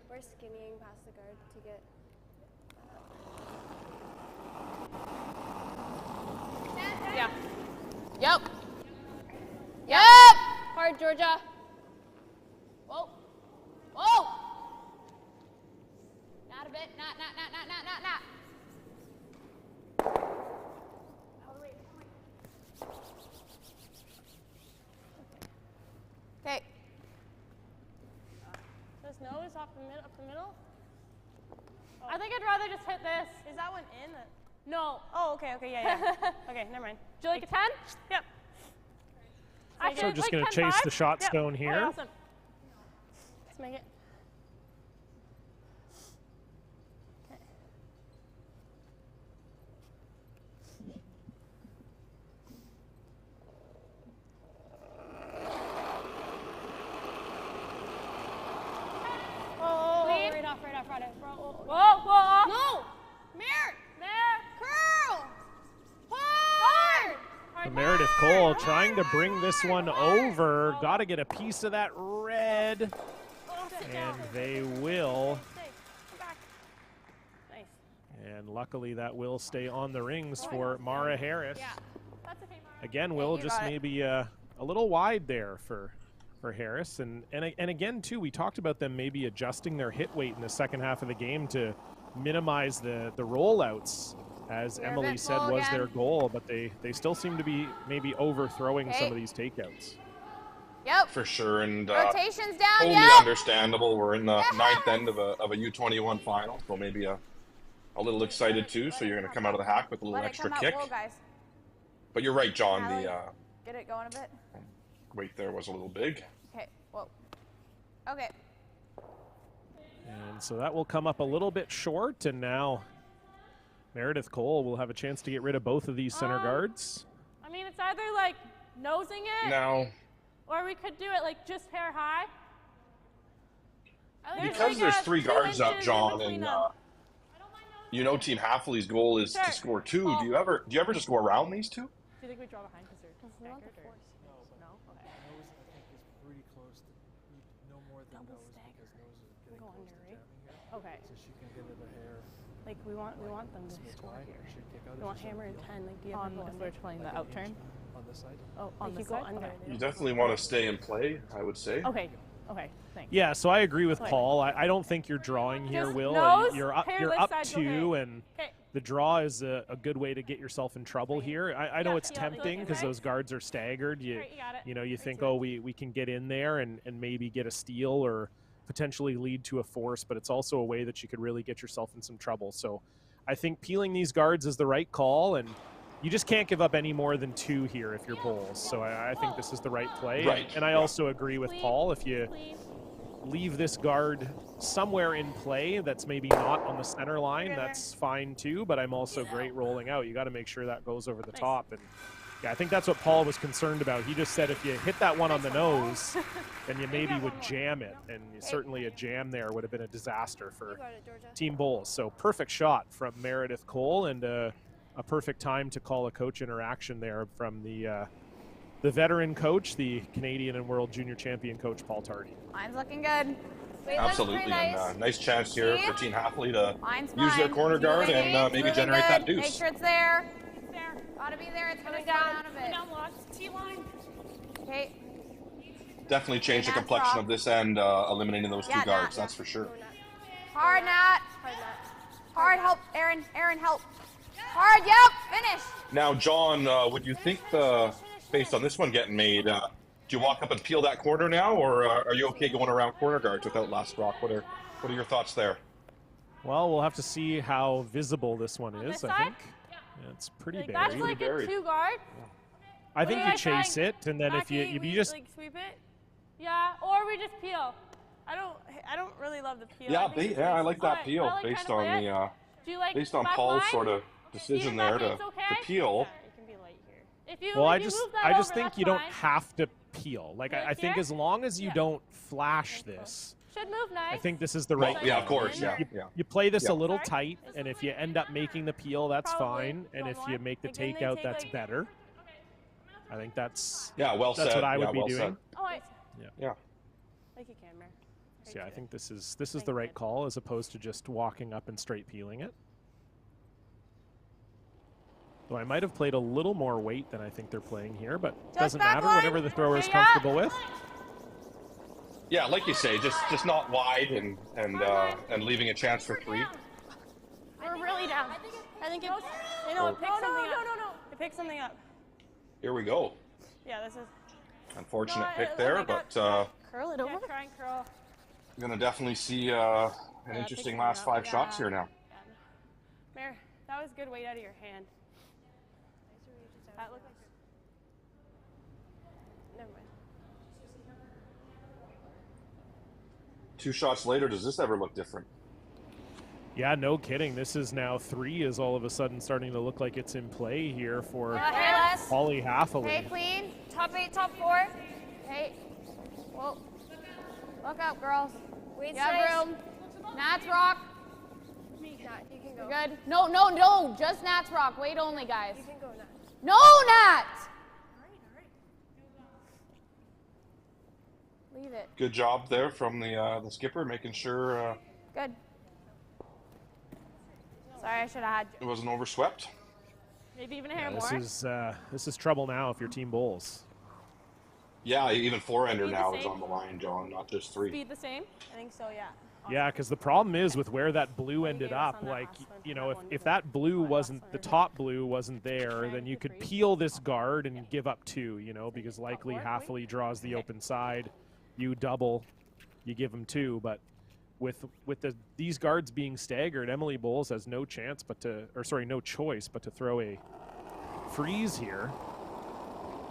We're skinnying past the guard to get. Yeah. Yep. Yep. Hard, Georgia. Whoa. Whoa. Not a bit. Not. Okay. Just nose off the middle, up the middle. I think I'd rather just hit this. Is that one in? No. Oh, okay, yeah. Okay, never mind. Do you like a 10? Yep. so just going to chase the shot stone Yep. here. All right, awesome. Let's make it. Clean. Right off. Whoa. No! Mirror! There. Curl! Hard. So Meredith Cole trying to bring this one over. Got to get a piece of that red. And they will. Nice. And luckily that will stay on the rings for Mara Harris. Yeah. That's okay, Mara. Again, Will, you just got it. maybe a little wide there for Harris. And again, too, we talked about them maybe adjusting their hit weight in the second half of the game to minimize the rollouts, as You're a Emily bit said full was again. their goal, but they still seem to be maybe overthrowing some Okay. of these takeouts. Yep. For sure, and Rotations down. totally Yep. understandable. We're in the ninth end of a U21 final, so maybe a little excited too. So you're going to come out of the hack with a little Let it extra come out kick. full, guys. But you're right, John. Natalie. The Get it going a bit. weight there was a little big. Okay. Whoa. Okay. And so that will come up a little bit short, and now Meredith Cole will have a chance to get rid of both of these center guards. I mean, it's either like nosing it, Now, or we could do it like just hair high. because there's 3 guards up, John, and you know Team Halfley's goal is to score 2. Do you ever just go around these 2? Do you think we draw behind because they're staggered? Or? No. Okay. Nose, I think, is pretty close to no more than nose because nose is getting Go close under, to right? jamming here. Okay. So she can get it a hair. Like we want them to Smith score wide, here. should kick out We want if it's hammer and upfield. 10. Like do you ever go If under? we're playing the Like out an turn. inch on this side. Oh, Like on you this go side? under. Okay. You definitely want to stay in play, I would say. Okay. Thanks. Yeah, so I agree with Okay. Paul. I don't think you're drawing here, Just Will. nose, You're up, hair you're this up side, 2, okay. and Okay. the draw is a good way to get yourself in trouble here. I know Yeah, it's yeah, tempting because okay. those guards are staggered. Right, you got it. You know, you think, oh, we can get in there and maybe get a steal or potentially lead to a force, but it's also a way that you could really get yourself in some trouble. So I think peeling these guards is the right call, and you just can't give up any more than 2 here if you're Bulls. So I think this is the right play. Right. And I also agree with Paul. If you leave this guard somewhere in play that's maybe not on the center line, that's fine too, but I'm also great rolling out. You got to make sure that goes over the top. And yeah, I think that's what Paul was concerned about. He just said if you hit that one on the nose, then you maybe would jam it. And certainly a jam there would have been a disaster for Team Bulls. So perfect shot from Meredith Cole, and a perfect time to call a coach interaction there from the veteran coach, the Canadian and World Junior Champion coach, Paul Tardy. Line's looking good. Absolutely, and nice chance here for Team Hafley to Line's use their corner guard and maybe generate that deuce. Make sure it's there. It's there. Gotta be there. It's gonna slow down a bit. Down locked. T-line. Okay. Definitely change the complexion of this end, eliminating those 2 guards, that's for sure. Hard, Nat. Hard, help, Aaron. Aaron, help. Hard, yep, finish. Now, John, would you think, based on this one getting made, do you walk up and peel that corner now, or are you okay going around corner guards without last rock? What are your thoughts there? Well, we'll have to see how visible this one is, I think. Yeah, it's pretty buried. That's like a 2 guard. I think you chase it, and then if you just like sweep it. Yeah, or we just peel. I don't really love the peel. Yeah, I like that peel based on the based on Paul's sort of decision there to peel. Well, I just think you don't have to peel. Like I think as long as you don't flash this, should move nice. I think this is the right. Well, yeah, of course. Yeah, you play this a little tight, and if you end up making the peel, that's fine. And if you make the takeout, that's better. I think that's well said. That's what I would be doing. Yeah. Thank you, Cameron. So yeah, I think this is the right call as opposed to just walking up and straight peeling it. Though I might have played a little more weight than I think they're playing here, but doesn't matter. Whatever the thrower is comfortable with. Yeah, like you say, just not wide and leaving a chance for 3. We're really down. I think it picks something up. No. It picks something up. Here we go. Yeah, this is unfortunate pick there, but curl it over. Yeah, try and curl. You're gonna definitely see an interesting last 5 shots here now. Mare, that was good weight out of your hand. That looked like. Never mind. 2 shots later, does this ever look different? Yeah, no kidding. This is now 3 is all of a sudden starting to look like it's in play here for Holly Hafley. Hey, Queen. Top 8, top 4. Hey. Whoa. Look up, girls. Wait, you have room. Nats rock. Nat, you can go. You're good. No. Just Nats rock. Wait only, guys. You can go, Nat. No, Nats! Leave it. Good job there from the skipper, making sure good. Sorry, I should have had. It wasn't overswept. Maybe even a hair more. This is trouble now if you're Team Bulls. Yeah, even 4-ender now is on the line, John, not just 3. Speed the same? I think so, yeah. Yeah, because the problem is with where that blue ended up, like, you know, if that blue wasn't, the top blue wasn't there, then you could peel this guard and give up 2, you know, because likely Hafley draws the open side, you double, you give them 2, but with these guards being staggered, Emily Bowles has no choice but to throw a freeze here.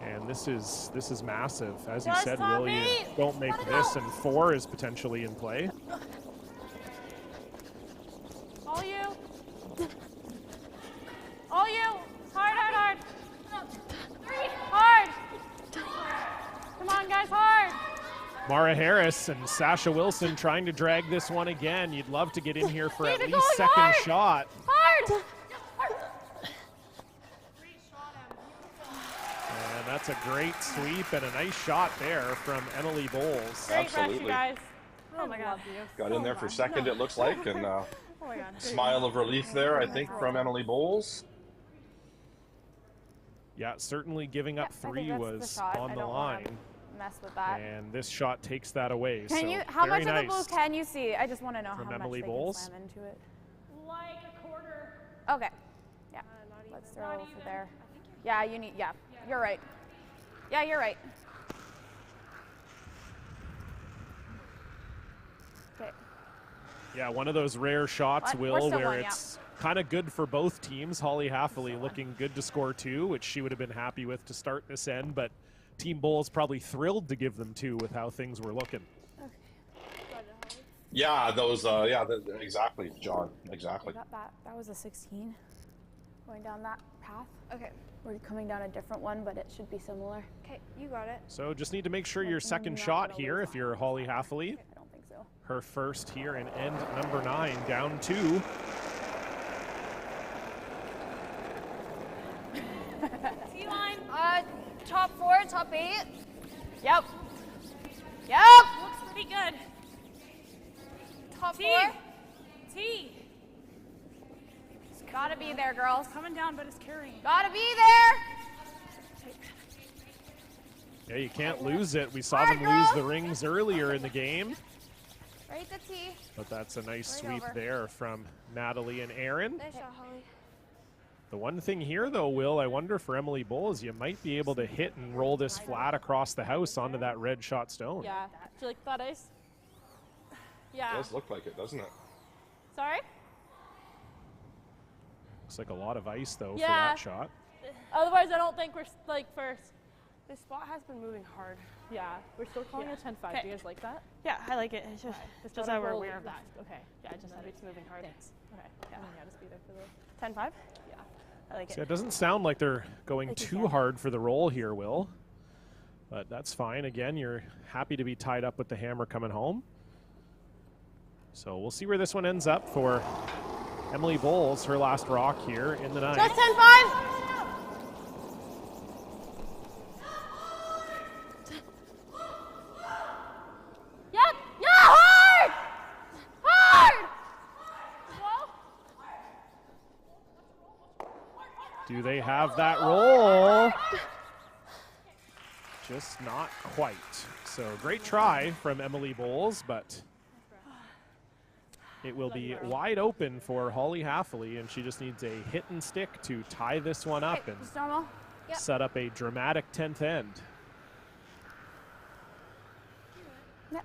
And this is massive. As you said, Will, you don't make this, and 4 is potentially in play. All you. All you. Hard. 3. Hard. Come on, guys, hard. Mara Harris and Sasha Wilson trying to drag this one again. You'd love to get in here for at least second shot. Hard. And that's a great sweep and a nice shot there from Emily Bowles. Great rush, you guys. Oh my God. Got in there for second, it looks like, and smile of relief there, I think, from Emily Bowles. Yeah, certainly giving up 3 was on the line. Mess with that. And this shot takes that away. Can you? How much of the blue can you see? I just want to know how much Emily they Bowles. can slam into it. Like a quarter. Okay. Yeah. Let's throw for there. Yeah, you need. Yeah, you're right. Yeah, you're right. Yeah, one of those rare shots, We're Will, still where one, yeah. it's kind of good for both teams. Holly Haffley looking good to score 2, which she would have been happy with to start this end, but Team Bulls probably thrilled to give them 2 with how things were looking. Yeah, those. Exactly, John. Exactly. That was a 16. Going down that path. Okay. We're coming down a different one, but it should be similar. Okay, you got it. So just need to make sure your second shot here if you're Holly Haffley. I don't think so. Her first here in end number 9, down 2. T-line. Top 4, top 8. Yep. Yep. Looks pretty good. Top T. 4. T. Gotta be there, girls. It's coming down, but it's carrying. Gotta be there. Yeah, you can't lose it. We saw them lose the rings earlier in the game. Right to T. But that's a nice Right sweep over. there from Natalie and Aaron. Nice shot, Holly. The one thing here, though, Will, I wonder for Emily Bowles, you might be able to hit and roll this flat across the house onto that red shot stone. Yeah. Do you like that ice? Yeah. It does look like it, doesn't it? Sorry? Looks like a lot of ice, though, Yeah. for that shot. Otherwise, I don't think we're like first. This spot has been moving hard. Yeah. We're still calling it 10-5. Okay. Do you guys like that? Yeah, I like it. It's just, It's just gotta that we're roll aware of that. Okay. Yeah, just that It's moving hard. Thanks. Okay. Yeah. Just be there for the 10-5? Yeah. I like So it. it doesn't sound like they're going Like you too said. hard for the roll here, Will. But that's fine. Again, you're happy to be tied up with the hammer coming home. So we'll see where this one ends up for Emily Bowles, her last rock here in the night. Just 10-5. Yep. Yeah. Hard. Hard. Do they have that roll? Just not quite. So great try from Emily Bowles, but it will be wide open for Holly Haffley, and she just needs a hit and stick to tie this one up and Just normal. Yep. set up a dramatic 10th end. Yep.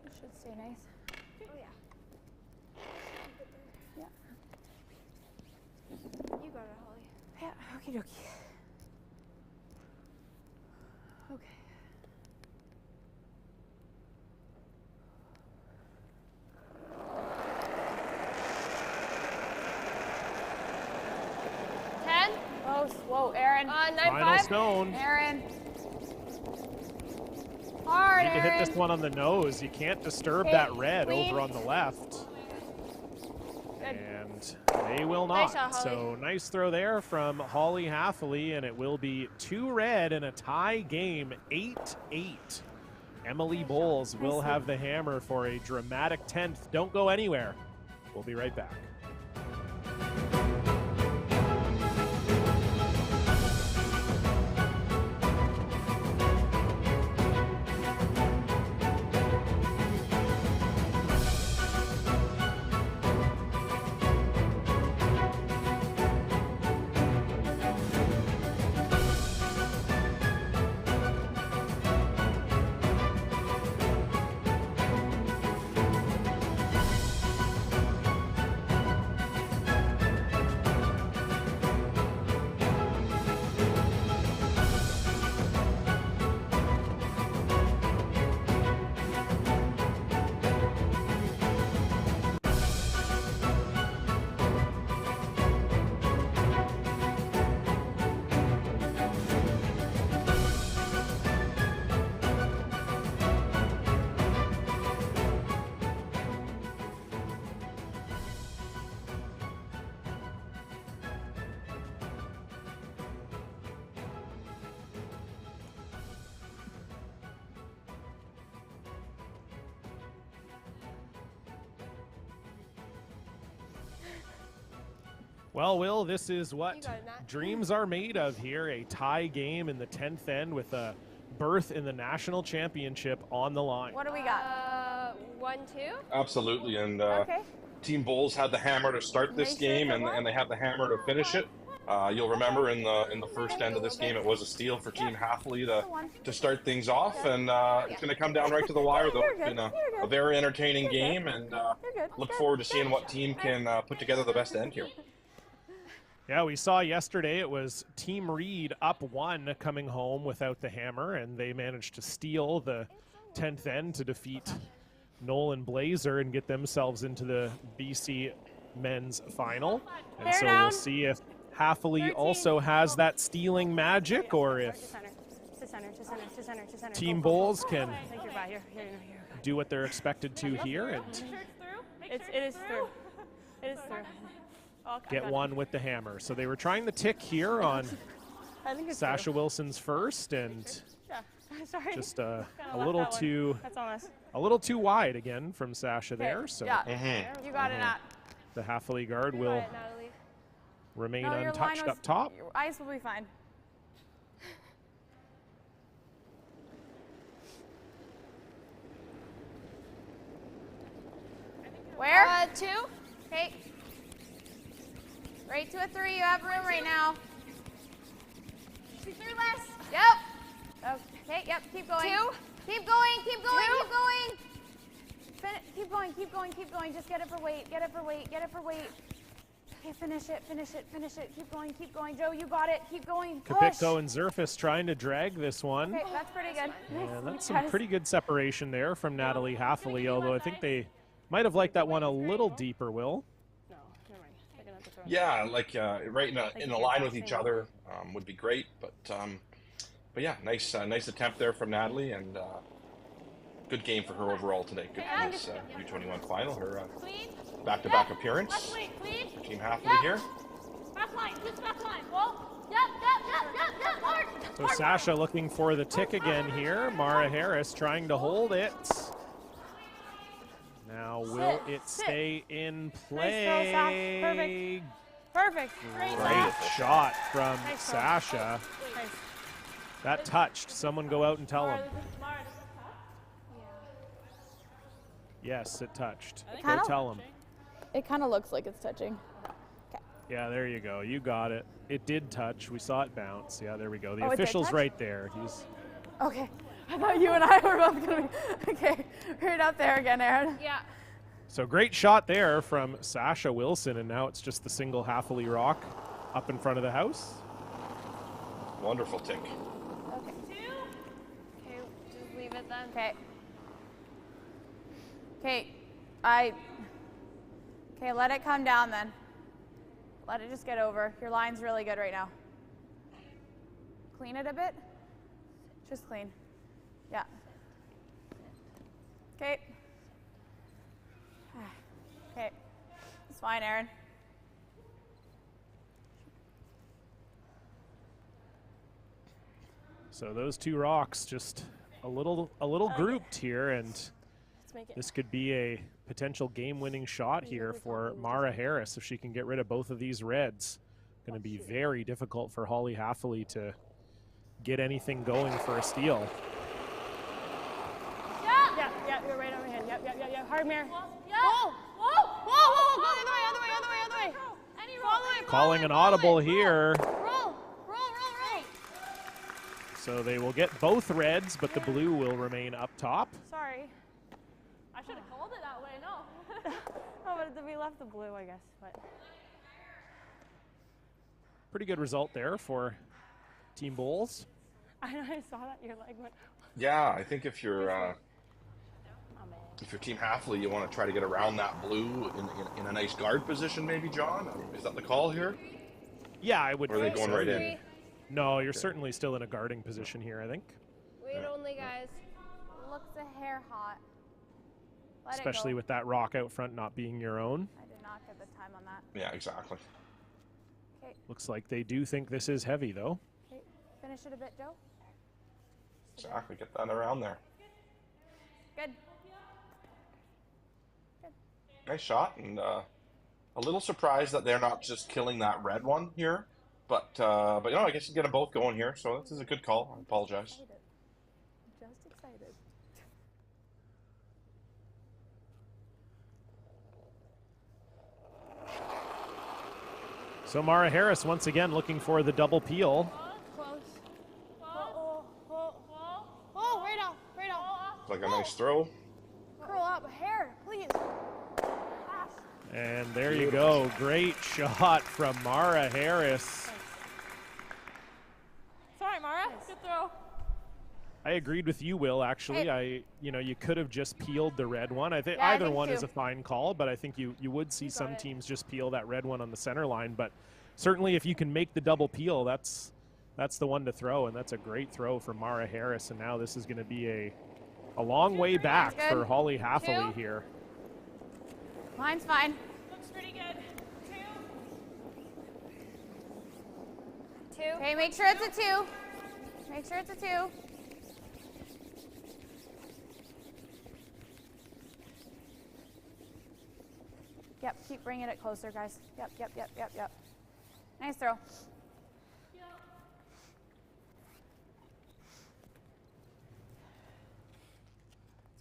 It should stay nice. Oh, yeah. Yeah. You got it, Holly. Yeah, okie dokie. Okay. Close. Whoa, Aaron. 9-5. Final stone. Aaron. Hard, Need to Aaron. hit this one on the nose. You can't disturb Okay, that red clean. over on the left. Good. And they will Nice not. shot, Holly. So nice throw there from Holly Haffley, and it will be 2 red and a tie game, 8-8. Emily Bowles will have the hammer for a dramatic 10th. Don't go anywhere. We'll be right back. Well, Will, this is what You got it, Nat. dreams are made of here. A tie game in the 10th end with a berth in the national championship on the line. What do we got? 1-2. Absolutely, and Okay. Team Bulls had the hammer to start this Nice game, circle. and they have the hammer to finish it. You'll remember in the first end of this game, it was a steal for Team Halfley to start things off, and it's going to come down right to the wire, though. It's been a very entertaining game, and look forward to seeing what team can put together the best end here. Yeah, we saw yesterday it was Team Reed up 1 coming home without the hammer, and they managed to steal the 10th end to defeat Nolan Blazer and get themselves into the BC men's final. And so we'll see if Halfley also has that stealing magic, or if Team Bulls can do what they're expected to here and it is through. It is through. get one with the hammer. So they were trying the tick here on Sasha Wilson's first, and just a little too wide again from Sasha there. So you got it, Nat. the Halfley guard will remain untouched up top. Your eyes will be fine. Where? 2. Okay. Right to a 3. You have room right now. 3 less. Yep. Okay. Yep. Keep going. 2. Keep going. Keep going. 2. Keep going. Keep going. Keep going. Keep going. Just get it for weight. Get it for weight. Get it for weight. Okay. Finish it. Finish it. Finish it. Keep going. Keep going. Joe, you got it. Keep going. Kapitko and Zerfis trying to drag this one. Okay. That's pretty good. And that's some pretty good separation there from Natalie Halfley, although I think they might have liked that one a little deeper, Will. Yeah, like right in a line with each other would be great, but yeah, nice attempt there from Natalie, and good game for her overall today. Good for this U21 final, her back-to-back appearance for Team Halfley here. Back line, just back line. Whoa. Yep, Mark. So Sasha looking for the tick again here. Mara Harris trying to hold it. Now will it stay in play? Perfect. Great shot from Sasha. That touched. Someone go out and tell him. Yes, it touched. Go tell him. It kind of looks like it's touching. Okay. Yeah, there you go. You got it. It did touch. We saw it bounce. Yeah, there we go. The official's right there. He's okay. I thought you and I were both going to be. Okay. Right up there again, Aaron. Yeah. So great shot there from Sasha Wilson, and now it's just the single Halfley rock up in front of the house. Wonderful tick. Okay. 2. Okay, just leave it then. Okay. Okay, let it come down then. Let it just get over. Your line's really good right now. Clean it a bit. Just clean. Yeah. Okay. Okay. It's fine, Aaron. So those two rocks just a little grouped here, and this could be a potential game-winning shot here for Mara Harris if she can get rid of both of these reds. Going to be very difficult for Holly Halfley to get anything going for a steal. Yeah, you're right on my hand. Yep. Hard mirror. Whoa! Go the other way. Any roll. Calling an audible here. Roll. So they will get both reds, but the blue will remain up top. Sorry. I should have called it that way, no. Oh, but we left the blue, I guess. But Pretty good result there for Team Bulls. I know, I saw that your leg went. Yeah, I think if you're Team Halfley, you want to try to get around that blue in a nice guard position, maybe, John? Is that the call here? Yeah, I would. Or are they going right in? No, you're certainly still in a guarding position here, I think. Wait only, guys. Looks a hair hot. Especially with that rock out front not being your own. I did not get the time on that. Yeah, exactly. Okay. Looks like they do think this is heavy, though. Okay. Finish it a bit, Joe. Exactly. Get that around there. Good. Nice shot, and a little surprised that they're not just killing that red one here. But you know, I guess you get them both going here, so this is a good call. I apologize. Just excited. So Mara Harris once again looking for the double peel. Close. Oh, right off. Like a nice throw. Curl up, hair, please. And there you go. Great shot from Mara Harris. Sorry, Mara. Good throw. I agreed with you, Will, actually. You could have just peeled the red one. I think Yeah, I either think one too. is a fine call, but I think you would see some teams just peel that red one on the center line. But certainly if you can make the double peel, that's the one to throw, and that's a great throw from Mara Harris. And now this is going to be a long way back for Holly Hathaway here. Mine's fine. Looks pretty good. 2. Okay, make sure it's a 2. Make sure it's a 2. Yep, keep bringing it closer, guys. Yep. Nice throw. Let's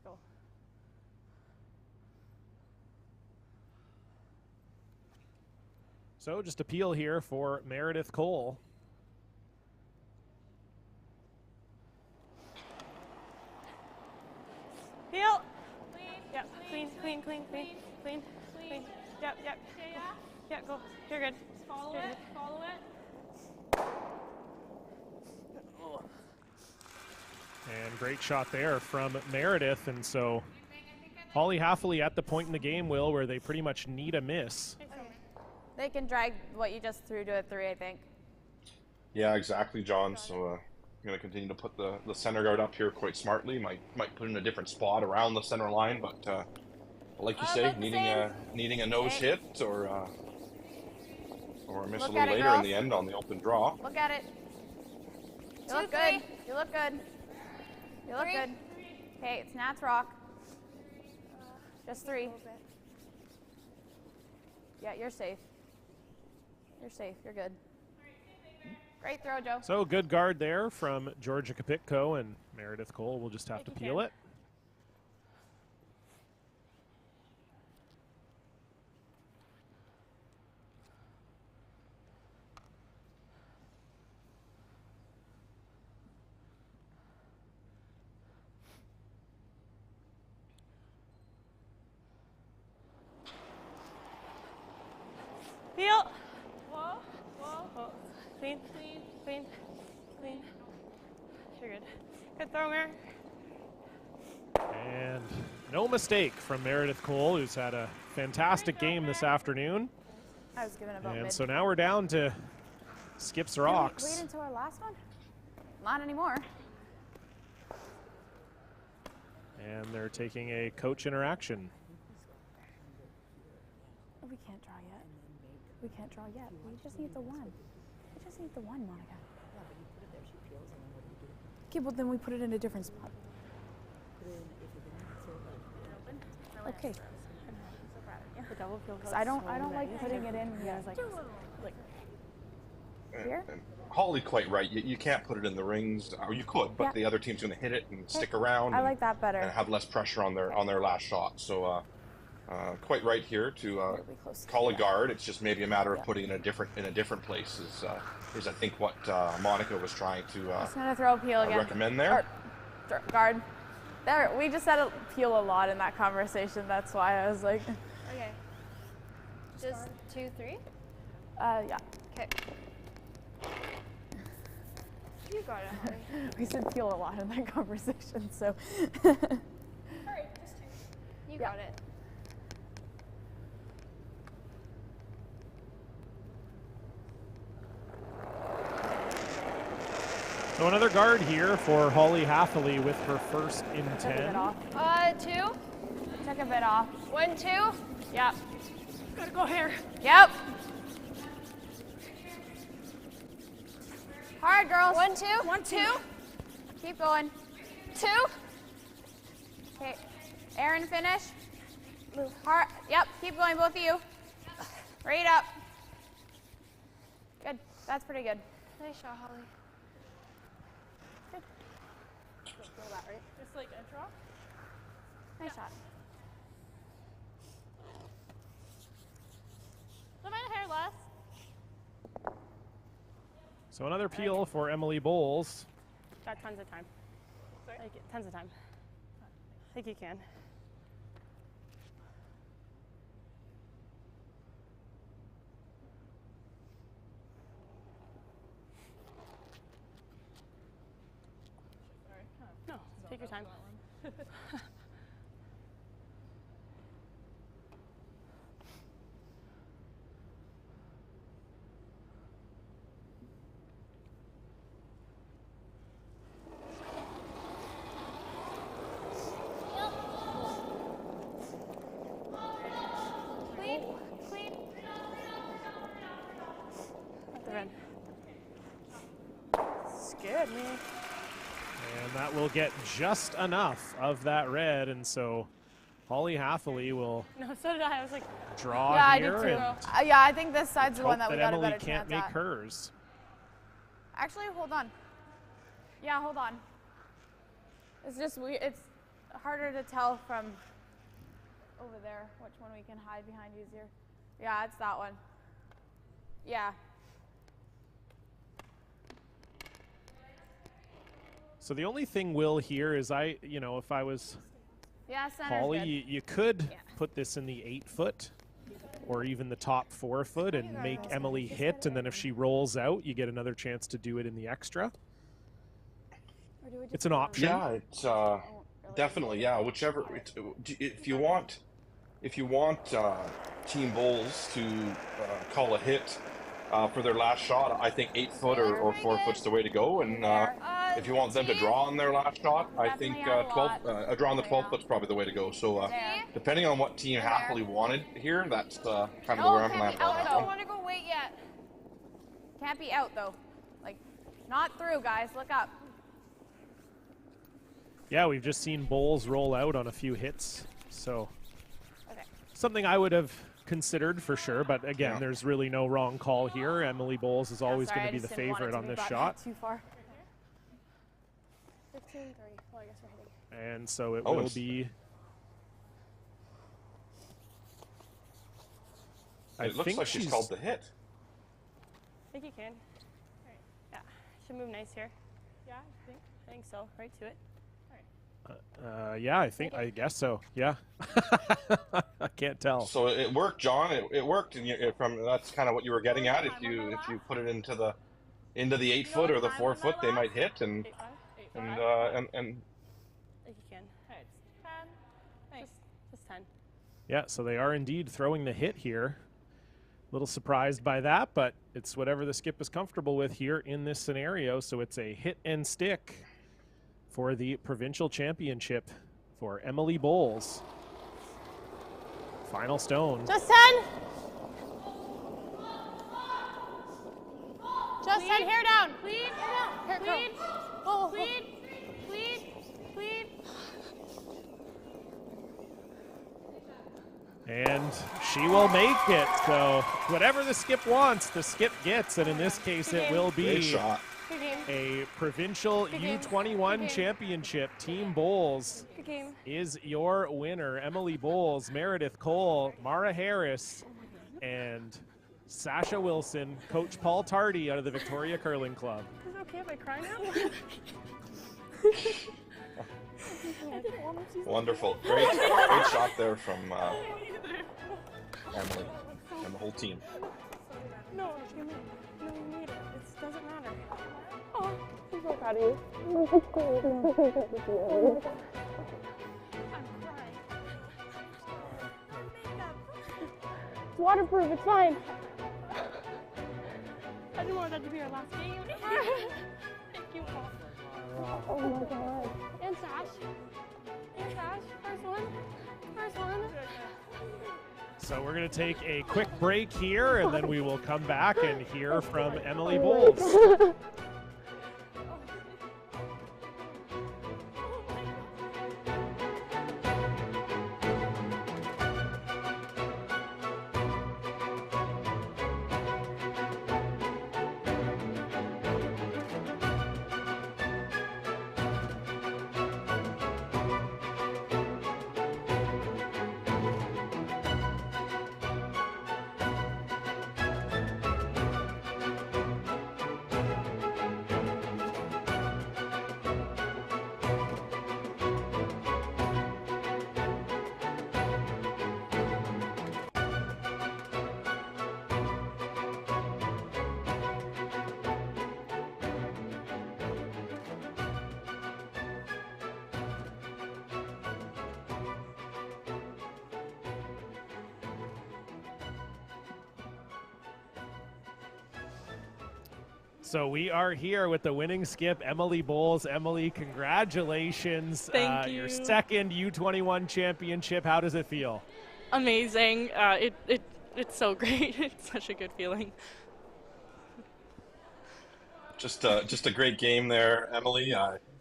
go. So just a peel here for Meredith Cole. Heel. Yep, clean. Yep. Yeah, go. You're good. Follow it. And great shot there from Meredith. And so Holly Hathaway at the point in the game, Will, where they pretty much need a miss. They can drag what you just threw to a 3, I think. Yeah, exactly, John. So I'm going to continue to put the center guard up here quite smartly. Might put in a different spot around the center line, but like you say, needing a nose hit or miss a little later in the end on the open draw. Look at it. You look good. You look good. You look good. Okay, it's Nats Rock. Just 3. Yeah, you're safe. You're safe. You're good. Great throw, Joe. So good guard there from Georgia Kapitko, and Meredith Cole will just have to peel it. Heel. Whoa. Clean. You're good. Good throw, Mare. And no mistake from Meredith Cole, who's had a fantastic game this afternoon. I was giving about And mid. so now we're down to Skips Rocks. Wait until our last one? Not anymore. And they're taking a coach interaction. We can't draw yet. We can't draw yet. We just need the 1. We just need the 1, Monica. Yeah, but you put it there, she peels, and then what do you do? Okay, well then we put it in a different spot. Put it in, if it didn't, so like, Okay. The double peel. Because I don't like putting it in here. Like here? And Holly quite right. You can't put it in the rings, or you could, but the other team's going to hit it and stick around. I like that better. And have less pressure on their last shot. So quite right here to call a guard. It's just maybe a matter of putting it in a different place. Is I think what Monica was trying to Just gonna throw a peel again. recommend there. Guard. There, we just said peel a lot in that conversation. That's why I was like. Okay. Just 2, 3? Yeah. Okay. You got it, Holly. We said peel a lot in that conversation, so. Alright, just 2. You got it. So another guard here for Holly Hathaway with her first in 10. Took a bit off. 2? Took a bit off. 1, 2? Yep. Gotta go here. Yep. Hard, girls. 1, 2? 1, 2. Keep going. 2? Okay. Aaron, finish. Move hard. Yep. Keep going, both of you. Right up. Good. That's pretty good. Nice shot, Holly. Just like a draw. Nice shot. Don't mind the hair less. So another peel for Emily Bowles. Got tons of time. Tons of time. I think you can. No, take your time. Scared me. And that will get just enough of that red, and so Holly Hathaway will No, so did I. I was like, draw Yeah, I here did too. and Yeah, I think this side's the one hope that we got Emily a better can't chance make at. hers. Actually, hold on. Yeah, hold on. It's just it's harder to tell from over there which one we can hide behind easier. Yeah, it's that one. Yeah. So the only thing, Will, here is if I was Yeah, center's Holly, good. you could put this in the 8-foot or even the top 4-foot and make Emily hit, and then if she rolls out, you get another chance to do it in the extra. It's an option. Yeah, it's definitely, yeah. Whichever, if you want Team Bowls to call a hit for their last shot, I think 8-foot or 4-foot's the way to go. And if you want them to draw on their last shot, I think a draw on the 12-foot's probably the way to go. So depending on what Team Hathaway wanted here, that's kind of where I'm landing on that I don't one. want to go wait yet. Can't be out though. Like, not through, guys. Look up. Yeah, we've just seen Bowles roll out on a few hits, so something I would have considered for sure, but again, there's really no wrong call here. Emily Bowles is always going to be the favorite on this shot. Too far. 15-3. Well, I guess we're hitting. And so it will be... It looks like she's called the hit. I think you can. Yeah, should move nice here. Yeah, I think so. Right to it. Yeah, I guess so. Yeah, I can't tell. So it worked, John. It worked, and that's kind of what you were getting at. If you put it into the 8-foot or the 4-foot, they might hit, and I think you can. Hey, 10. Thanks. Just 10. Yeah, so they are indeed throwing the hit here. A little surprised by that, but it's whatever the skip is comfortable with here in this scenario. So it's a hit and stick for the provincial championship for Emily Bowles. Final stone. Just 10. Just 10. Hair down. Clean. Hair Clean. Oh. Clean. Clean. Clean. And she will make it. So whatever the skip wants, the skip gets. And in this case, it will be a provincial U21 championship. Team Bowles is your winner. Emily Bowles, Meredith Cole, Mara Harris, and Sasha Wilson, Coach Paul Tardy out of the Victoria Curling Club. Is it okay if I cry now? Wonderful. Great shot there from Emily and the whole team. No, you made it. It doesn't matter. Oh, I'm so proud of you. I'm crying. It's waterproof, it's fine. I didn't want that to be our last game. Thank you, Paul. Oh my god. And Sash. First one. So we're going to take a quick break here, and then we will come back and hear from Emily Bowles. So we are here with the winning skip, Emily Bowles. Emily, congratulations. Thank you. Your second U21 championship. How does it feel? Amazing. It's so great. It's such a good feeling. Just a great game there, Emily.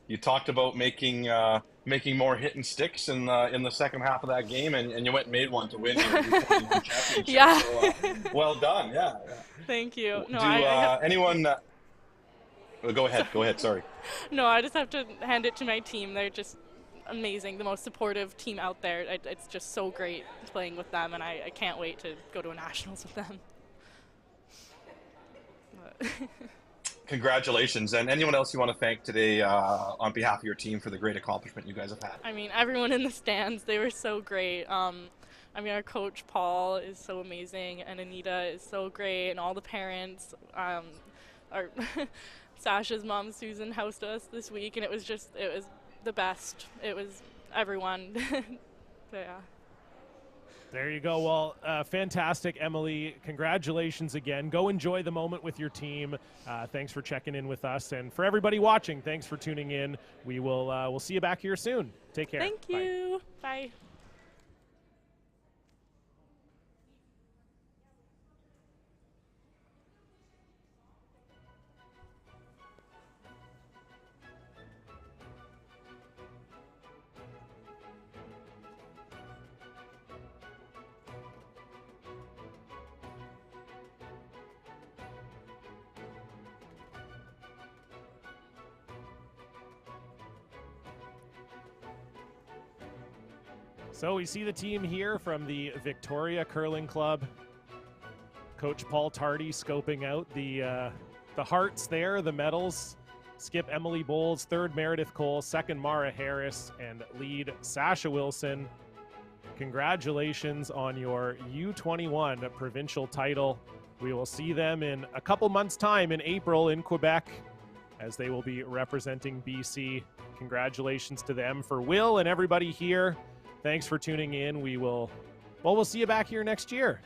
You talked about making more hit and sticks in the second half of that game, and you went and made one to win your U21 championship. Yeah. So, well done. Yeah. Thank you. No, anyone? Go ahead. Sorry. No, I just have to hand it to my team. They're just amazing, the most supportive team out there. It's just so great playing with them, and I can't wait to go to a nationals with them. Congratulations. And anyone else you want to thank today on behalf of your team for the great accomplishment you guys have had? I mean, everyone in the stands, they were so great. I mean, our coach Paul is so amazing, and Anita is so great, and all the parents. Our Sasha's mom, Susan, housed us this week, and it was the best. It was everyone. But yeah. There you go. Well, fantastic, Emily. Congratulations again. Go enjoy the moment with your team. Thanks for checking in with us. And for everybody watching, thanks for tuning in. We'll see you back here soon. Take care. Thank you. Bye. So we see the team here from the Victoria Curling Club. Coach Paul Tardy scoping out the hearts there, the medals. Skip Emily Bowles, third Meredith Cole, second Mara Harris, and lead Sasha Wilson. Congratulations on your U21 provincial title. We will see them in a couple months' time in April in Quebec as they will be representing BC. Congratulations to them. For Will and everybody here, thanks for tuning in. We'll see you back here next year.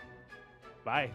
Bye.